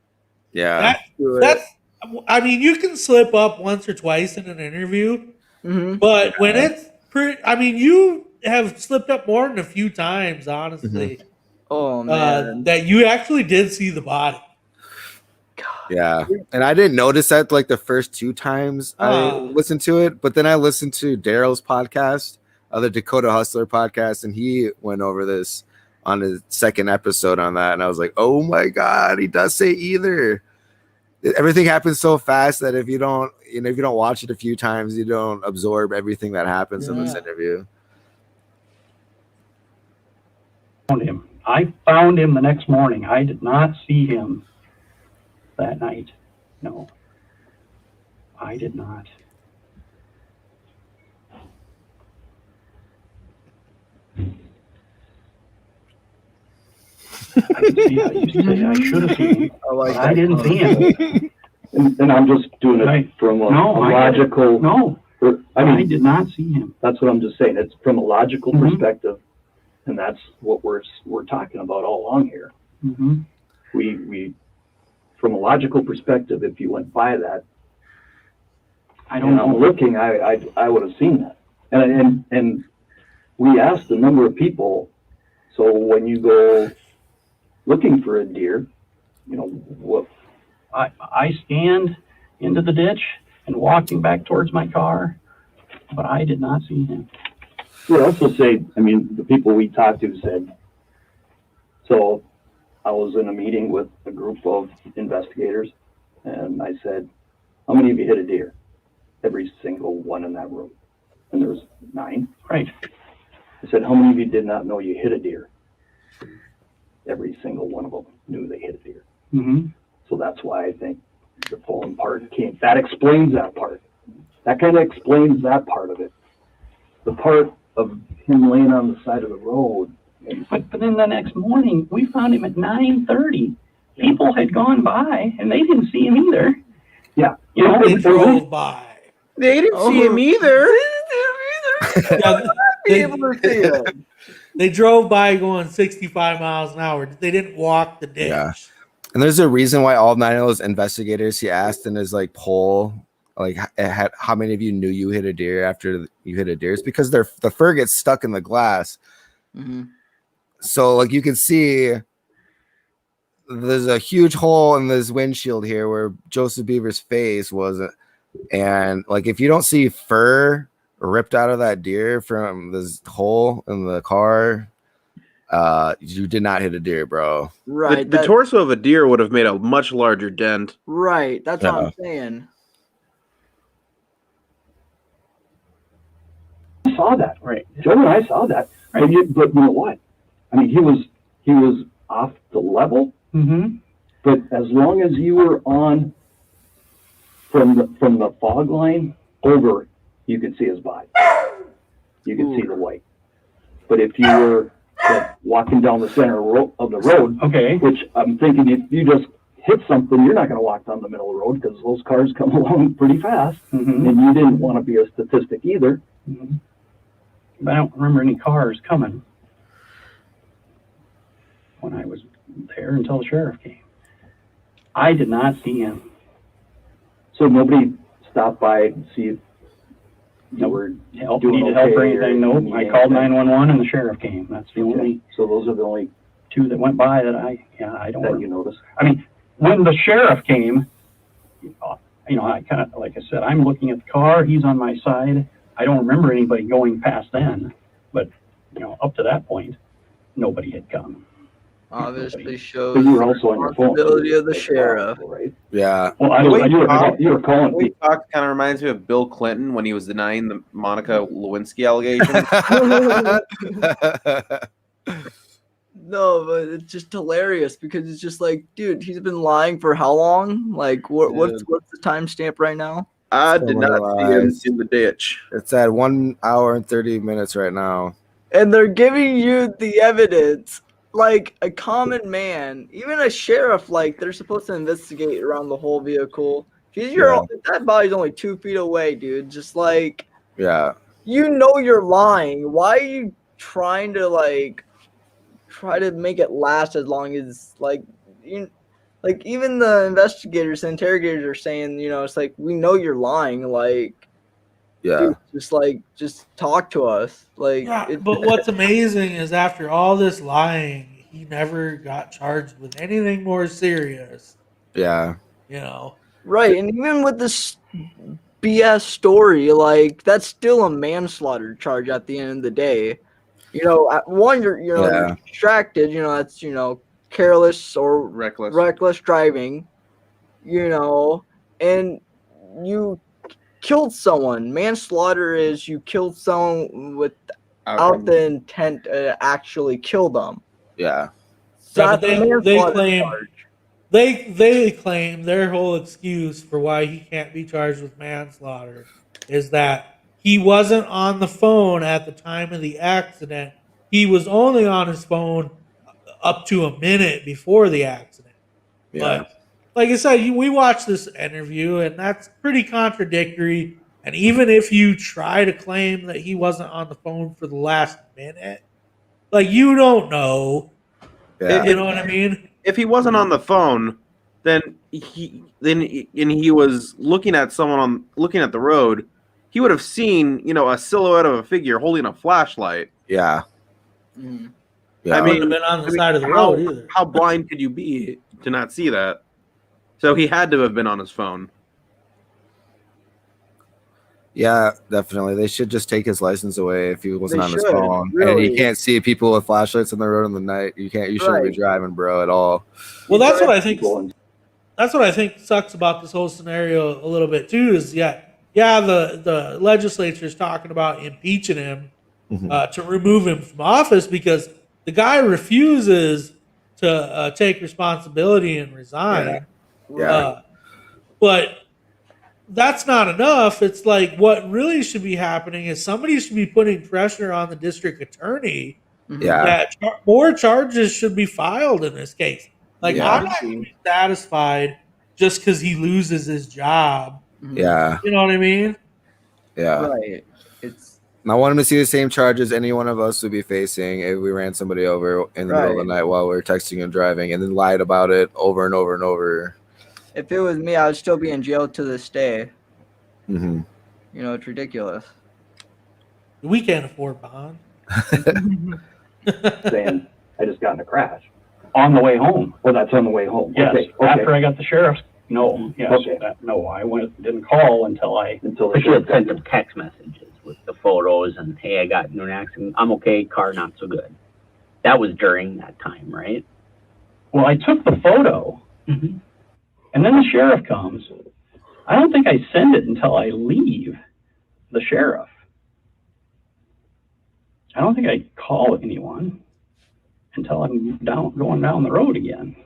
Yeah. That's I mean, you can slip up once or twice in an interview, but when it's I mean, you have slipped up more than a few times, honestly. Oh man, that you actually did see the body. Yeah, and I didn't notice that like the first 2 times I listened to it, but then I listened to Daryl's podcast, the Dakota Hustler podcast, and he went over this on his second episode on that, and I was like, oh my god, he does say either. Everything happens so fast that if you don't watch it a few times, you don't absorb everything that happens in this interview. I found him the next morning. I did not see him that night. No, I did not. I can see how you say I should have seen him. I didn't see him. And I'm just doing it from a logical. I did not see him. That's what I'm just saying. It's from a logical perspective, and that's what we're talking about all along here. We from a logical perspective, if you went by that, I'm looking, I would have seen that. And we asked a number of people. So when you go looking for a deer, what? I scanned into the ditch and walking back towards my car, but I did not see him. We also say, the people we talked to said, so I was in a meeting with a group of investigators, and I said, how many of you hit a deer? Every single one in that room. And there was 9. Right. I said, how many of you did not know you hit a deer? Every single one of them knew they hit a deer. So that's why I think the pulling part came. That explains that part. That kind of explains that part of it. The part of him laying on the side of the road. But then the next morning, we found him at 9:30. People had gone by, and they didn't see him either. Yeah. They drove by. They didn't see him either. They drove by going 65 miles an hour. They didn't walk the ditch. Yeah. And there's a reason why all 9 of those investigators he asked in his poll, how many of you knew you hit a deer after you hit a deer? It's because the fur gets stuck in the glass. So you can see there's a huge hole in this windshield here where Joseph Beaver's face was. And if you don't see fur ripped out of that deer from this hole in the car, you did not hit a deer, bro. Right. The torso of a deer would have made a much larger dent. Right. That's what I'm saying. I saw that. Right. Joe and I saw that. Right. But you know what? He was off the level. But as long as you were on from the fog line over, you could see his body. You could see the white. But if you were walking down the center of the road, which I'm thinking if you just hit something, you're not going to walk down the middle of the road because those cars come along pretty fast, and you didn't want to be a statistic either. But I don't remember any cars coming when I was there until the sheriff came. I did not see him. So nobody stopped by to see if you were needed help or anything. Nope. I called 911 and the sheriff came. That's the only. So those are the only 2 that went by that I don't. That you noticed. When the sheriff came, I kind of, like I said, I'm looking at the car. He's on my side. I don't remember anybody going past then, but up to that point, nobody had come. Obviously shows you were also on your phone. Responsibility of the sheriff. Right? Yeah. Well, you were calling. We talked kind of reminds me of Bill Clinton when he was denying the Monica Lewinsky allegation. No, but it's just hilarious because it's just dude, he's been lying for how long? What's the timestamp right now? I did not see him in the ditch. It's at 1 hour and 30 minutes right now. And they're giving you the evidence. A common man, even a sheriff, they're supposed to investigate around the whole vehicle. That body's only 2 feet away, dude. Just yeah. you know you're lying. Why are you trying to try to make it last as long as even the investigators, the interrogators are saying, it's like, we know you're lying. Dude, just talk to us. But what's amazing is after all this lying, he never got charged with anything more serious. Yeah. Right, and even with this BS story, that's still a manslaughter charge at the end of the day. At one, you're distracted. That's careless or reckless driving. And you killed someone. Manslaughter is you killed someone without the intent to actually kill them. Yeah. So they claim their whole excuse for why he can't be charged with manslaughter is that he wasn't on the phone at the time of the accident. He was only on his phone up to a minute before the accident. Yeah. But like I said, we watched this interview, and that's pretty contradictory. And even if you try to claim that he wasn't on the phone for the last minute, you don't know. Yeah. You know what I mean? If he wasn't on the phone, then he was looking at looking at the road, he would have seen, a silhouette of a figure holding a flashlight. Yeah. Mm. Yeah. I mean, wouldn't have been on the side of the road either. How blind could you be to not see that? So he had to have been on his phone. Yeah, definitely. They should just take his license away if he wasn't on his phone. Really. And you can't see people with flashlights on the road in the night. You shouldn't be driving, bro, at all. Well, that's what I think. That's what I think sucks about this whole scenario a little bit too. Is the legislature is talking about impeaching him to remove him from office because the guy refuses to take responsibility and resign. Yeah. But that's not enough. It's like what really should be happening is somebody should be putting pressure on the district attorney that more charges should be filed in this case. I'm not going to be satisfied just because he loses his job. Yeah. You know what I mean? Yeah. Right. I want him to see the same charges any one of us would be facing if we ran somebody over in the middle of the night while we were texting and driving and then lied about it over and over and over. If it was me, I would still be in jail to this day. Mm-hmm. It's ridiculous. We can't afford bond. Saying, I just got in a crash. On the way home. Well, that's on the way home. Yes. Okay. After I got the sheriff's. No. Yes. Okay. I didn't call until the sheriff sent them text messages with the photos and, hey, I got into an accident. I'm okay. Car not so good. That was during that time, right? Well, I took the photo. Mm-hmm. And then the sheriff comes. I don't think I send it until I leave the sheriff. I don't think I call anyone until I'm going down the road again.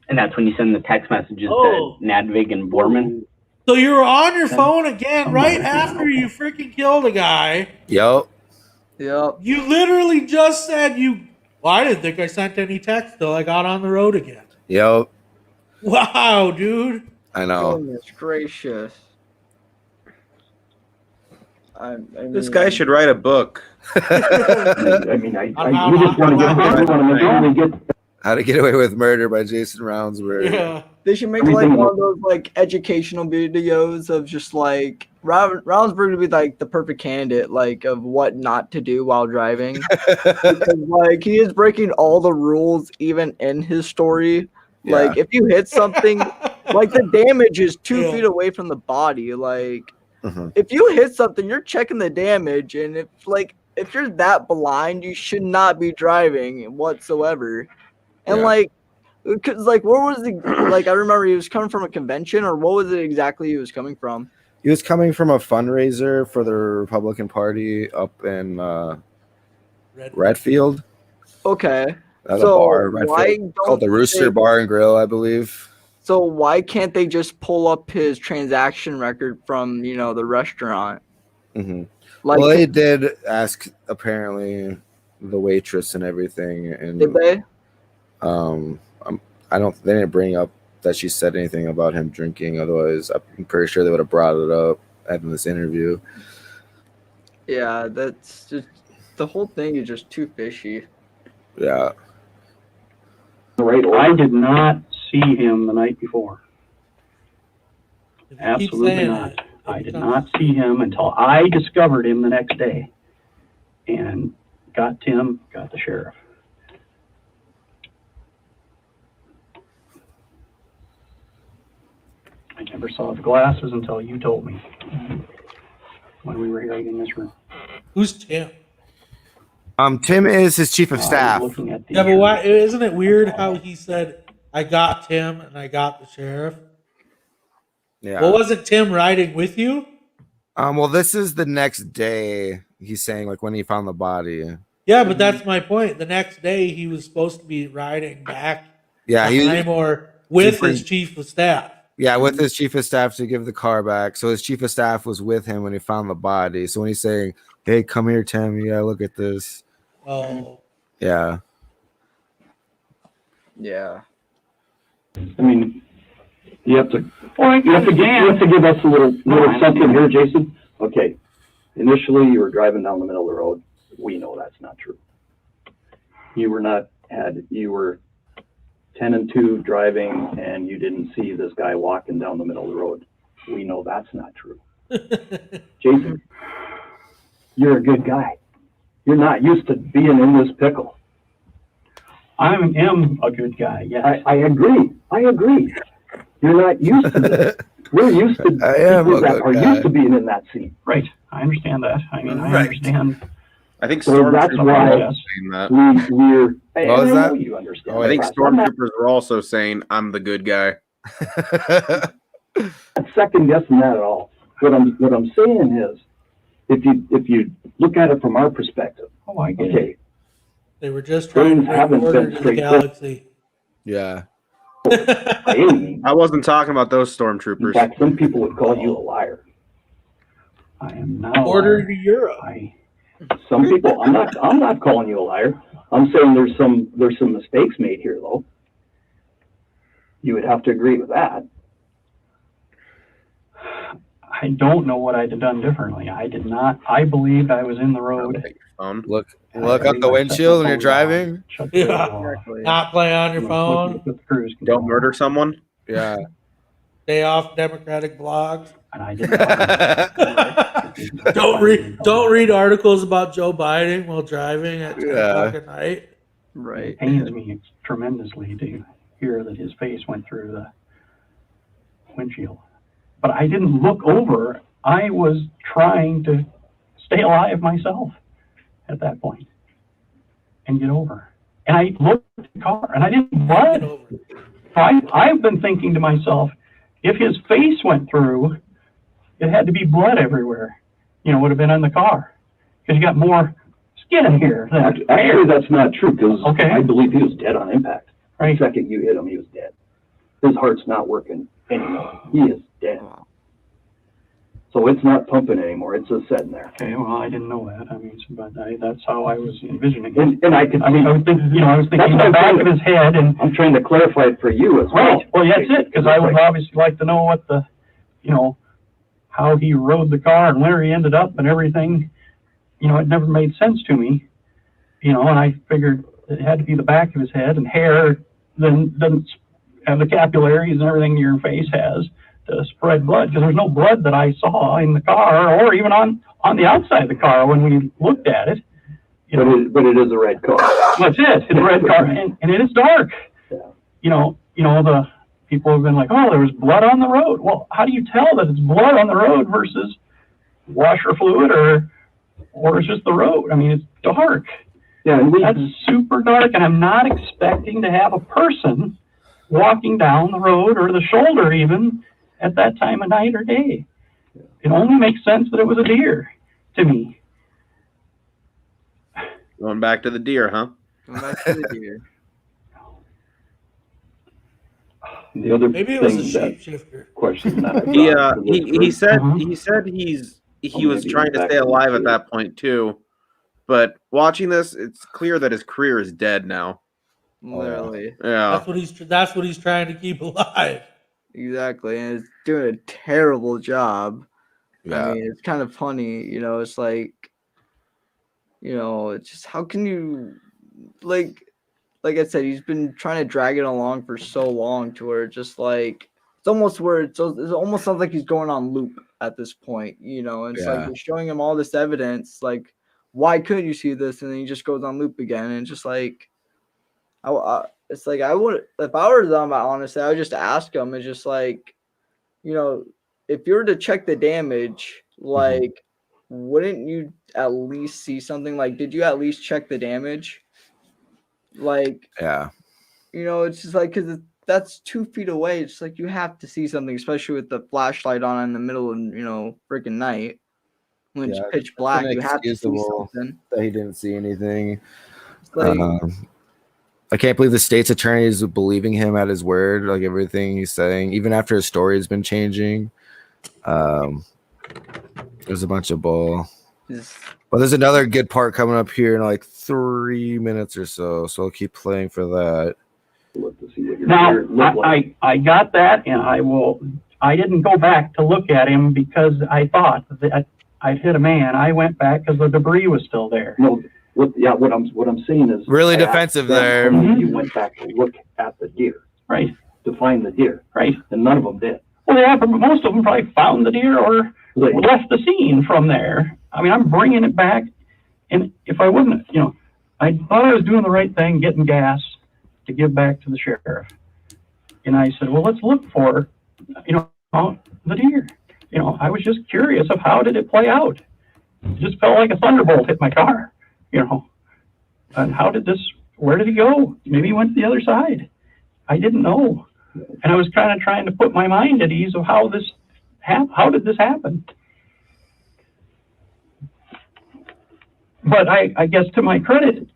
And that's when you send the text messages to Nadvig and Borman? So you were on your phone again right after you freaking killed a guy. Yep. You literally just said I didn't think I sent any text till I got on the road again. Yep. Wow, dude. I know. Goodness gracious. I mean, this guy should write a book. I just want to get How to Get Away with Murder by Jason Rounsberg. Yeah. They should make one of those educational videos of just Rounsberg would be the perfect candidate of what not to do while driving. Because he is breaking all the rules even in his story. Yeah. If you hit something, the damage is 2 feet away from the body. If you hit something, you're checking the damage, and if you're that blind, you should not be driving whatsoever. And because where was the I remember he was coming from a convention, or what was it exactly he was coming from? He was coming from a fundraiser for the Republican Party up in Redfield. Okay. At a bar, called the Rooster Bar and Grill, I believe. So why can't they just pull up his transaction record from the restaurant? Mm-hmm. Well, they did ask apparently the waitress and everything, and did they? They didn't bring up that she said anything about him drinking. Otherwise, I'm pretty sure they would have brought it up in this interview. Yeah, that's just the whole thing is just too fishy. Yeah. Right. I did not see him the night before. Absolutely not. I did not see him until I discovered him the next day and got Tim, got the sheriff. I never saw the glasses until you told me when we were here in this room. Who's Tim? Tim is his chief of staff. Yeah, but why isn't it weird how he said, I got Tim and I got the sheriff? Yeah. Well, wasn't Tim riding with you? Well, this is the next day. He's saying like when he found the body. Yeah, but that's my point. The next day he was supposed to be riding back. Yeah, or with his chief of staff. Yeah, with his chief of staff to give the car back. So his chief of staff was with him when he found the body. So when he's saying, "Hey, come here, Tim. Yeah, look at this." Oh. Yeah. Yeah. I mean, you have to give us a little something here, Jason. Okay. Initially, you were driving down the middle of the road. We know that's not true. You were 10 and 2 driving, and you didn't see this guy walking down the middle of the road. We know that's not true. Jason, you're a good guy. You're not used to being in this pickle. I am a good guy, yes. I agree. You're not used to this. We're used to used to being in that seat. Right. I understand that. I mean, I understand. I think so that's why we're. What was that? You understand. I think stormtroopers were also saying, "I'm the good guy." Not second guessing that at all. What I'm saying is, if you look at it from our perspective, I get it. They were just trying to bring order to the galaxy. Yeah. I wasn't talking about those stormtroopers. In fact, some people would call you a liar. I am not. Order to Europe. Some people. I'm not calling you a liar. I'm saying there's some mistakes made here, though. You would have to agree with that. I don't know what I'd have done differently. I did not. I believed I was in the road. Look out the windshield when you're driving. Yeah. Not play on your phone. Don't murder someone. Yeah. Stay off Democratic blogs. And I didn't. Don't read articles about Joe Biden while driving at 10 o'clock at night. Right. It pains me tremendously to hear that his face went through the windshield. But I didn't look over. I was trying to stay alive myself at that point and get over. And I looked at the car and I didn't blood. So I've been thinking to myself, if his face went through, it had to be blood everywhere. Would have been on the car because you got more skin here. Actually, that's not true because I believe he was dead on impact. Right. The second you hit him, he was dead. His heart's not working anymore. He is dead. So it's not pumping anymore. It's just sitting there. Okay, well, I didn't know that. I mean, but that's how I was envisioning it. And I was thinking the back of his head, and I'm trying to clarify it for you as well. Right. Well, that's it, because I would obviously like to know what the, how he rode the car and where he ended up and everything. It never made sense to me. And I figured it had to be the back of his head, and hair doesn't have the capillaries and everything your face has to spread blood, because there's no blood that I saw in the car or even on the outside of the car when we looked at it. But it is a red car. That's it. It's a red car, and it is dark. Yeah. The people have been like, "Oh, there was blood on the road." Well, how do you tell that it's blood on the road versus washer fluid or it's just the road? I mean, it's dark. Yeah, and that's super dark, and I'm not expecting to have a person walking down the road or the shoulder even at that time of night or day. It only makes sense that it was a deer to me. Going back to the deer, huh? Going back to the deer. The other maybe it was a shapeshifter. Question that he said he was trying to stay alive at that point too, but watching this, it's clear that his career is dead now. Literally, yeah. That's what he's trying to keep alive. Exactly, and it's doing a terrible job. Yeah. I mean, it's kind of funny, it's like You know, it's just how can you like I said, he's been trying to drag it along for so long to where it's just like it's almost sounds like he's going on loop at this point, you know. And it's like you're showing him all this evidence, like why couldn't you see this? And then he just goes on loop again, and it's just like it's like I would if I were them, honestly, I would just ask him. It's just like, you know, if you were to check the damage, like wouldn't you at least see something? Like, did you at least check the damage? Like, you know, it's just like because that's 2 feet away. It's like you have to see something, especially with the flashlight on in the middle of freaking night when it's pitch black. You have to see something. That he didn't see anything. Like, I can't believe the state's attorney is believing him at his word, like everything he's saying, even after his story has been changing. There's a bunch of bull. But there's another good part coming up here in like 3 minutes or so. So I'll keep playing for that. Now, I got that, and I didn't go back to look at him because I thought that I'd hit a man. I went back because the debris was still there. No, what I'm saying is really defensive there. You went back to look at the deer, right? To find the deer, right? And none of them did. Well, yeah, but most of them probably found the deer or left the scene from there. I mean, I'm bringing it back, and if I wasn't, you know, I thought I was doing the right thing, getting gas to give back to the sheriff. And I said, well, let's look for, you know, the deer. You know, I was just curious of how did it play out. It just felt like a thunderbolt hit my car, you know. And where did he go? Maybe he went to the other side. I didn't know. And I was kind of trying to put my mind at ease of how did this happen? But I guess to my credit,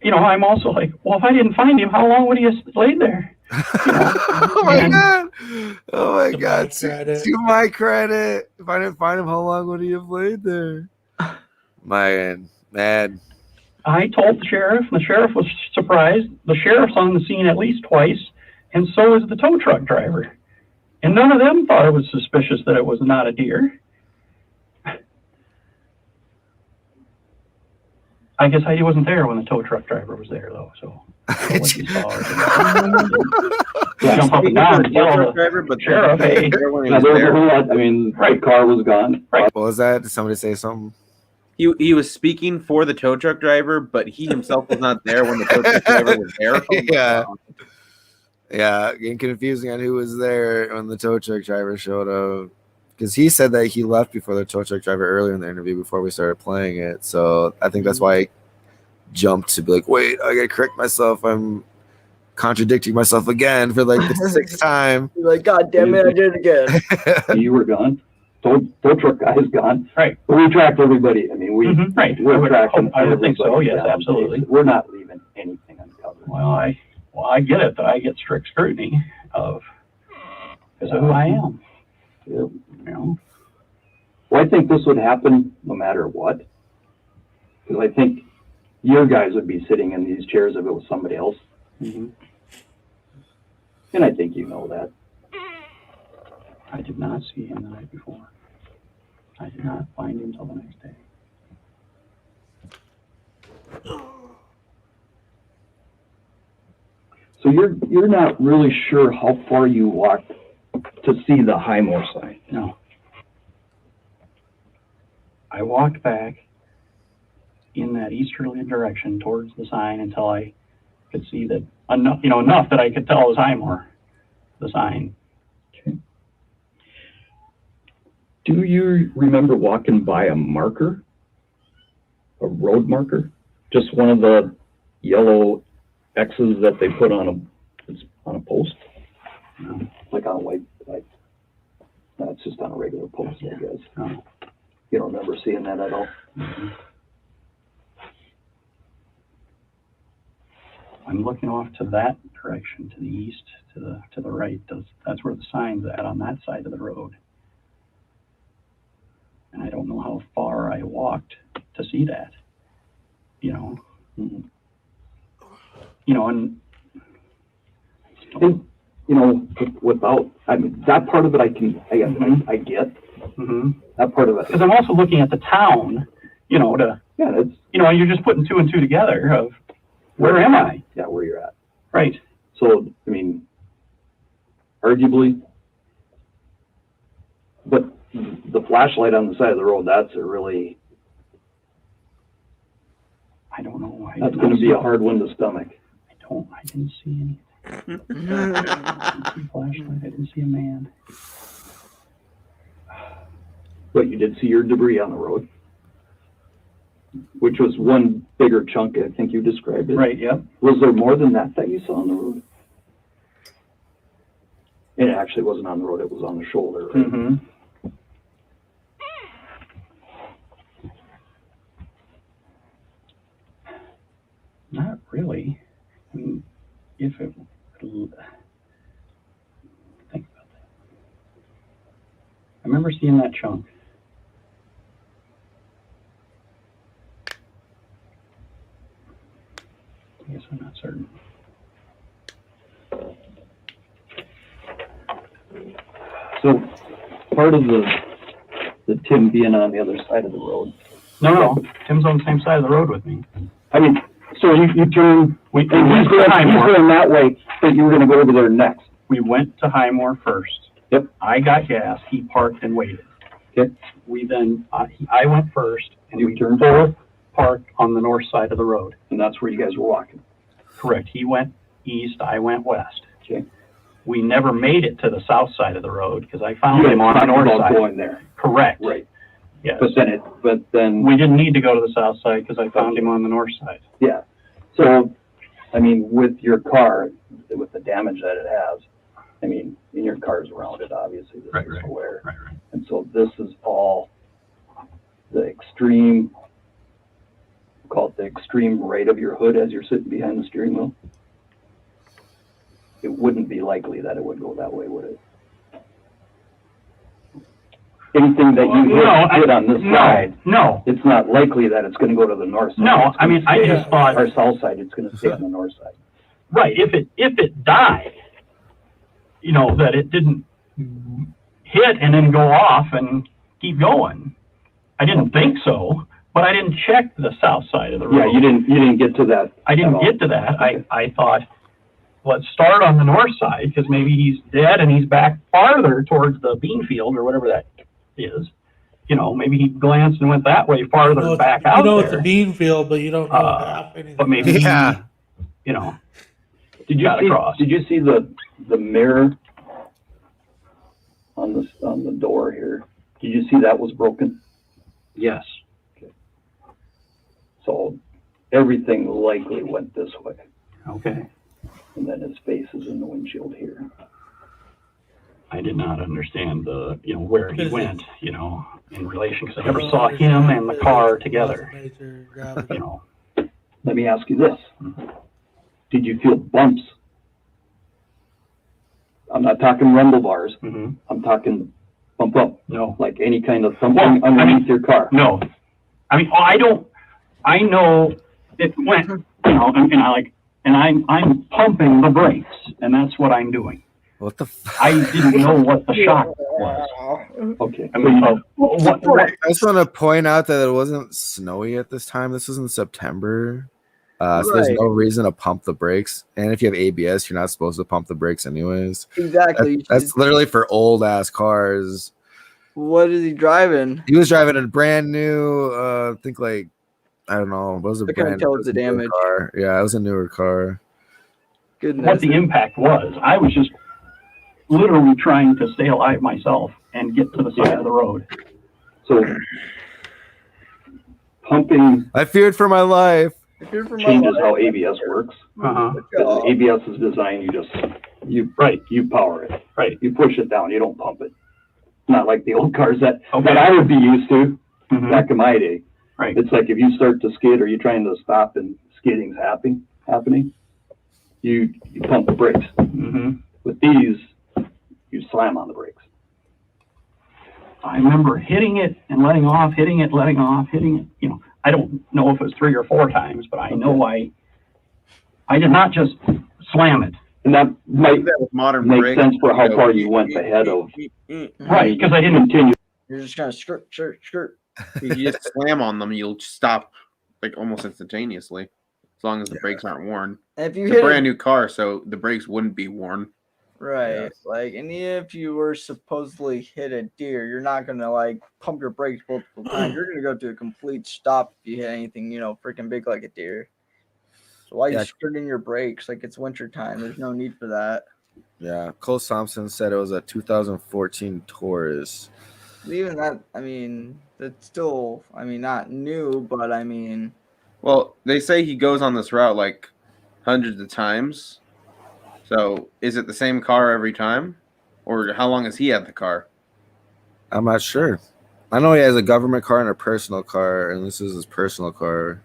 you know, I'm also like, well, if I didn't find him, how long would he have laid there? You know? Oh my God. To my credit. If I didn't find him, how long would he have laid there? Man. I told the sheriff, and the sheriff was surprised. The sheriff's on the scene at least twice, and so is the tow truck driver. And none of them thought it was suspicious that it was not a deer. I guess I wasn't there when the tow truck driver was there, though. So what he saw. Jump up and down and tell the sheriff, hey. I mean, the car was gone. Right. What was that? Did somebody say something? He was speaking for the tow truck driver, but he himself was not there when the tow truck driver was there. Yeah, getting confusing on who was there when the tow truck driver showed up. Because he said that he left before the tow truck driver earlier in the interview before we started playing it. So I think that's why I jumped to be like, wait, I gotta correct myself. I'm contradicting myself again for like the 6th time. You're like, God damn it, I did it again. You were gone. Tow truck guy is gone. Right. But we tracked everybody. I mean, we're tracking. I would think so. Yes, absolutely. We're not leaving anything uncovered. Well, I get it that I get strict scrutiny because of who I am. Yeah. You know? Well, I think this would happen no matter what. Because I think your guys would be sitting in these chairs if it was somebody else. And I think you know that. I did not see him the night before. I did not find him until the next day. So you're not really sure how far you walked to see the Highmore sign? No. I walked back in that easterly direction towards the sign until I could see that enough that I could tell it was Highmore, the sign. Okay. Do you remember walking by a marker? A road marker? Just one of the yellow X's that they put on a post? Like on a white, no, it's just on a regular post, I guess. No. You don't remember seeing that at all? I'm looking off to that direction, to the east, to the right. That's where the sign's at, on that side of the road. And I don't know how far I walked to see that. You know. You know, and you know, without, I mean, that part of it I get. That part of it. Because I'm also looking at the town, you know, to, Yeah, it's, you know, you're just putting two and two together of where am I? yeah, where you're at. Right. So, I mean, arguably, but the flashlight on the side of the road, that's a really, I don't know why. that's going to be a hard one to stomach. I didn't see anything. I didn't see a flashlight. I didn't see a man. But you did see your debris on the road, which was one bigger chunk, I think you described it. Right, yep. Was there more than that you saw on the road? It actually wasn't on the road, it was on the shoulder, right? Mm-hmm. Not really. I mean, if it, think about that. I remember seeing that chunk. I guess I'm not certain. So part of the Tim being on the other side of the road. No, Tim's on the same side of the road with me. I mean, so you turn, And he's going that way, but you were gonna go over there next. We went to Highmore first. Yep. I got gas, he parked and waited. Okay. We then, I went first and You we turned both parked on the north side of the road. And that's where you guys were walking. Correct. He went east, I went west. Okay. We never made it to the south side of the road because I found him on the north side. Going there. Correct. Right. Yes. But then. We didn't need to go to the south side because I found him on the north side. Yeah. So, I mean, with your car, with the damage that it has, I mean, and your car's around it, obviously, this is aware. Right. And so this is all the extreme, call it the extreme right of your hood as you're sitting behind the steering wheel. It wouldn't be likely that it would go that way, would it? Anything that you hit on this side, No. it's not likely that it's gonna go to the north side. No, It's I mean, gonna I stay- just thought. Or south side, it's gonna stay on the north side. Right, if it died, you know, that it didn't hit and then go off and keep going. I didn't think so, but I didn't check the south side of the road. Yeah, you didn't get to that. I didn't get to that. I thought, let's start on the north side, because maybe he's dead and he's back farther towards the bean field or whatever that is. You know, maybe he glanced and went that way farther back out there. It's a bean field, but you don't know half anything. But maybe, you know, Did you see the mirror on the door here? Did you see that was broken? Yes. Okay. So everything likely went this way. Okay. And then his face is in the windshield here. I did not understand where he went, in relation, because I never saw him and the car together. Let me ask you this. Did you feel bumps? I'm not talking rumble bars. Mm-hmm. I'm talking bump up. No. Like any kind of thumping underneath your car. No. I mean, I know it went, and I'm pumping the brakes, and that's what I'm doing. What the? I didn't know what the shock was. Okay. I mean, I just want to point out that it wasn't snowy at this time. This was in September. So there's no reason to pump the brakes. And if you have ABS, you're not supposed to pump the brakes anyways. Exactly. That's literally for old ass cars. What is he driving? He was driving a brand new, I think I don't know. What was a brand new the damage car? Yeah, it was a newer car. Goodness. What the impact was, I was just literally trying to stay alive myself and get to the side of the road. So pumping. I feared for my life. Changes how ABS works. Uh-huh. ABS is designed, you power it. Right. You push it down, you don't pump it. Not like the old cars that I would be used to back in my day. Right. It's like if you start to skid or you're trying to stop and skidding's happening, you pump the brakes. Mm-hmm. With these, you slam on the brakes. I remember hitting it and letting off, hitting it, letting off, hitting it. I don't know if it was 3 or 4 times, but I know I did not just slam it. And that might modern make brakes, sense for how far you went ahead of. Right, because I didn't continue. You're just kind of skirt. If you just slam on them, you'll stop like almost instantaneously, as long as the brakes aren't worn. And if you it's hit a brand new car, so the brakes wouldn't be worn. Right. Yeah. Like, and even if you were supposedly hit a deer, you're not gonna like pump your brakes multiple times. You're gonna go to a complete stop if you hit anything, freaking big like a deer. So why are you skirting your brakes? Like, it's winter time. There's no need for that. Yeah. Cole Thompson said it was a 2014 Taurus. Even that, that's still, not new, but Well, they say he goes on this route like hundreds of times. So is it the same car every time? Or how long has he had the car? I'm not sure. I know he has a government car and a personal car, and this is his personal car.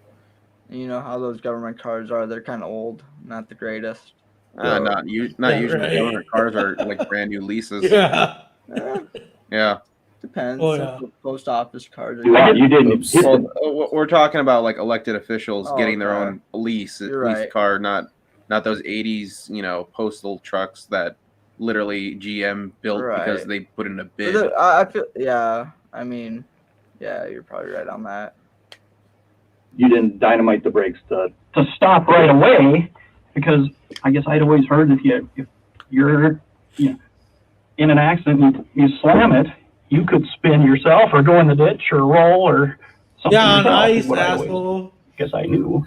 You know how those government cars are. They're kind of old, not the greatest. Not usually. Right. Government cars are like brand new leases. Yeah. Yeah. Depends. Oh, yeah. Post office cars. You didn't. Well, we're talking about like elected officials getting their okay. own lease right. car, not those 80s, postal trucks that literally GM built because they put in a bid. I feel, yeah, you're probably right on that. You didn't dynamite the brakes to stop right away, because I guess I'd always heard if you're in an accident, you slam it, you could spin yourself or go in the ditch or roll or something. Yeah, on ice, I asshole. guess I knew.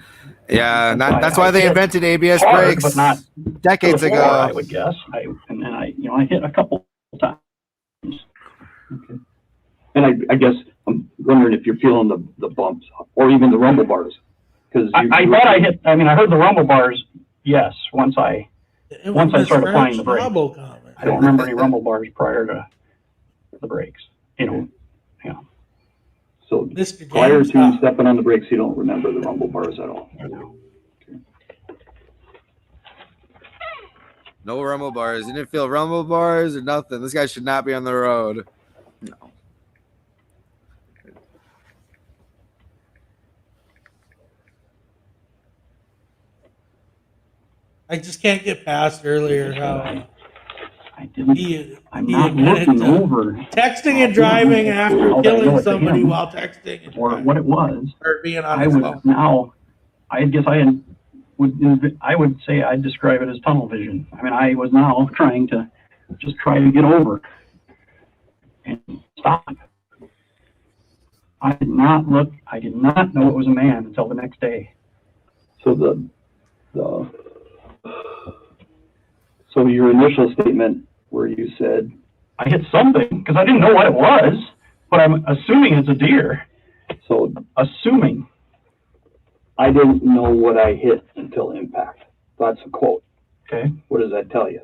Yeah, that's why they invented ABS brakes, but not decades ago. I would guess. And then I hit a couple times. Okay. And I guess I'm wondering if you're feeling the bumps or even the rumble bars. Because I thought I hit. I heard the rumble bars. Yes, once I started applying the brakes. I don't remember any rumble bars prior to the brakes. Yeah. So prior to stepping on the brakes, you don't remember the rumble bars at all. No rumble bars. You didn't feel rumble bars or nothing. This guy should not be on the road. No. I just can't get past earlier how I'm not looking over. Texting and driving after killing somebody while texting. And or what it was. Or being on his phone. I guess I would say I'd describe it as tunnel vision. I was now trying to get over and stop. I did not know it was a man until the next day. So so your initial statement where you said I hit something because I didn't know what it was, but I'm assuming it's a deer. So assuming. I didn't know what I hit until impact. That's a quote. Okay. What does that tell you?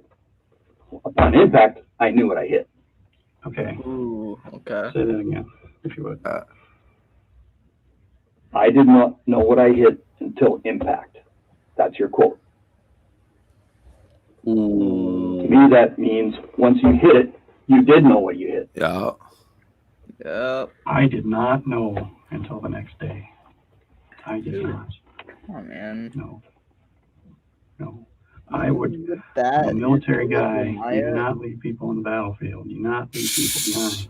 Upon impact, I knew what I hit. Okay. Ooh, okay. Say that again, if you would. I did not know what I hit until impact. That's your quote. To me, that means once you hit it, you did know what you hit. Yeah. Yep. I did not know until the next day. I did not. Oh man. No. I would. I'm a military guy. You do not leave people on the battlefield. You do not leave people behind.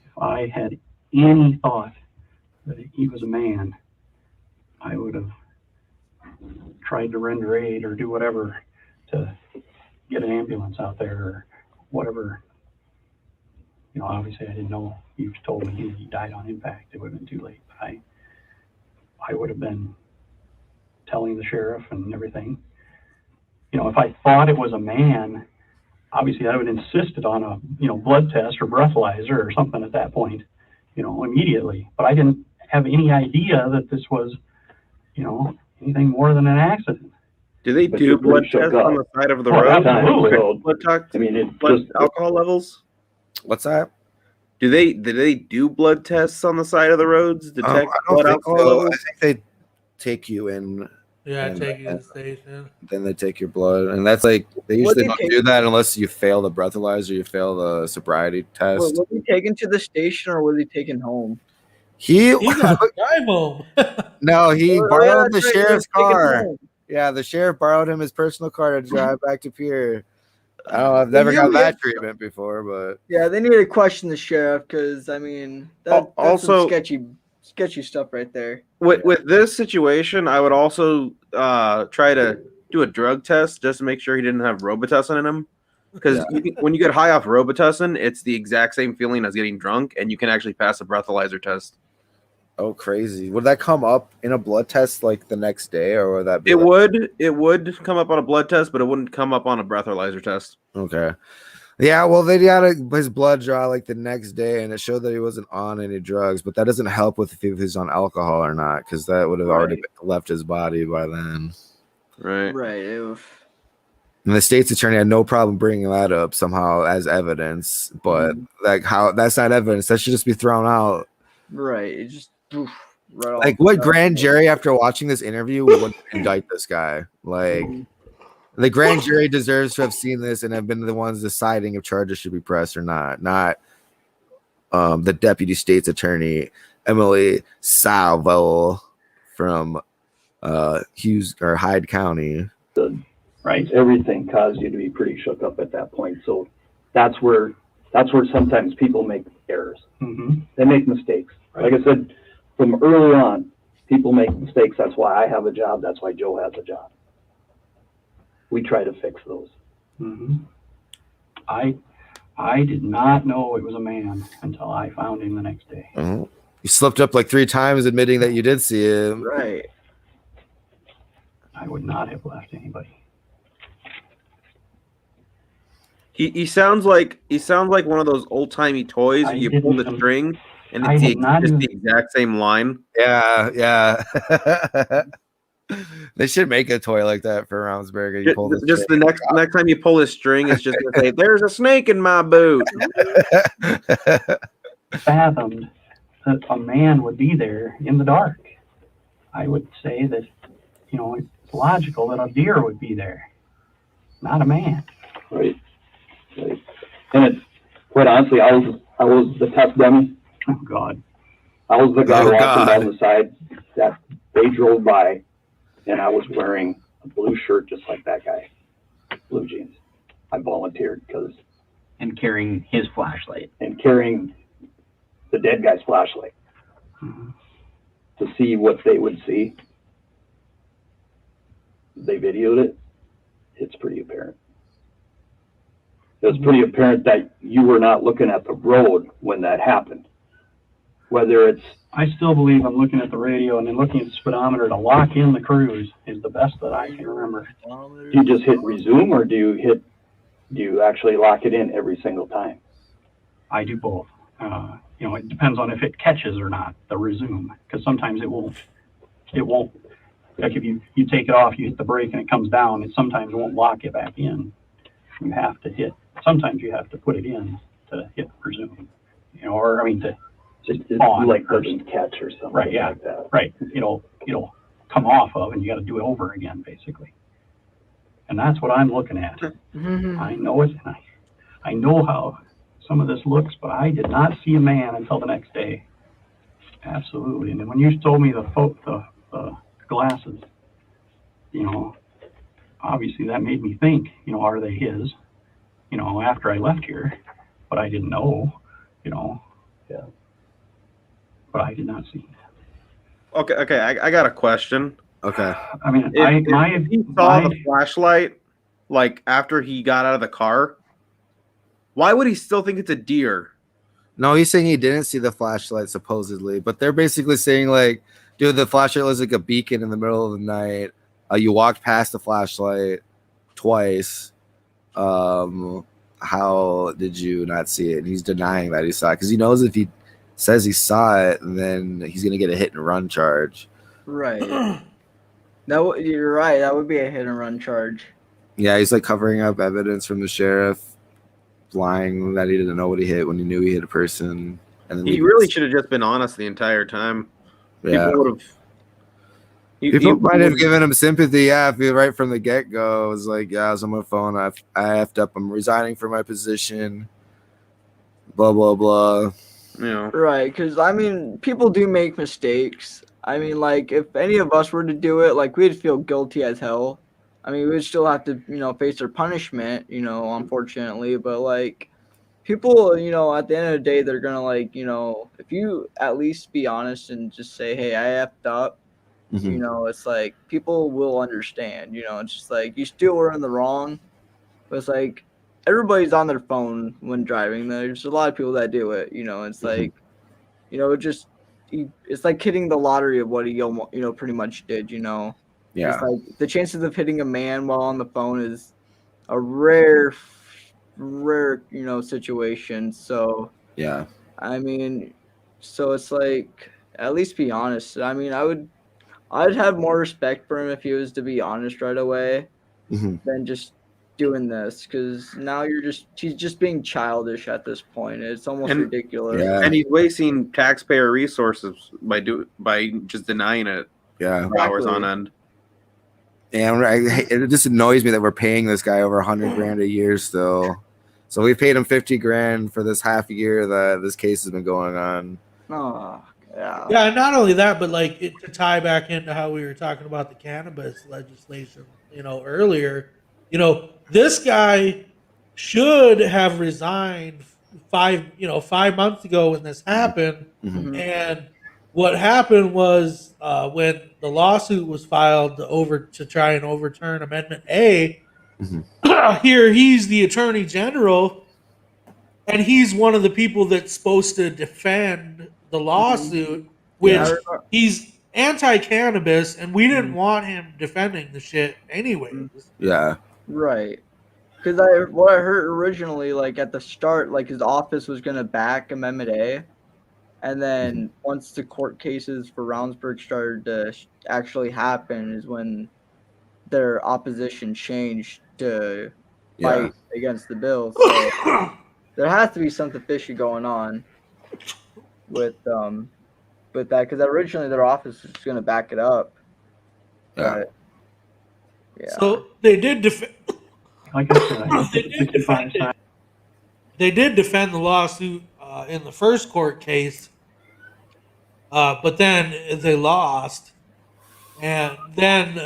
If I had any thought that he was a man, I would have tried to render aid or do whatever to get an ambulance out there or whatever. Obviously I didn't know. You told me he died on impact. It would have been too late. But I would have been telling the sheriff and everything. If I thought it was a man, obviously I would have insisted on a blood test or breathalyzer or something at that point, immediately. But I didn't have any idea that this was, anything more than an accident. Do they do blood tests on the side of the road? Absolutely. Blood alcohol levels? What's that? Do they do blood tests on the side of the roads to detect blood alcohol levels? I think they take you in. Yeah, take you to the station. Then they take your blood, and that's like they usually don't do that unless you fail the breathalyzer, you fail the sobriety test. Was he taken to the station or was he taken home? He got to drive home. No, he borrowed the sheriff's car. Yeah, the sheriff borrowed him his personal car to drive back to Pierre. I've never got that treatment before, but yeah, they need to question the sheriff because I mean that's also some sketchy stuff right there. With this situation, I would also try to do a drug test just to make sure he didn't have Robitussin in him. Because when you get high off Robitussin, it's the exact same feeling as getting drunk, and you can actually pass a breathalyzer test. Oh, crazy! Would that come up in a blood test like the next day, or would that be? It would come up on a blood test, but it wouldn't come up on a breathalyzer test. Okay. Yeah, well, they got his blood draw like the next day, and it showed that he wasn't on any drugs. But that doesn't help with if he's on alcohol or not, because that would have already left his body by then. Right. Right. And the state's attorney had no problem bringing that up somehow as evidence, but like how that's not evidence. That should just be thrown out. Right. It just right like what grand jury after watching this interview would indict this guy? Like. The grand jury deserves to have seen this and have been the ones deciding if charges should be pressed or not the deputy state's attorney Emily Salvo from Hughes or Hyde County. Right, everything caused you to be pretty shook up at that point. So that's where sometimes people make errors. Mm-hmm. They make mistakes. Like I said, from early on, people make mistakes. That's why I have a job. That's why Joe has a job. We try to fix those. Mm-hmm. I did not know it was a man until I found him the next day. Mm-hmm. You slipped up like 3 times admitting that you did see him. Right. I would not have left anybody. He sounds like one of those old timey toys. You pull the string and it's the exact same line. Yeah. They should make a toy like that for Roundsburg. Just the next time you pull this string, it's just gonna say, "There's a snake in my boot." Fathomed that a man would be there in the dark. I would say that it's logical that a deer would be there, not a man. Right. And quite honestly, I was the test dummy. Oh God. I was the guy walking down the side that they drove by. And I was wearing a blue shirt just like that guy, blue jeans. I volunteered and carrying his flashlight. And carrying the dead guy's flashlight to see what they would see. They videoed it. It's pretty apparent. It was pretty apparent that you were not looking at the road when that happened. I still believe I'm looking at the radio and then looking at the speedometer to lock in the cruise is the best that I can remember. Do you just hit resume or do you actually lock it in every single time? I do both. It depends on if it catches or not, the resume, because sometimes it won't. Like if you take it off, you hit the brake and it comes down, it sometimes won't lock it back in. Sometimes you have to put it in to hit resume, to on, like doesn't catch or something. Right, yeah, like that. Right. It'll come off of, and you got to do it over again, basically. And that's what I'm looking at. Mm-hmm. I know it, and I know how some of this looks, but I did not see a man until the next day. Absolutely. And then when you told me the glasses, obviously that made me think, are they his? After I left here, but I didn't know, Yeah. But I did not see that. Okay. I got a question. Okay. I mean, if he saw the flashlight, like after he got out of the car, why would he still think it's a deer? No, he's saying he didn't see the flashlight supposedly, but they're basically saying like, dude, the flashlight was like a beacon in the middle of the night. You walked past the flashlight twice. How did you not see it? And he's denying that he saw it because he knows if he says he saw it, then he's gonna get a hit and run charge. Right. You're right. That would be a hit and run charge. Yeah, he's like covering up evidence from the sheriff, lying that he didn't know what he hit when he knew he hit a person. And then he really should have just been honest the entire time. Yeah. People might have given him sympathy, if he right from the get-go was like, I was on my phone, I effed up, I'm resigning from my position, blah, blah, blah. Yeah. Right, because, people do make mistakes. If any of us were to do it, we'd feel guilty as hell. I mean, we would still have to, face their punishment, unfortunately. But like, people, at the end of the day, they're gonna if you at least be honest and just say, "Hey, I effed up," it's like people will understand. It's just like you still were in the wrong, but it's like everybody's on their phone when driving. There's a lot of people that do it. It's like, it's like hitting the lottery of what he pretty much did. Yeah. It's like the chances of hitting a man while on the phone is a rare, situation. So yeah, I mean, so it's like at least be honest. I mean, I'd have more respect for him if he was to be honest right away than just doing this, because now he's just being childish at this point. It's almost ridiculous. Yeah. And he's wasting taxpayer resources by just denying it. Yeah, for hours on end. And it just annoys me that we're paying this guy over $100,000 a year still. So we paid him $50,000 for this half year that this case has been going on. Oh, yeah. Yeah, and not only that, but like to tie back into how we were talking about the cannabis legislation, earlier, this guy should have resigned 5 months ago when this happened. And what happened was when the lawsuit was filed to try and overturn Amendment A, here he's the Attorney General, and he's one of the people that's supposed to defend the lawsuit, which he's anti-cannabis, and we didn't want him defending the shit anyways. Yeah. Right. Because what I heard originally, like at the start, like his office was going to back Amendment A. And then once the court cases for Roundsburg started to actually happen is when their opposition changed to fight against the bill. So there has to be something fishy going on with that, because originally their office was going to back it up. But, yeah. So they did defend. Like I said, they did defend the lawsuit in the first court case, but then they lost. And then,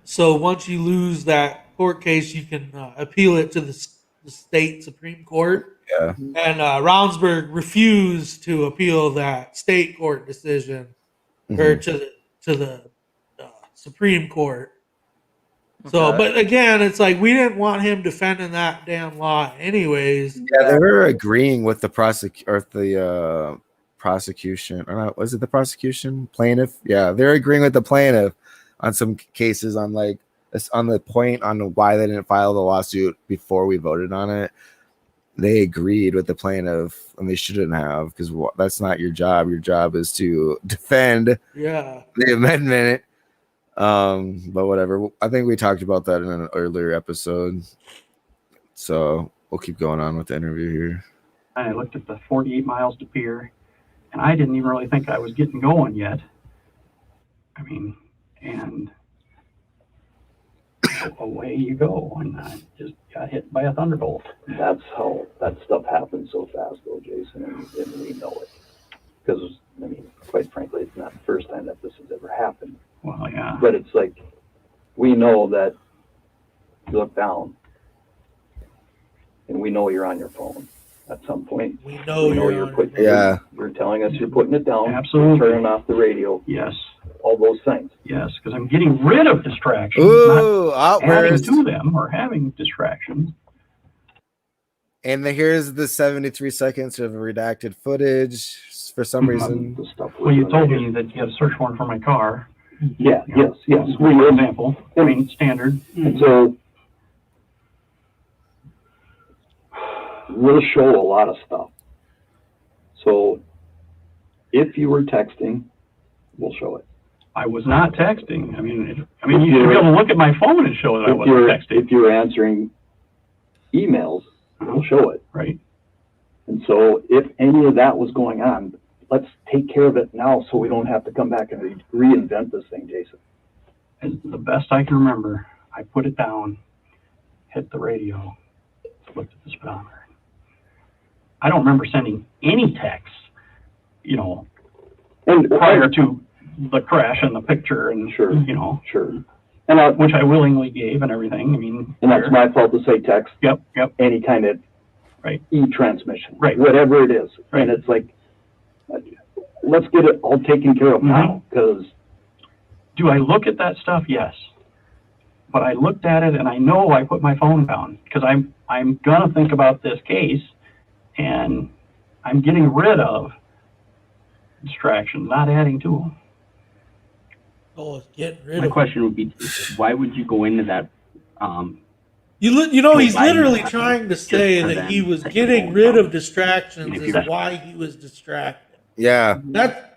so once you lose that court case, you can appeal it to the state Supreme Court. Yeah. And Roundsburg refused to appeal that state court decision or to the Supreme Court. So, but again, it's like we didn't want him defending that damn law anyways. Yeah, they were agreeing with the prosecution, or not, was it the prosecution? Plaintiff? Yeah, they're agreeing with the plaintiff on some cases on the point on why they didn't file the lawsuit before we voted on it. They agreed with the plaintiff, and they shouldn't have, because that's not your job. Your job is to defend the amendment. But whatever. I think we talked about that in an earlier episode. So we'll keep going on with the interview here. I looked at the 48 miles to Pier, and I didn't even really think I was getting going yet. I mean, and away you go, and I just got hit by a thunderbolt. That's how that stuff happens so fast, though, Jason, and we know it. Because, I mean, quite frankly, it's not the first time that this has ever happened. Well, yeah. But it's like, we know that you look down, and we know you're on your phone at some point. We know you're putting it, you're telling us you're putting it down. Absolutely. Turning off the radio. Yes. All those things. Yes, because I'm getting rid of distractions. Ooh, not adding to them or having distractions. And here's the 73 seconds of redacted footage for some reason. Well, you told me that you had a search warrant for my car. Yeah, yes. For example, I mean, standard. And so we'll show a lot of stuff. So if you were texting, we'll show it. I was not texting. I mean, you should be able to look at my phone and show that I wasn't texting. If you're answering emails, we'll show it. Right. And so if any of that was going on, let's take care of it now so we don't have to come back and reinvent this thing, Jason. As the best I can remember, I put it down, hit the radio, looked at the speedometer. I don't remember sending any texts, and prior to the crash and the picture and Sure. Sure. which I willingly gave and everything. I mean, And that's my fault to say text. Yep. Any kind of right e-transmission. Right. Whatever it is. Right. And it's like, let's get it all taken care of now, because. Do I look at that stuff? Yes. But I looked at it and I know I put my phone down because I'm gonna think about this case, and I'm getting rid of distractions, not adding to them. Oh, it's getting rid My of. question would be, why would you go into that? You know, he's providing literally that trying to just say for that them he was to take getting phone rid down? of distractions If is you- why he was distracted. Yeah.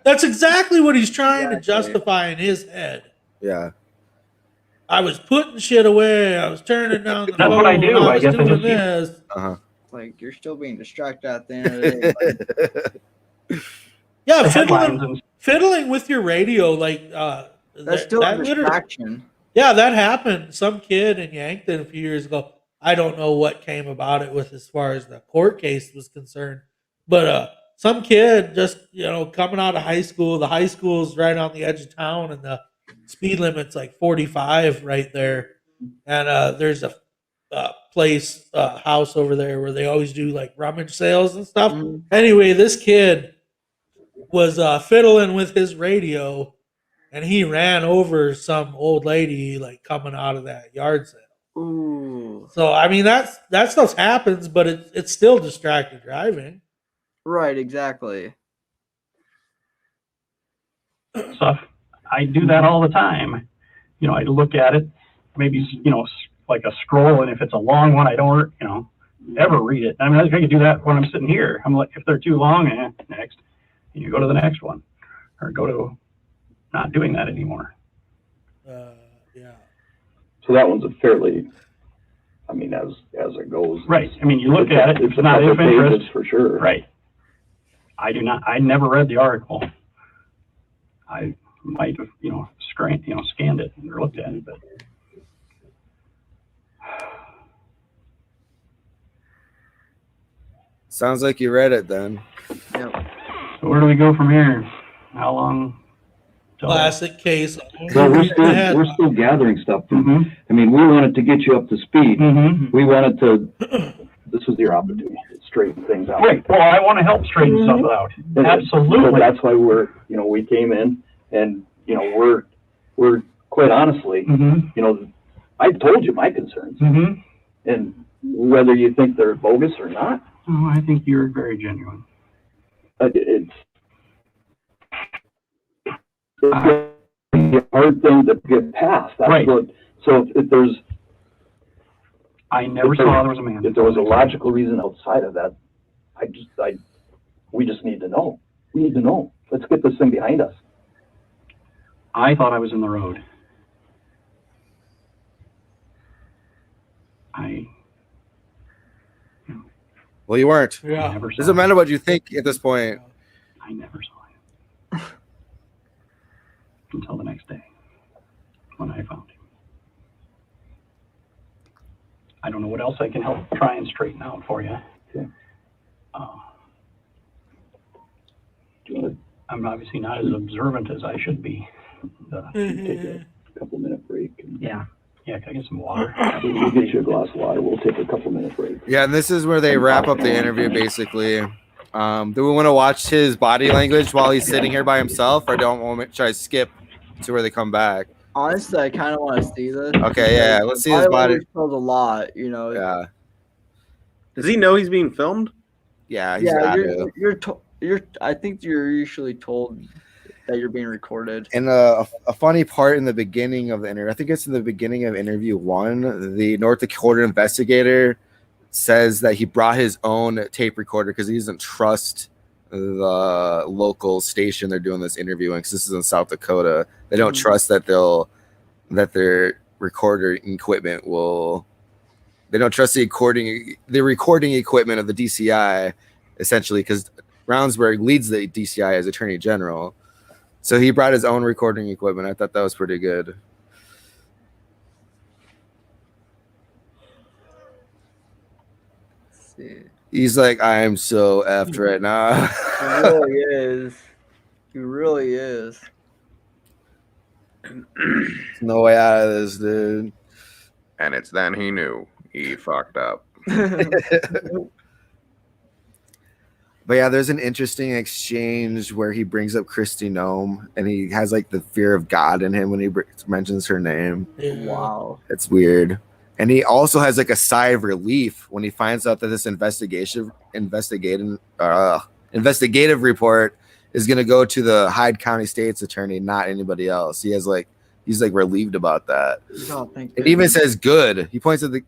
That's exactly what he's trying to justify in his head. Yeah. I was putting shit away. I was turning down the That's phone. what I do. I I was guess I doing just- this. Uh-huh. Like, you're still being distracted at the end of the day. Yeah, The headlines and fiddling with your radio, like That's still a distraction. Yeah, that happened. Some kid in Yankton a few years ago. I don't know what came about it with as far as the court case was concerned, but some kid just coming out of high school. The high school's right on the edge of town, and the speed limit's like 45 right there. And there's a house over there where they always do like rummage sales and stuff. Anyway, this kid was fiddling with his radio, and he ran over some old lady like coming out of that yard sale. Ooh. So I mean that stuff happens, but it's still distracted driving. Right, exactly. stuff. I do that all the time. I look at it, maybe, like a scroll, and if it's a long one, I don't, ever read it. I mean, I can do that when I'm sitting here. I'm like, if they're too long, next. And you go to the next one, or go to not doing that anymore. Yeah. So that one's a fairly, I mean, as it goes. Right. I mean, you look at it, it's a not couple of interest. pages for sure. Right. I never read the article. I might have, scanned it or looked at it, but. Sounds like you read it then. Yep. So where do we go from here? How long? Classic case. Well, we're still gathering stuff. Mm-hmm. I mean, we wanted to get you up to speed. Mm-hmm. We wanted to, this was your opportunity to straighten things out. Right. Well, I want to help straighten stuff out. Absolutely. So that's why we came in, and, we're quite honestly, I told you my concerns. Mm-hmm. And whether you think they're bogus or not. Oh, I think you're very genuine. It's a hard thing to get past. That's right. So if there's, I never saw there was a man. If there was a logical reason outside of that, we just need to know. We need to know. Let's get this thing behind us. I thought I was in the road. Well, you weren't. Yeah. Doesn't matter what you think at this point. I never saw him until the next day when I found him. I don't know what else I can help try and straighten out for you. Okay. I'm obviously not as observant as I should be. Take a couple minute break. Yeah. Yeah, can I get some water? We'll get you a glass of water. We'll take a couple minute break. Yeah, and this is where they wrap up the interview, basically. Do we want to watch his body language while he's sitting here by himself, or should I skip to where they come back? Honestly, I kind of want to see this. Okay, yeah, let's see his body. Tells a lot, Yeah. Does he know he's being filmed? Yeah, he's got it. I think you're usually told that you're being recorded. And a funny part in the beginning of the interview, I think it's in the beginning of interview 1, the North Dakota investigator says that he brought his own tape recorder because he doesn't trust the local station they're doing this interviewing, because this is in South Dakota. They don't trust that their recorder equipment will. They don't trust the recording equipment of the DCI, essentially, because Brownsburg leads the DCI as Attorney General. So he brought his own recording equipment. I thought that was pretty good. Let's see. He's like, I am so effed right now. He really is. He really is. There's no way out of this, dude. And it's then he knew he fucked up. But yeah, there's an interesting exchange where he brings up Christy Nome, and he has like the fear of God in him when he mentions her name. Wow. It's weird. And he also has like a sigh of relief when he finds out that this investigative report is going to go to the Hyde County State's attorney, not anybody else. He's like relieved about that. Oh, thank It even says good. He points at them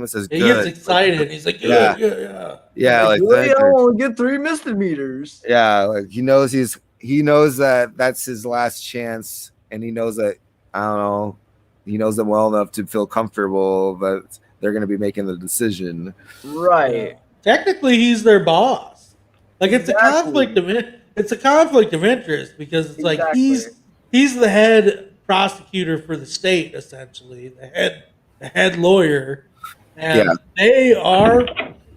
and says good. He gets excited. He's like, yeah. Like I only get 3 misdemeanors. Yeah, like he knows that that's his last chance, and he knows that he knows them well enough to feel comfortable that they're going to be making the decision. Right. Technically, he's their boss. Like it's a conflict of interest because it's like he's the head prosecutor for the state, essentially the head lawyer, and they are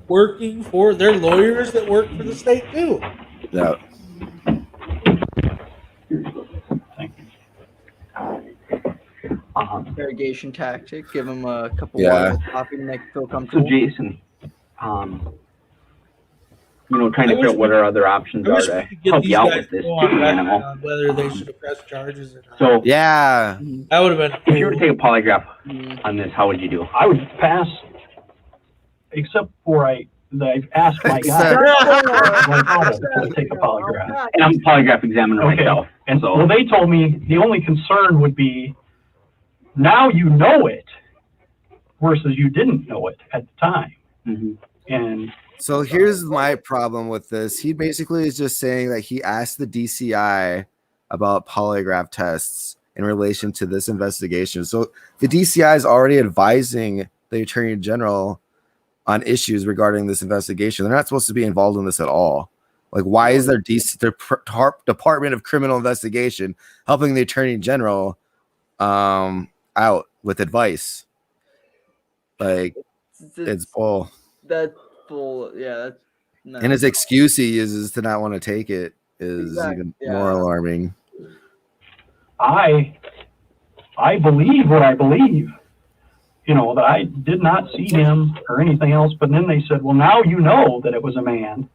working for their lawyers that work for the state too. Yeah. Interrogation tactic. Give them a couple of coffee to make it feel comfortable. So Jason, trying to figure out what our other options are to help you out with this too, whether they should have pressed charges or not. So yeah, that would have been. If you were to take a polygraph on this, how would you do? I would pass, except for I've asked my guy to take a polygraph, and I'm a polygraph examiner myself. And so they told me the only concern would be now you know it versus you didn't know it at the time. Mm-hmm. And so here's my problem with this. He basically is just saying that he asked the DCI about polygraph tests in relation to this investigation. So the DCI is already advising the Attorney General on issues regarding this investigation. They're not supposed to be involved in this at all. Like, why is their Department of Criminal Investigation helping the Attorney General out with advice? Like, it's bull. That's bull. Yeah, that's. And his excuse he uses to not want to take it is even more alarming. I believe what I believe. That I did not see him or anything else. But then they said, well, now you know that it was a man,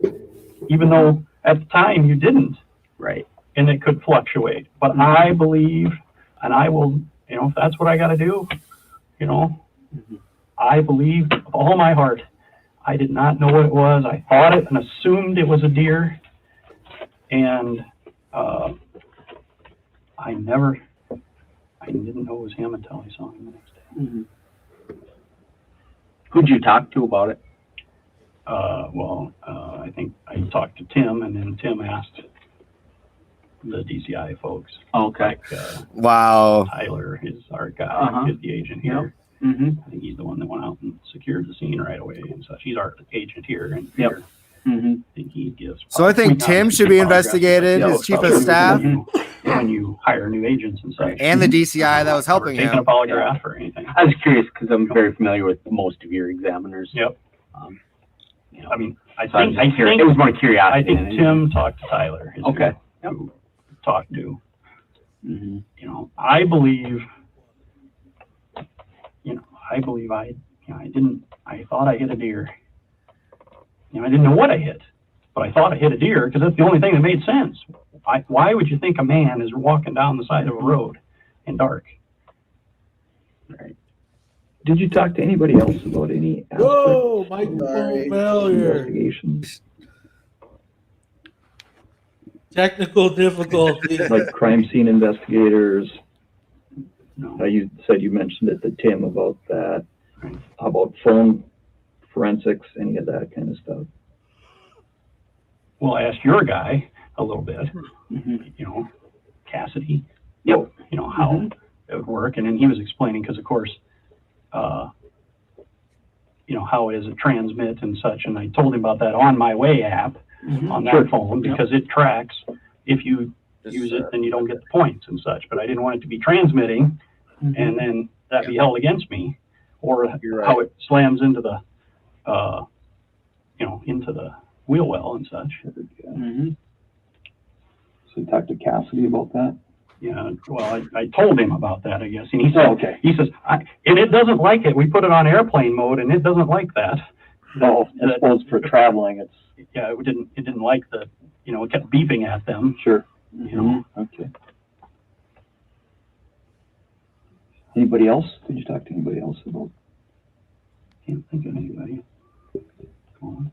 even though at the time you didn't. Right. And it could fluctuate. But I believe, and I will, if that's what I got to do, I believe with all my heart. I did not know what it was. I thought it and assumed it was a deer. And I didn't know it was him until I saw him the next day. Mm-hmm. Who'd you talk to about it? I think I talked to Tim, and then Tim asked the DCI folks. Okay. Wow. Tyler is our guy. He's the agent here. Yep. Mm-hmm. I think he's the one that went out and secured the scene right away and such. He's our agent here. And yep. Mm-hmm. I think he gives. So I think Tim should be investigated as chief of staff. When you hire new agents and such. And the DCI that was helping him. Taking a polygraph or anything. I was curious because I'm very familiar with most of your examiners. Yep. I mean, I think it was more curiosity. I think Tim talked to Tyler. Okay. Who talked to. Mm-hmm. I believe. I thought I hit a deer. I didn't know what I hit, but I thought I hit a deer because that's the only thing that made sense. Why would you think a man is walking down the side of a road in dark? Right. Did you talk to anybody else about any microphone failure. Investigations? Technical difficulties. Like crime scene investigators? No. You said you mentioned it to Tim about that. Right. How about phone forensics, any of that kind of stuff? Well, I asked your guy a little bit, mm-hmm. Cassidy, yep. How it would work. And then he was explaining, because of course, how it is it transmits and such. And I told him about that On My Way app on that phone, because it tracks. If you use it, then you don't get the points and such. But I didn't want it to be transmitting and then that be held against me, or how it slams into the, into the wheel well and such. So talk to Cassidy about that. Yeah, well, I told him about that, I guess, and he said, okay. he says, and it doesn't like it. We put it on airplane mode, and it doesn't like that. No, I suppose for traveling, it's Yeah, it didn't like the, it kept beeping at them. sure. Okay. Anybody else? Did you talk to anybody else about? Can't think of anybody. Come on.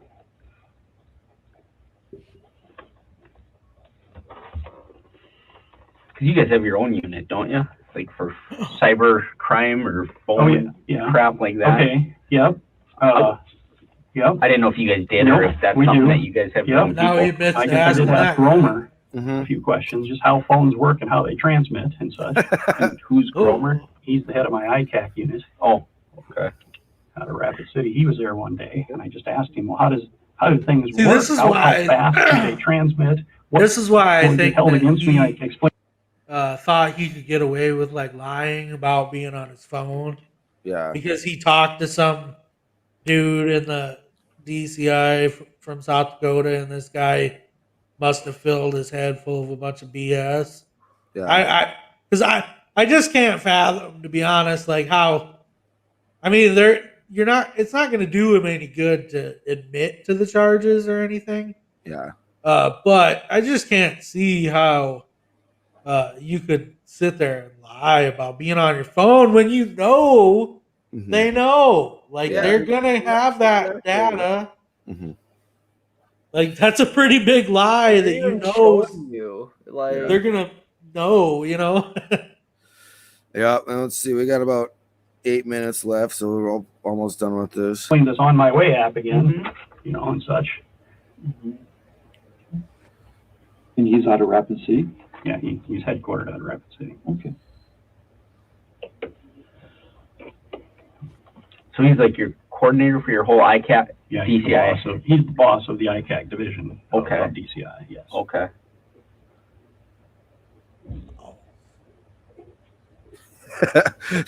Because you guys have your own unit, don't you? Like for cyber crime or phone crap like that. Okay. Yep. Yep. I didn't know if you guys did or if that's something that you guys have. Yep. Now he admits I to guess I asking did ask that. Romer a few questions, just how phones work and how they transmit and such. And who's Romer? He's the head of my ICAC unit. Oh, okay. Out of Rapid City. He was there one day, and I just asked him, well, how do things See, work? this is how why- fast do they transmit? This is why I what think held that against me. he- I explained. Thought he could get away with like lying about being on his phone. Yeah. Because he talked to some dude in the DCI from South Dakota, and this guy must have filled his head full of a bunch of BS. Yeah. I just can't fathom, to be honest, like how. I mean, it's not going to do him any good to admit to the charges or anything. Yeah. But I just can't see how you could sit there and lie about being on your phone when you know they know. Like, they're going to have that data. Like, that's a pretty big lie that you know. They're going to know, Yeah, and let's see. We got about 8 minutes left, so we're almost done with this. Playing this On My Way app again, and such. And he's out of Rapid City? Yeah, he's headquartered out of Rapid City. Okay. So he's like your coordinator for your whole ICAC Yeah, DCI. he's the boss of the ICAC division of Okay. DCI, yes. Okay.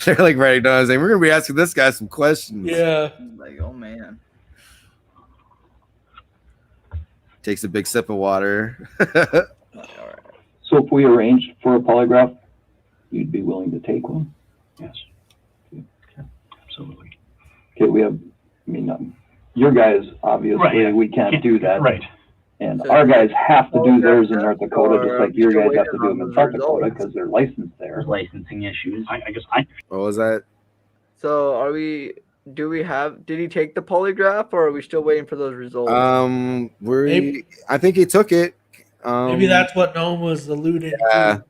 They're like writing down, saying, we're going to be asking this guy some questions. Yeah. Like, oh man. Takes a big sip of water. So if we arranged for a polygraph, you'd be willing to take one? Yes. Absolutely. Okay, we have, your guys, obviously, Right. we can't do that. Right. And our guys have to do theirs in North Dakota, just like your guys have to do them in South Dakota, because they're licensed there. There's licensing issues. I guess What was that? So did he take the polygraph, or are we still waiting for those results? I think he took it. Maybe that's what Noam was alluding Yeah. to.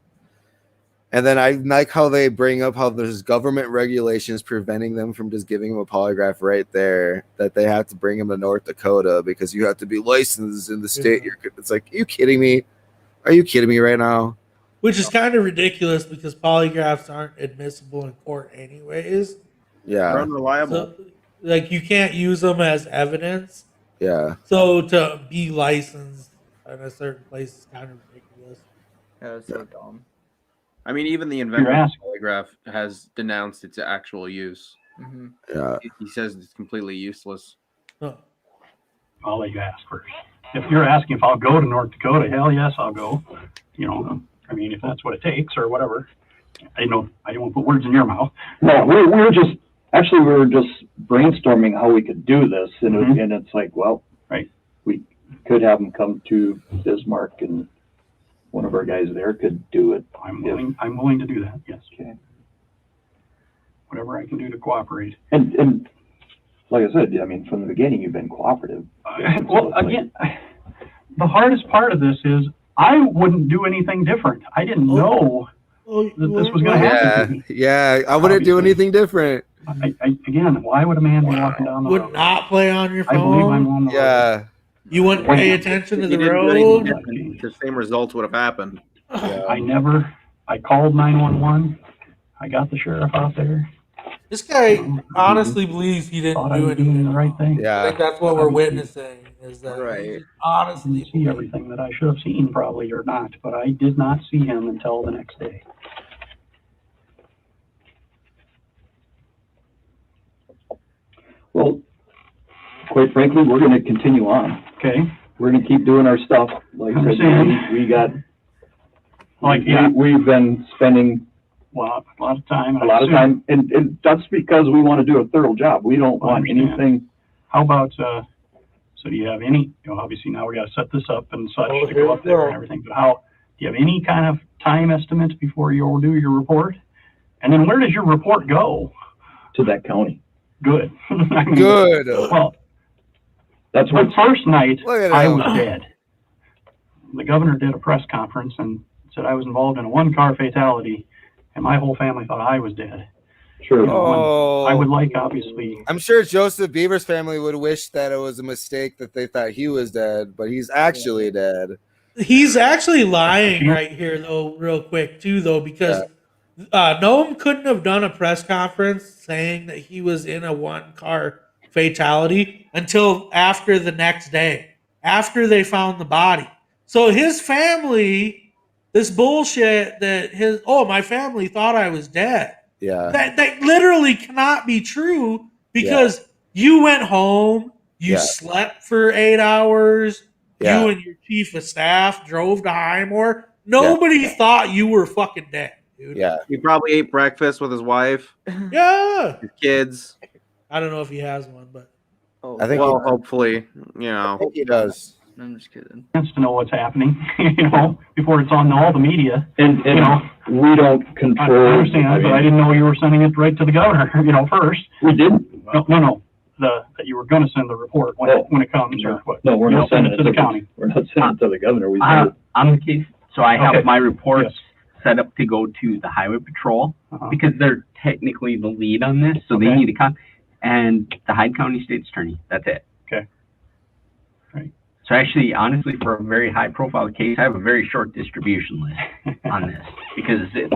And then I like how they bring up how there's government regulations preventing them from just giving him a polygraph right there, that they have to bring him to North Dakota because you have to be licensed in the state. It's like, are you kidding me? Are you kidding me right now? Which is kind of ridiculous because polygraphs aren't admissible in court anyways. Yeah. They're unreliable. So, like, you can't use them as evidence. Yeah. So to be licensed in a certain place is kind of ridiculous. Yeah, that's so dumb. I mean, even the inventor of the polygraph has denounced its actual use. Mm-hmm. Yeah. He says it's completely useless. I'll let you ask first. If you're asking if I'll go to North Dakota, hell yes, I'll go. If that's what it takes or whatever. I don't want to put words in your mouth. No, we were just brainstorming how we could do this, and it's like, well, right, we could have them come to Bismarck, and one of our guys there could do it. I'm willing to do that. Yes. Okay. Whatever I can do to cooperate. And like I said, from the beginning, you've been cooperative. Well, again, the hardest part of this is I wouldn't do anything different. I didn't know that this was going to happen to me. Yeah, I wouldn't do anything different. Again, why would a man be walking down the road? Would not play on your I believe I'm phone. on the Yeah. You wouldn't pay attention to He the didn't do anything road. different. The same results would have happened. I called 911. I got the sheriff out there. This guy honestly believes he didn't Thought I do was doing anything. the right thing. Yeah. I think that's what we're witnessing. Is that he honestly Didn't see everything that I should have seen, probably, or not, but I did not see him until the next day. Well, quite frankly, we're going to continue on. Okay. We're going to keep doing our stuff. Like I said, Understand. we got Like, yeah, we've been spending a lot of time. And that's because we want to do a thorough job. We don't want anything. How about, so do you have any, obviously now we got to set this up and such to go up there and everything, but do you have any kind of time estimate before you'll do your report? And then where does your report go? To that county. Good. Good. Well, that's the first night I was dead. The governor did a press conference and said I was involved in a 1-car fatality, and my whole family thought I was dead. Sure. I would like, obviously. I'm sure Joseph Beaver's family would wish that it was a mistake that they thought he was dead, but he's actually dead. He's actually lying right here, though, real quick, too, though, because Noam couldn't have done a press conference saying that he was in a 1-car fatality until after the next day, after they found the body. So his family, this bullshit that my family thought I was dead. Yeah. That literally cannot be true because you went home, you slept for 8 hours, you and your chief of staff drove to Highmore. Nobody thought you were fucking dead, dude. Yeah. He probably ate breakfast with his wife. Yeah. His kids. I don't know if he has one, but I think hopefully, I think he does. I'm just kidding. To know what's happening, before it's on all the media. And we don't control. I understand, but I didn't know you were sending it right to the governor, first. We didn't. No. That you were going to send the report when it comes, or what? No, we're not sending it to the county. We're not sending it to the governor. We on the case, so I have my reports Yes. set up to go to the Highway Patrol because they're technically the lead on this, so they need to come. And the Hyde County State's Attorney. That's it. Okay. Right. So actually, honestly, for a very high-profile case, I have a very short distribution list on this because it's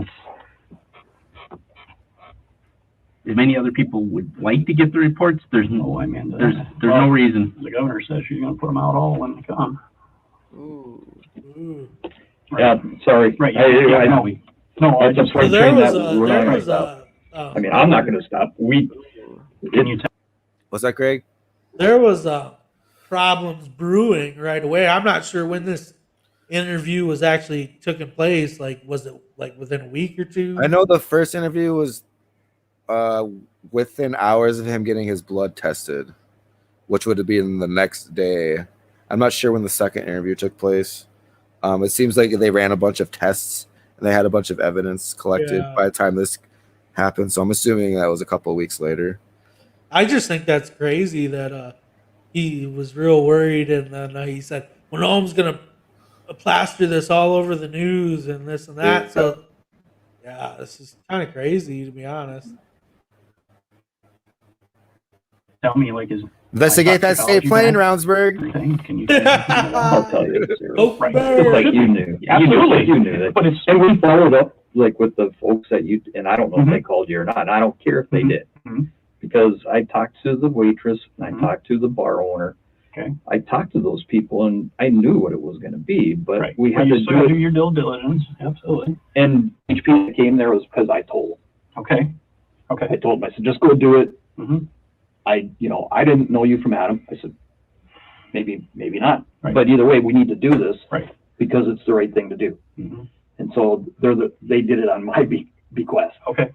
as many other people would like to get the reports. There's no reason. The governor says she's going to put them out all when they come. Ooh. Yeah, sorry. Right. I know. No, I just So there was I'm not going to stop. Can you tell? What's that, Greg? There was problems brewing right away. I'm not sure when this interview was actually taking place. Like, was it like within a week or two? I know the first interview was within hours of him getting his blood tested, which would have been the next day. I'm not sure when the second interview took place. It seems like they ran a bunch of tests and they had a bunch of evidence collected by the time this happened. So I'm assuming that was a couple of weeks later. I just think that's crazy that he was real worried, and then he said, "Well, Noam's gonna plaster this all over the news and this and that." Yeah. So, yeah, this is kind of crazy, to be honest. Tell me, like, is investigate that state plane, Roundsburg. Can you? I'll tell you. Right. Like you knew. Absolutely. You knew that. But it's and we followed up like with the folks that you, and I don't know if they called you or not. And I don't care if they did. Because I talked to the waitress and I talked to the bar owner. Okay. I talked to those people and I knew what it was going to be, but we had to do your due diligence. Absolutely. And each piece that came there was because I told them. Okay. I told them, I said, just go do it. Mm-hmm. I didn't know you from Adam. I said, maybe not. Right. But either way, we need to do this because it's the right thing to do. Mm-hmm. And so they did it on my bequest. Okay.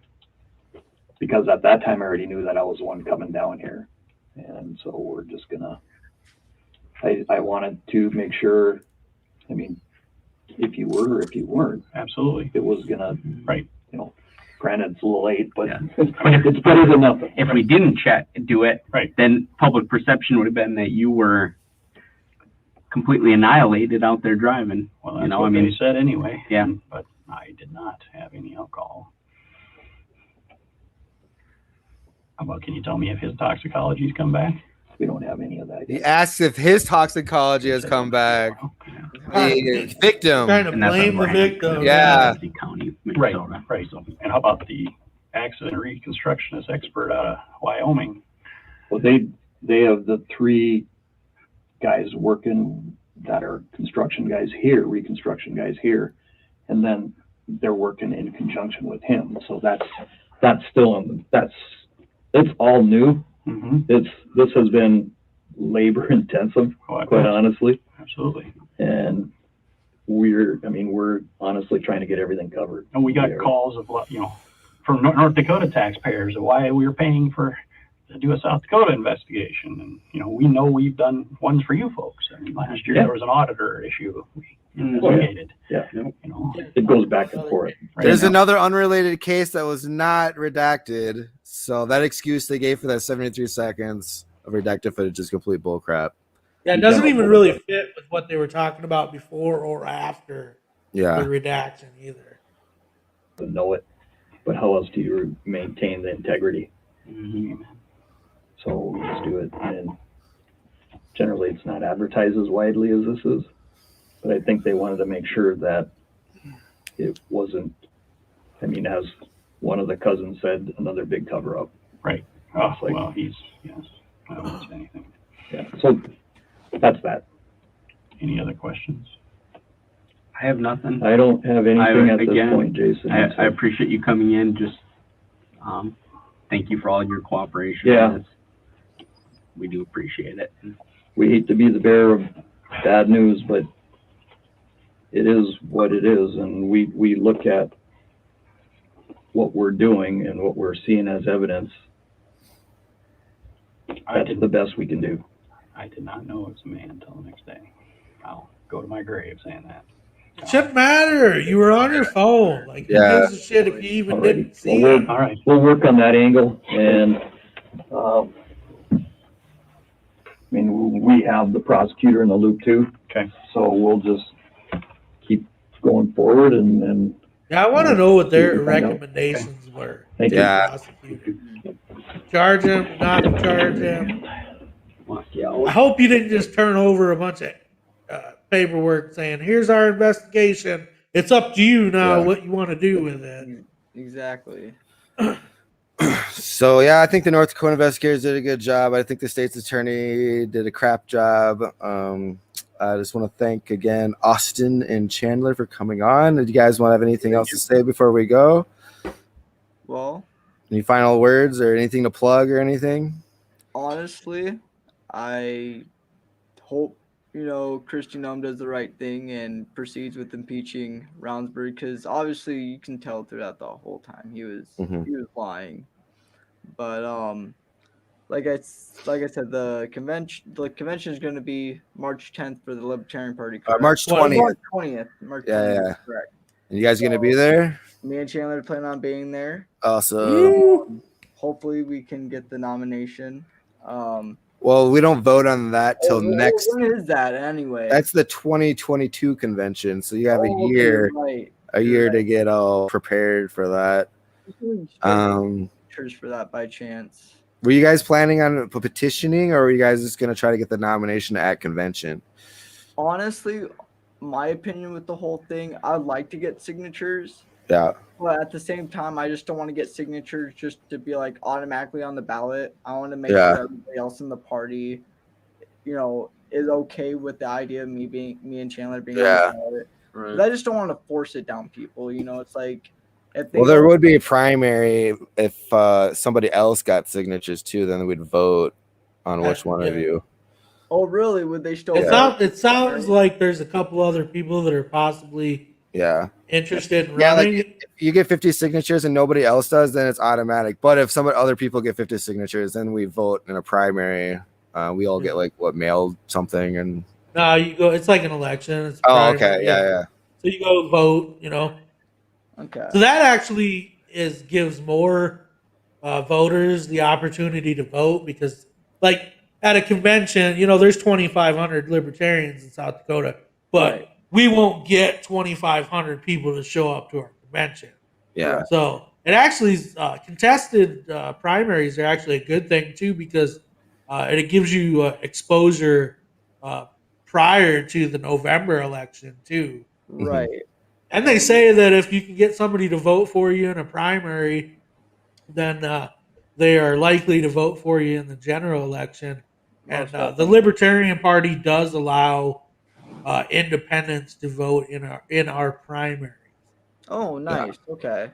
Because at that time I already knew that I was the one coming down here. And so we're just gonna, I wanted to make sure, I mean, if you were or if you weren't. Absolutely. It was gonna, right. Granted it's a little late, but it's better than nothing. If we didn't do it, right, then public perception would have been that you were completely annihilated out there driving. Well, that's what they said anyway. Yeah. But I did not have any alcohol. How about, can you tell me if his toxicology's come back? We don't have any of that yet. He asks if his toxicology has come back. The victim. Trying to blame the victim. Yeah. Right. So, and how about the accident reconstructionist expert out of Wyoming? Well, they have the 3 guys working that are construction guys here, reconstruction guys here, and then they're working in conjunction with him. So that's still it's all new. Mm-hmm. This has been labor intensive, quite honestly. Absolutely. And we're honestly trying to get everything covered. And we got calls of, from North Dakota taxpayers, why we were paying to do a South Dakota investigation. And, we know we've done ones for you folks. I mean, last year there was an auditor issue we investigated. It goes back and forth. There's another unrelated case that was not redacted. So that excuse they gave for that 73 seconds of redacted footage is complete bullcrap. Yeah, it doesn't even really fit with what they were talking about before or after the redaction either. To know it, but how else do you maintain the integrity? Mm-hmm. So we just do it, and generally it's not advertised as widely as this is, but I think they wanted to make sure that it wasn't, as one of the cousins said, another big cover-up. Right. Oh, well, yes. I don't say anything. Yeah, so that's that. Any other questions? I have nothing. I don't have anything at this point, Jason. I appreciate you coming in. Just thank you for all your cooperation. Yeah. We do appreciate it. We hate to be the bearer of bad news, but it is what it is, and we look at what we're doing and what we're seeing as evidence. That's the best we can do. I did not know it was a man until the next day. I'll go to my grave saying that. It shouldn't matter. You were on your phone. Like, who gives a shit if you even didn't see it? All right. We'll work on that angle, and we have the prosecutor in the loop too. Okay. So we'll just keep going forward and Yeah, I want to know what their recommendations were. Thank you. Prosecutor. Charge him, not to charge him. I hope you didn't just turn over a bunch of paperwork saying, here's our investigation. It's up to you now what you want to do with it. Exactly. So, I think the North Dakota investigators did a good job. I think the state's attorney did a crap job. I just want to thank again Austin and Chandler for coming on. Do you guys want to have anything else to say before we go? Well, any final words or anything to plug or anything? Honestly, I hope Kristi Noem does the right thing and proceeds with impeaching Roundsburg, because obviously you can tell throughout the whole time he was lying. But like I said, the convention is going to be March 10th for the Libertarian Party. March 20th. March 20th. Correct. And you guys going to be there? Me and Chandler plan on being there. Awesome. Hopefully we can get the nomination. Well, we don't vote on that till next. When is that anyway? That's the 2022 convention, so you have a year, to get all prepared for that. Church for that by chance. Were you guys planning on petitioning, or were you guys just going to try to get the nomination at convention? Honestly, my opinion with the whole thing, I'd like to get signatures. Yeah. But at the same time, I just don't want to get signatures just to be automatically on the ballot. I want to make sure everybody else in the party, is okay with the idea of me and Chandler being on the ballot. Right. I just don't want to force it down people. It's like, there would be a primary if somebody else got signatures too. Then we'd vote on which one of you. Oh, really? Would they still? It sounds like there's a couple other people that are possibly interested in running. Like if you get 50 signatures and nobody else does, then it's automatic. But if other people get 50 signatures, then we vote in a primary. We all get mailed something and. No, you go. It's like an election. It's okay, yeah. So you go vote. Okay. So that actually gives more voters the opportunity to vote, because, at a convention, there's 2,500 libertarians in South Dakota, but we won't get 2,500 people to show up to our convention. Yeah. So it actually contested primaries are actually a good thing too, because it gives you exposure prior to the November election too. Right. And they say that if you can get somebody to vote for you in a primary, then they are likely to vote for you in the general election. And the Libertarian Party does allow independents to vote in our primaries. Oh, nice. Yeah.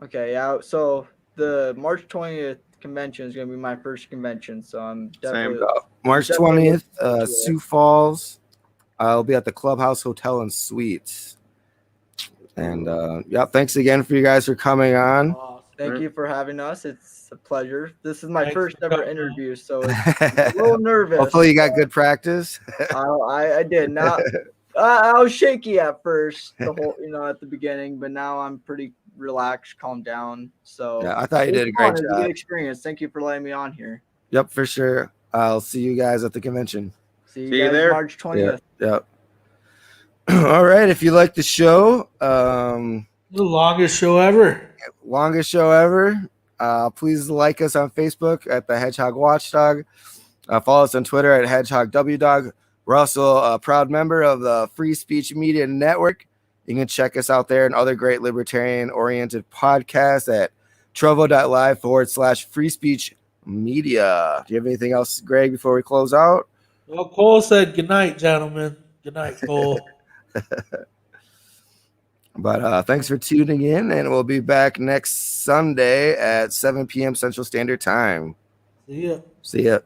Okay. Yeah. So the March 20th convention is going to be my first convention, so I'm definitely March 20th, Sioux Falls. I'll be at the Clubhouse Hotel and Suites. And thanks again for you guys for coming on. Thank you for having us. It's a pleasure. This is my first ever interview, so it's a little nervous. Hopefully you got good practice. I did not. I was shaky at first, at the beginning, but now I'm pretty relaxed, calmed down. So yeah, I thought you did a great job. It's a good experience. Thank you for letting me on here. Yep, for sure. I'll see you guys at the convention. See you guys there March 20th. Yep. All right. If you like the show, the longest show ever. Please like us on Facebook at the Hedgehog Watchdog. Follow us on Twitter at Hedgehog WDog. We're also a proud member of the Free Speech Media Network. You can check us out there and other great libertarian-oriented podcasts at trovo.live/free speech media. Do you have anything else, Greg, before we close out? Well, Cole said good night, gentlemen. Good night, Cole. But thanks for tuning in, and we'll be back next Sunday at 7 p.m. Central Standard Time. See ya. See ya.